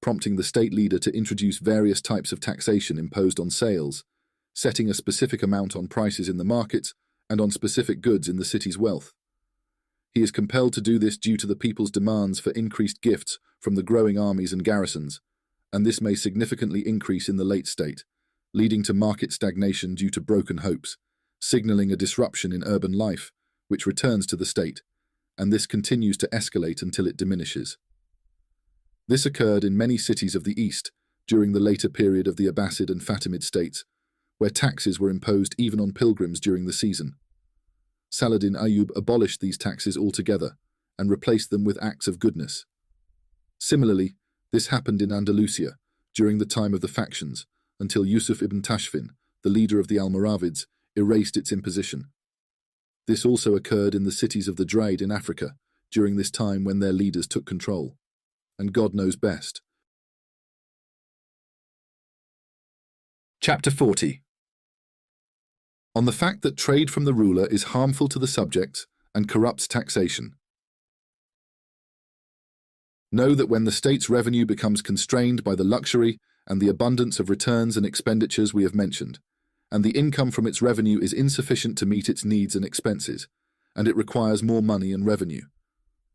prompting the state leader to introduce various types of taxation imposed on sales, setting a specific amount on prices in the markets and on specific goods in the city's wealth. He is compelled to do this due to the people's demands for increased gifts from the growing armies and garrisons, and this may significantly increase in the late state, leading to market stagnation due to broken hopes, signaling a disruption in urban life, which returns to the state, and this continues to escalate until it diminishes. This occurred in many cities of the East during the later period of the Abbasid and Fatimid states, where taxes were imposed even on pilgrims during the season. Saladin Ayyub abolished these taxes altogether and replaced them with acts of goodness. Similarly, this happened in Andalusia during the time of the factions until Yusuf ibn Tashfin, the leader of the Almoravids, erased its imposition. This also occurred in the cities of the Draid in Africa during this time when their leaders took control. And God knows best. Chapter 40. On the fact that trade from the ruler is harmful to the subjects and corrupts taxation. Know that when the state's revenue becomes constrained by the luxury and the abundance of returns and expenditures we have mentioned, and the income from its revenue is insufficient to meet its needs and expenses, and it requires more money and revenue,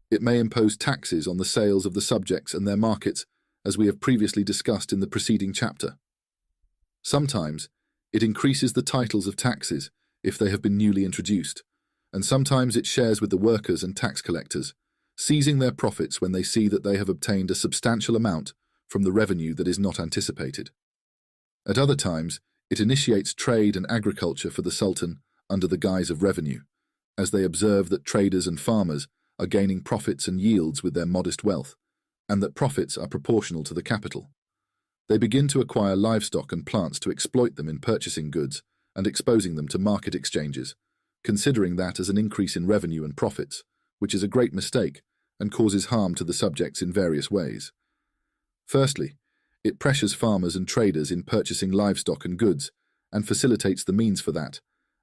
it may impose taxes on the sales of the subjects and their markets, as we have previously discussed in the preceding chapter. Sometimes, it increases the titles of taxes if they have been newly introduced, and sometimes it shares with the workers and tax collectors, seizing their profits when they see that they have obtained a substantial amount from the revenue that is not anticipated. At other times, it initiates trade and agriculture for the Sultan under the guise of revenue, as they observe that traders and farmers are gaining profits and yields with their modest wealth, and that profits are proportional to the capital. They begin to acquire livestock and plants to exploit them in purchasing goods and exposing them to market exchanges, considering that as an increase in revenue and profits, which is a great mistake and causes harm to the subjects in various ways. Firstly, it pressures farmers and traders in purchasing livestock and goods and facilitates the means for that,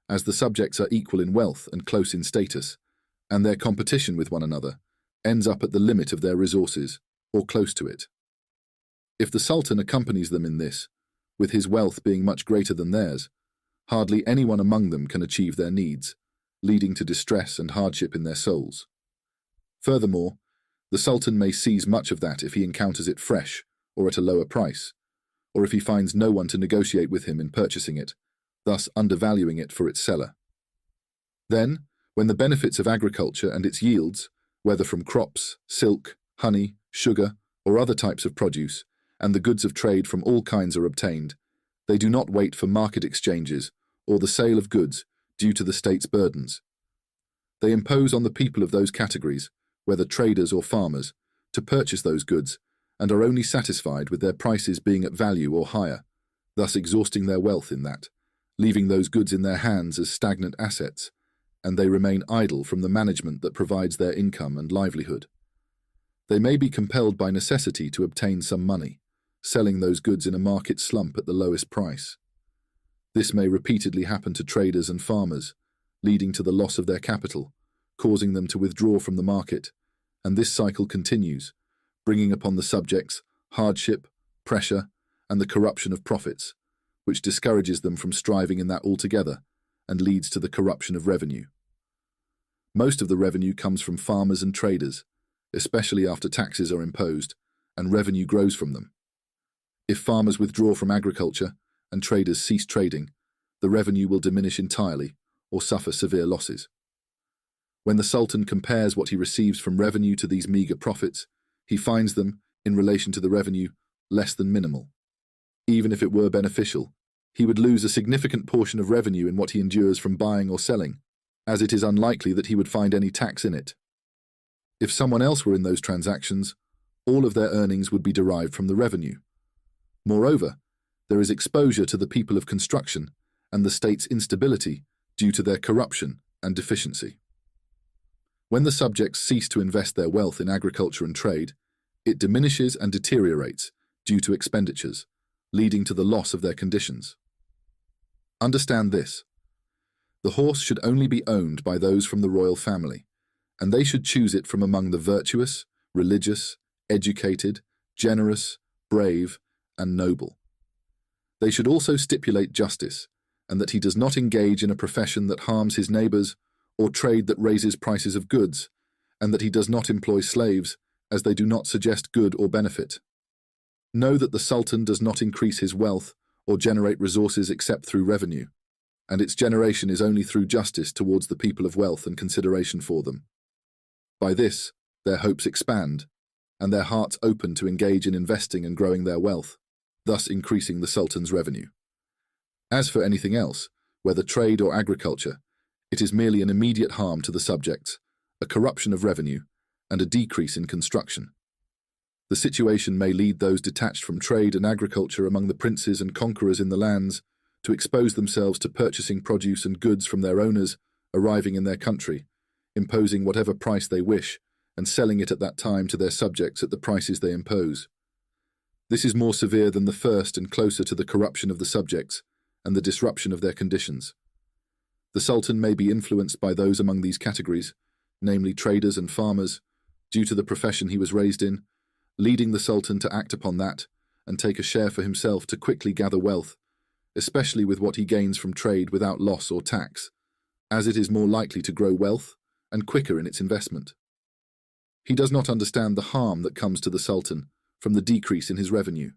as the subjects are equal in wealth and close in status, and their competition with one another ends up at the limit of their resources or close to it. If the Sultan accompanies them in this, with his wealth being much greater than theirs, hardly anyone among them can achieve their needs, leading to distress and hardship in their souls. Furthermore, the Sultan may seize much of that if he encounters it fresh or at a lower price, or if he finds no one to negotiate with him in purchasing it, thus undervaluing it for its seller. Then, when the benefits of agriculture and its yields, whether from crops, silk, honey, sugar, or other types of produce, and the goods of trade from all kinds are obtained, they do not wait for market exchanges or the sale of goods due to the state's burdens. They impose on the people of those categories, whether traders or farmers, to purchase those goods, and are only satisfied with their prices being at value or higher, thus exhausting their wealth in that, leaving those goods in their hands as stagnant assets, and they remain idle from the management that provides their income and livelihood. They may be compelled by necessity to obtain some money, selling those goods in a market slump at the lowest price. This may repeatedly happen to traders and farmers, leading to the loss of their capital, causing them to withdraw from the market, and this cycle continues, bringing upon the subjects hardship, pressure, and the corruption of profits, which discourages them from striving in that altogether and leads to the corruption of revenue. Most of the revenue comes from farmers and traders, especially after taxes are imposed, and revenue grows from them. If farmers withdraw from agriculture and traders cease trading, the revenue will diminish entirely or suffer severe losses. When the Sultan compares what he receives from revenue to these meagre profits, he finds them, in relation to the revenue, less than minimal. Even if it were beneficial, he would lose a significant portion of revenue in what he endures from buying or selling, as it is unlikely that he would find any tax in it. If someone else were in those transactions, all of their earnings would be derived from the revenue. Moreover, there is exposure to the people of construction and the state's instability due to their corruption and deficiency. When the subjects cease to invest their wealth in agriculture and trade, it diminishes and deteriorates due to expenditures, leading to the loss of their conditions. Understand this. The horse should only be owned by those from the royal family, and they should choose it from among the virtuous, religious, educated, generous, brave, and noble. They should also stipulate justice, and that he does not engage in a profession that harms his neighbors or trade that raises prices of goods, and that he does not employ slaves, as they do not suggest good or benefit. Know that the Sultan does not increase his wealth or generate resources except through revenue, and its generation is only through justice towards the people of wealth and consideration for them. By this, their hopes expand, and their hearts open to engage in investing and growing their wealth, thus increasing the Sultan's revenue. As for anything else, whether trade or agriculture, it is merely an immediate harm to the subjects, a corruption of revenue, and a decrease in construction. The situation may lead those detached from trade and agriculture among the princes and conquerors in the lands to expose themselves to purchasing produce and goods from their owners arriving in their country, imposing whatever price they wish, and selling it at that time to their subjects at the prices they impose. This is more severe than the first and closer to the corruption of the subjects and the disruption of their conditions. The Sultan may be influenced by those among these categories, namely traders and farmers, due to the profession he was raised in, leading the Sultan to act upon that and take a share for himself to quickly gather wealth, especially with what he gains from trade without loss or tax, as it is more likely to grow wealth and quicker in its investment. He does not understand the harm that comes to the Sultan from the decrease in his revenue.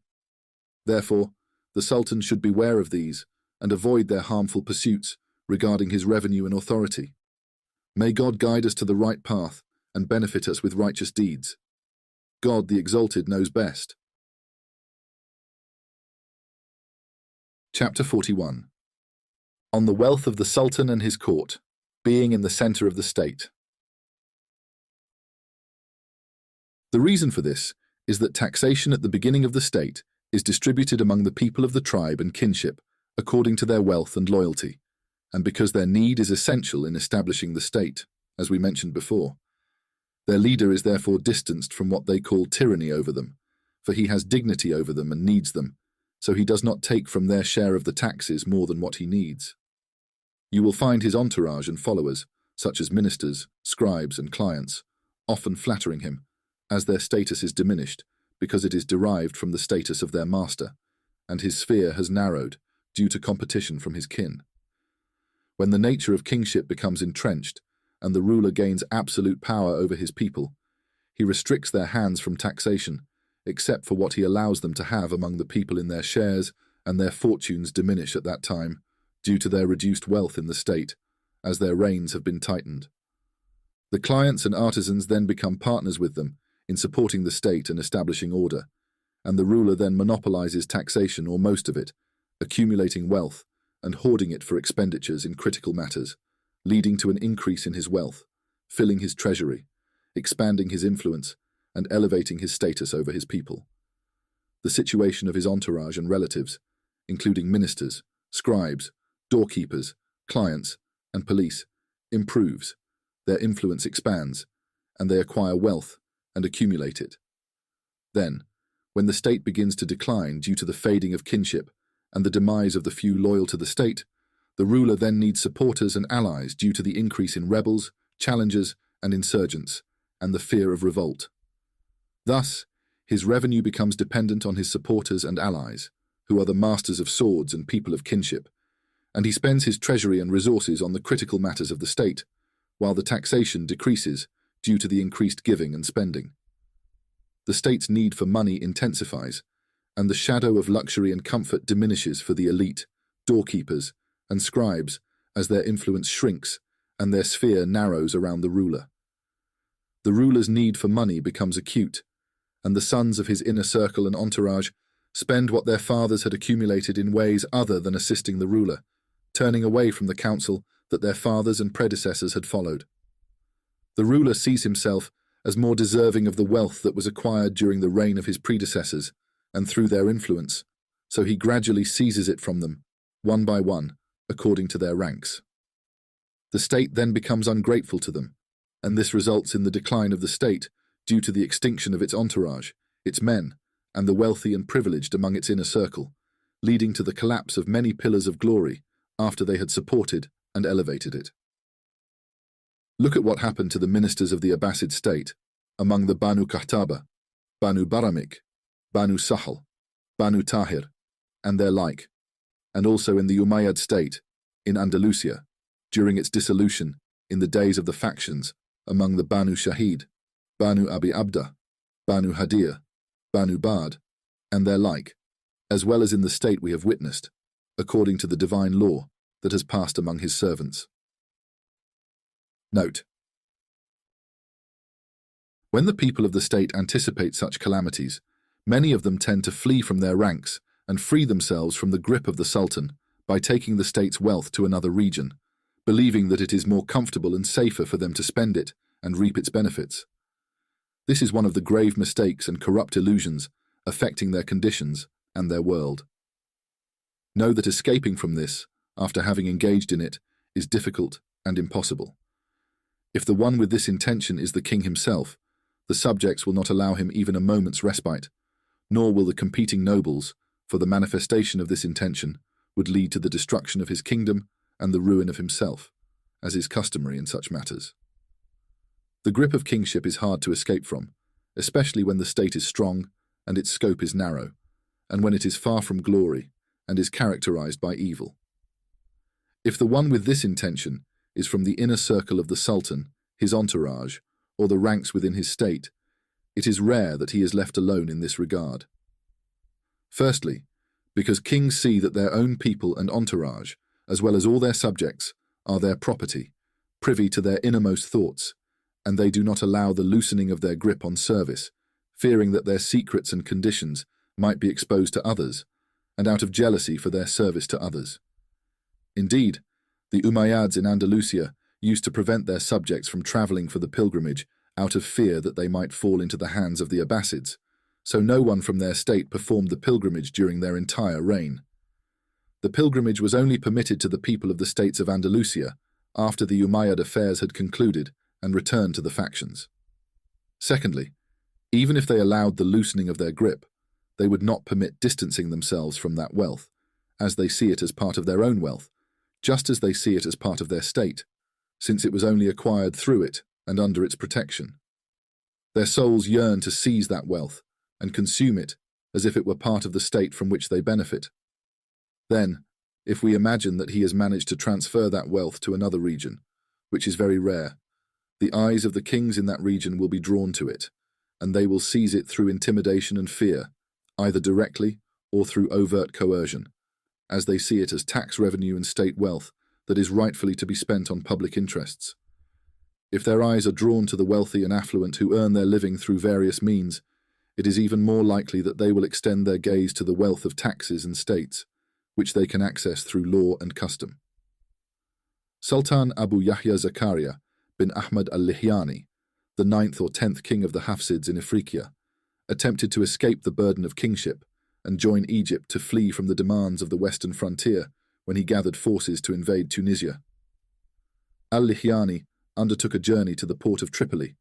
Therefore, the Sultan should beware of these and avoid their harmful pursuits regarding his revenue and authority. May God guide us to the right path and benefit us with righteous deeds. God the Exalted knows best. Chapter 41. On the wealth of the Sultan and his court, being in the center of the state. The reason for this is that taxation at the beginning of the state is distributed among the people of the tribe and kinship according to their wealth and loyalty, and because their need is essential in establishing the state, as we mentioned before. Their leader is therefore distanced from what they call tyranny over them, for he has dignity over them and needs them, so he does not take from their share of the taxes more than what he needs. You will find his entourage and followers, such as ministers, scribes, and clients, often flattering him, as their status is diminished because it is derived from the status of their master, and his sphere has narrowed due to competition from his kin. When the nature of kingship becomes entrenched, and the ruler gains absolute power over his people, he restricts their hands from taxation, except for what he allows them to have among the people in their shares, and their fortunes diminish at that time, due to their reduced wealth in the state, as their reins have been tightened. The clients and artisans then become partners with them in supporting the state and establishing order, and the ruler then monopolizes taxation or most of it, accumulating wealth and hoarding it for expenditures in critical matters, leading to an increase in his wealth, filling his treasury, expanding his influence, and elevating his status over his people. The situation of his entourage and relatives, including ministers, scribes, doorkeepers, clients, and police, improves, their influence expands, and they acquire wealth and accumulate it. Then, when the state begins to decline due to the fading of kinship and the demise of the few loyal to the state, the ruler then needs supporters and allies due to the increase in rebels, challengers, and insurgents, and the fear of revolt. Thus, his revenue becomes dependent on his supporters and allies, who are the masters of swords and people of kinship, and he spends his treasury and resources on the critical matters of the state, while the taxation decreases due to the increased giving and spending. The state's need for money intensifies, and the shadow of luxury and comfort diminishes for the elite, doorkeepers, and scribes as their influence shrinks and their sphere narrows around the ruler. The ruler's need for money becomes acute, and the sons of his inner circle and entourage spend what their fathers had accumulated in ways other than assisting the ruler, turning away from the counsel that their fathers and predecessors had followed. The ruler sees himself as more deserving of the wealth that was acquired during the reign of his predecessors and through their influence, so he gradually seizes it from them, one by one, according to their ranks. The state then becomes ungrateful to them, and this results in the decline of the state due to the extinction of its entourage, its men, and the wealthy and privileged among its inner circle, leading to the collapse of many pillars of glory after they had supported and elevated it. Look at what happened to the ministers of the Abbasid state among the Banu Qahtaba, Banu Baramik, Banu Sahal, Banu Tahir, and their like, and also in the Umayyad state in Andalusia during its dissolution in the days of the factions among the Banu Shahid, Banu Abi Abda, Banu Hadir, Banu Bad, and their like, as well as in the state we have witnessed, according to the divine law that has passed among his servants. Note: when the people of the state anticipate such calamities, many of them tend to flee from their ranks and free themselves from the grip of the Sultan by taking the state's wealth to another region, believing that it is more comfortable and safer for them to spend it and reap its benefits. This is one of the grave mistakes and corrupt illusions affecting their conditions and their world. Know that escaping from this, after having engaged in it, is difficult and impossible. If the one with this intention is the king himself, the subjects will not allow him even a moment's respite, nor will the competing nobles, for the manifestation of this intention would lead to the destruction of his kingdom and the ruin of himself, as is customary in such matters. The grip of kingship is hard to escape from, especially when the state is strong and its scope is narrow, and when it is far from glory and is characterized by evil. If the one with this intention is from the inner circle of the Sultan, his entourage, or the ranks within his state, it is rare that he is left alone in this regard. Firstly, because kings see that their own people and entourage, as well as all their subjects, are their property, privy to their innermost thoughts, and they do not allow the loosening of their grip on service, fearing that their secrets and conditions might be exposed to others, and out of jealousy for their service to others. Indeed, the Umayyads in Andalusia used to prevent their subjects from travelling for the pilgrimage out of fear that they might fall into the hands of the Abbasids, so no one from their state performed the pilgrimage during their entire reign. The pilgrimage was only permitted to the people of the states of Andalusia after the Umayyad affairs had concluded and returned to the factions. Secondly, even if they allowed the loosening of their grip, they would not permit distancing themselves from that wealth, as they see it as part of their own wealth, just as they see it as part of their state, since it was only acquired through it and under its protection. Their souls yearn to seize that wealth and consume it as if it were part of the state from which they benefit. Then, if we imagine that he has managed to transfer that wealth to another region, which is very rare, the eyes of the kings in that region will be drawn to it, and they will seize it through intimidation and fear, either directly or through overt coercion, as they see it as tax revenue and state wealth that is rightfully to be spent on public interests. If their eyes are drawn to the wealthy and affluent who earn their living through various means, it is even more likely that they will extend their gaze to the wealth of taxes and states, which they can access through law and custom. Sultan Abu Yahya Zakaria bin Ahmad al-Lihyani, the 9th or 10th king of the Hafsids in Ifriqiya, attempted to escape the burden of kingship and join Egypt to flee from the demands of the western frontier when he gathered forces to invade Tunisia. Al-Lihyani undertook a journey to the port of Tripoli,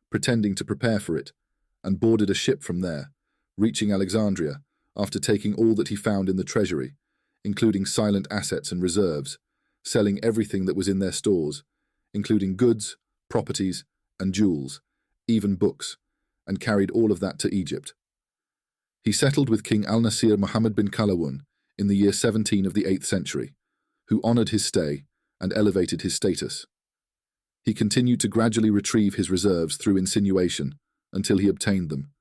pretending to prepare for it, and boarded a ship from there, reaching Alexandria after taking all that he found in the treasury, including silent assets and reserves, selling everything that was in their stores, including goods, properties, and jewels, even books, and carried all of that to Egypt. He settled with King al-Nasir Muhammad bin Qalawun in the year 17 of the 8th century, who honoured his stay and elevated his status. He continued to gradually retrieve his reserves through insinuation until he obtained them,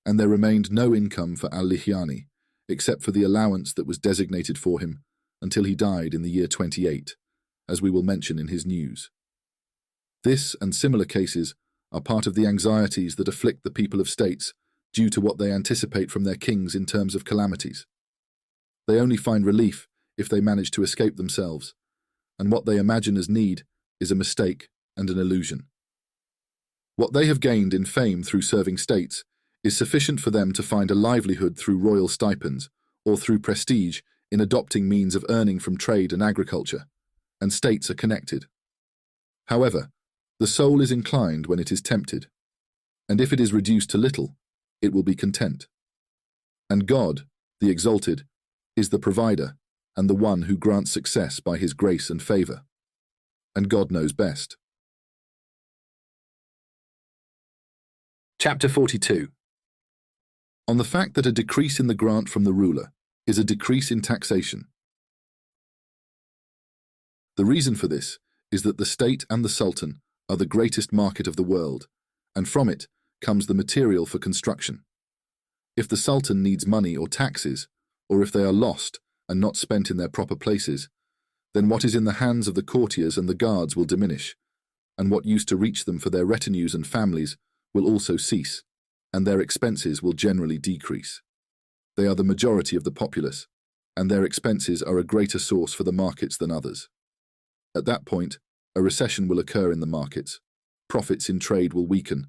and there remained no income for al-Lihyani, except for the allowance that was designated for him until he died in the year 28, as we will mention in his news. This and similar cases are part of the anxieties that afflict the people of states due to what they anticipate from their kings in terms of calamities. They only find relief if they manage to escape themselves, and what they imagine as need is a mistake and an illusion. What they have gained in fame through serving states is sufficient for them to find a livelihood through royal stipends or through prestige in adopting means of earning from trade and agriculture, and states are connected. However, the soul is inclined when it is tempted, and if it is reduced to little, it will be content. And God, the exalted, is the provider and the one who grants success by his grace and favor. And God knows best. Chapter 42. On the fact that a decrease in the grant from the ruler is a decrease in taxation. The reason for this is that the state and the Sultan are the greatest market of the world, and from it comes the material for construction. If the Sultan needs money or taxes, or if they are lost and not spent in their proper places, then what is in the hands of the courtiers and the guards will diminish, and what used to reach them for their retinues and families will also cease, and their expenses will generally decrease. They are the majority of the populace, and their expenses are a greater source for the markets than others. At that point, a recession will occur in the markets, profits in trade will weaken,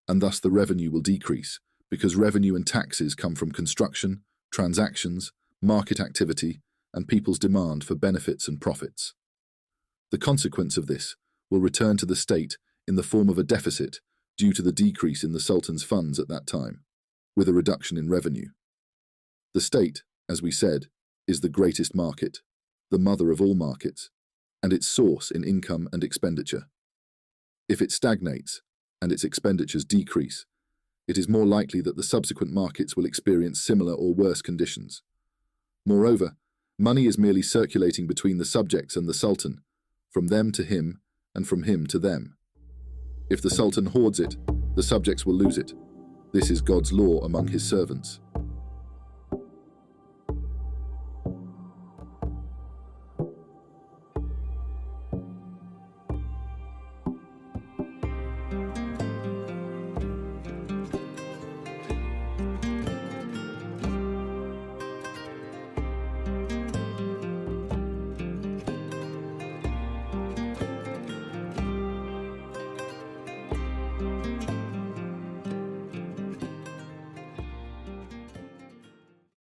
and thus the revenue will decrease, because revenue and taxes come from construction, transactions, market activity, and people's demand for benefits and profits. The consequence of this will return to the state in the form of a deficit due to the decrease in the Sultan's funds at that time, with a reduction in revenue. The state, as we said, is the greatest market, the mother of all markets, and its source in income and expenditure. If it stagnates and its expenditures decrease, it is more likely that the subsequent markets will experience similar or worse conditions. Moreover, money is merely circulating between the subjects and the Sultan, from them to him and from him to them. If the Sultan hoards it, the subjects will lose it. This is God's law among his servants.